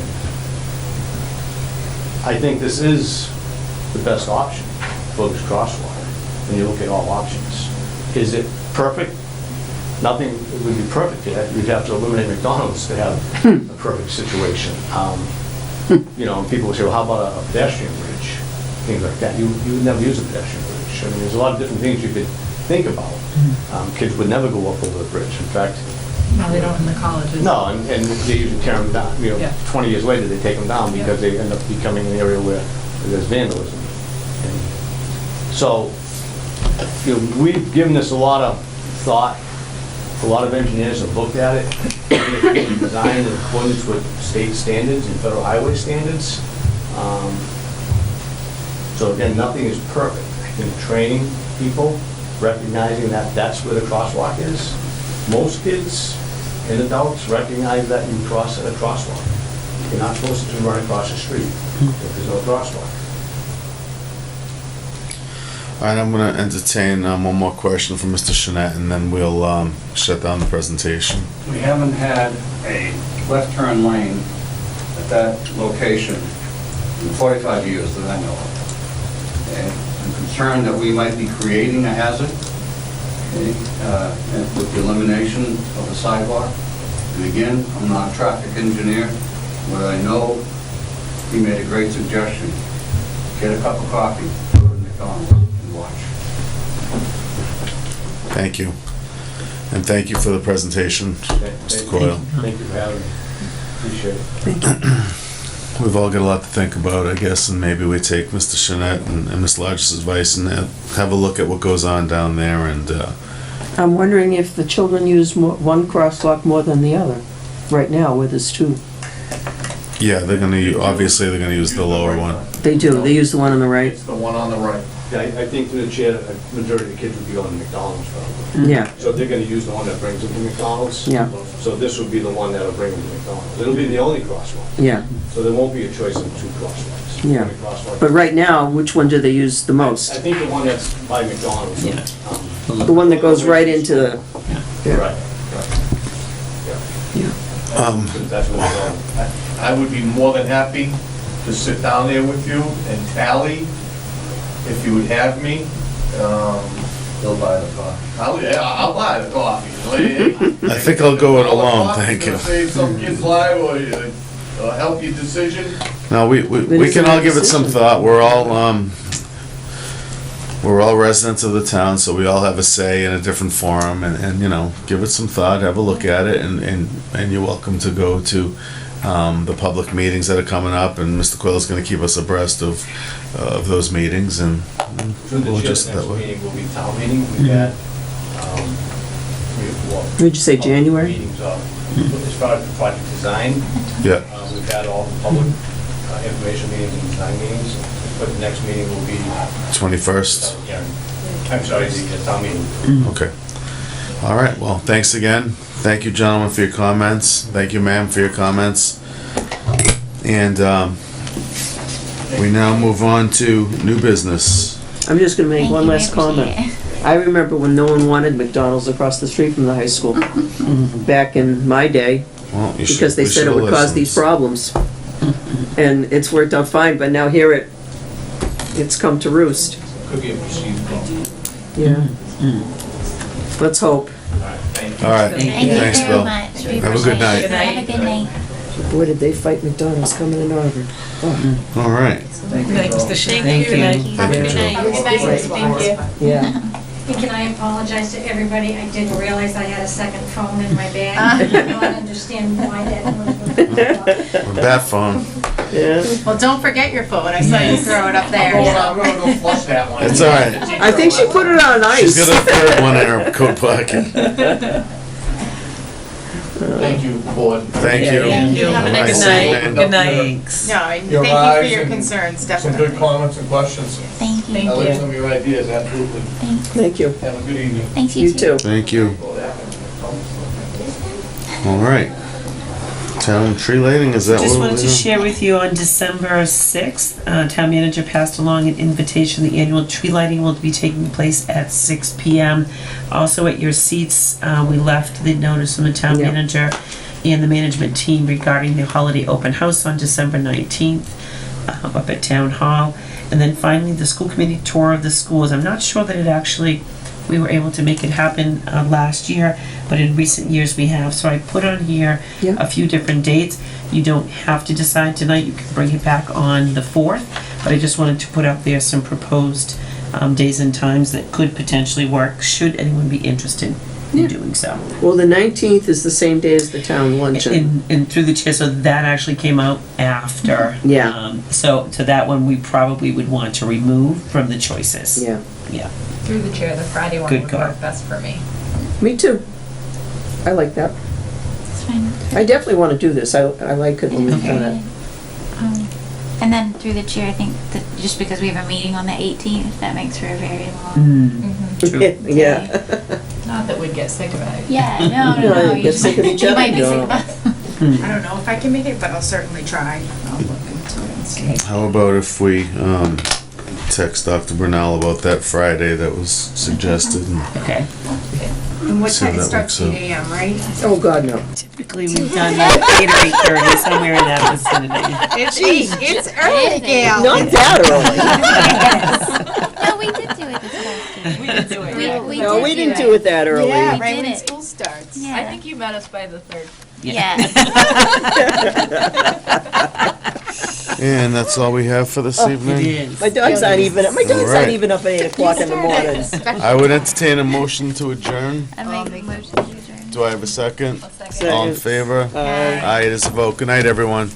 I think this is the best option for this crosswalk, when you look at all options. Is it perfect? Nothing would be perfect yet. You'd have to eliminate McDonald's to have a perfect situation. You know, and people would say, well, how about a pedestrian bridge? Things like that. You would never use a pedestrian bridge. I mean, there's a lot of different things you could think about. Kids would never go up over the bridge. In fact, No, they don't in the colleges. no, and they usually tear them down. You know, Yeah. 20 years later, they take them down because they end up becoming an area where there's vandalism. And so, you know, we've given this a lot of thought. A lot of engineers have looked at it, and it's been designed in accordance with state standards and federal highway standards. So again, nothing is perfect. I think training people, recognizing that that's where the crosswalk is. Most kids and adults recognize that you cross at a crosswalk. You're not supposed to run across the street if there's no crosswalk. All right, I'm going to entertain one more question from Mr. Shinet, and then we'll shut down the presentation. We haven't had a left turn lane at that location in 45 years that I know of. Okay? I'm concerned that we might be creating a hazard, okay, with the elimination of the sidewalk. And again, I'm not a traffic engineer. What I know, he made a great suggestion. Get a cup of coffee, go to McDonald's, and watch. Thank you. And thank you for the presentation, Mr. Coyle. Thank you for having me. Appreciate it. We've all got a lot to think about, I guess, and maybe we take Mr. Shinet and Ms. Lodge's advice and have a look at what goes on down there. And I'm wondering if the children use one crosswalk more than the other, right now, where there's two. yeah, they're going to obviously they're going to use the lower one. They do, they use the one on the right. It's the one on the right. Yeah, I think through the chair, a majority of the kids would be going to McDonald's probably. Yeah. So they're gonna use the one that brings them to McDonald's. Yeah. So this would be the one that'll bring them to McDonald's. It'll be the only crosswalk. Yeah, So there won't be a choice of two crosswalks. yeah. Only crosswalk. But right now, which one do they use the I most? think the one that's by McDonald's. Yeah. Um, The one that goes right into the... Right, Yeah. That's what we're going. I would be more than happy to sit down there with you and tally, if you would have me. He'll buy the coffee. I'll buy the coffee. I think I'll go it alone, thank you. Save some kid's life or help your decision. No, we can all give it some thought. We're all we're all residents of the town, so we all have a say in a different forum, and you know, give it some thought, have a look at it, and you're welcome to go to the public meetings that are coming up, and Mr. Quayle's gonna keep us abreast of those meetings, and Through the we'll chair, just the that next way. meeting will be town meeting. We've had, Would you say January? Meetings as far as the project design. Yeah. We've had all the public information meetings and design meetings, but the next meeting will be. 21st. Yeah. I'm sorry, the town meeting. Okay. All right, well, thanks again. Thank you, gentlemen, for your comments. Thank you, ma'am, for your comments. And we now move on to new business. I'm just gonna make Thank one you, I last comment. appreciate I remember when no one wanted McDonald's across the street from the high school, back in my day, Well, you should- because they we said it should've would cause listened. these problems. And it's worked out fine, but now here it's come to roost. Could be a perceived problem. Yeah. Let's hope. All right, Thank you thanks, very Bill. much. We Have a good appreciate night. it. Have a good night. Boy, did they fight McDonald's coming in Auburn. Oh, All right. Thank you. Thank you. Have a good night. Thank you. Yeah. And can I apologize to everybody? I didn't realize I had a second phone in my bag. I don't understand why that was. With that phone. Yeah. Well, don't forget your phone. I saw you throw it up there. I'm gonna go flush that one. It's all right. I think she put it on ice. She's got a third one in her coat pocket. Thank you, board. Thank you. Thank you. Have a nice evening. Good night. No, and Your thank you eyes for your and concerns, Some definitely. good comments and questions. Thank you. Thank I like you. some of your ideas, absolutely. Thank you. Have a good evening. Thanks, You too. Thank you. All right. Town tree lighting, is that what Just we're wanted to doing? share with you on December 6th, town manager passed along an invitation. The annual tree lighting will be taking place at 6 p.m. Also at your seats, we left the notice from the town Yeah. manager and the management team regarding the holiday open house on December 19th up at Town Hall. And then finally, the school committee tour of the schools. I'm not sure that we were able to make it happen last year, but in recent years we have. So I put on here Yeah. a few different dates. You don't have to decide tonight. You can bring it back on the 4th, but I just wanted to put up there some proposed days and times that could potentially work, should anyone be interested in doing so. Well, the 19th is the same day as the town luncheon. And through the chair, so that actually came out after. Yeah. So that one we probably would want to remove from the choices. Yeah. Yeah. Through the chair, the Friday one Good would call. work best for me. Me too. I like that. It's fine. I definitely want to do this. I like it when we've done it. And then through the chair, I think that just because we have a meeting on the 18th, that makes for a very long. True. Yeah. Not that we'd get sick of it. Yeah, no. No, you You get just sick of each other, might be you sick know. of us. I don't know if I can make it, but I'll certainly try. I'll look into it and see. How about if we text Dr. Brunel about that Friday that was suggested? And Okay. And what See time, how it that starts works 8 a.m., right? Oh, God, no. Typically, we've done 8 or 8:30, somewhere in that vicinity. It's 8. It's early, Gail. Not that early. No, we did do it this last year. We did do it. We No, did we didn't do it that early. Yeah, We right did when it. school starts. Yeah. I think you met us by the 3rd. Yeah. And that's all we have for this It evening. is. My dog's not even up Alright. at 8 o'clock in the morning. I would entertain a motion to adjourn. I make a motion to adjourn. Do I have a second? Second. All in favor? Aye. Aye, it is a vote. Good night, everyone.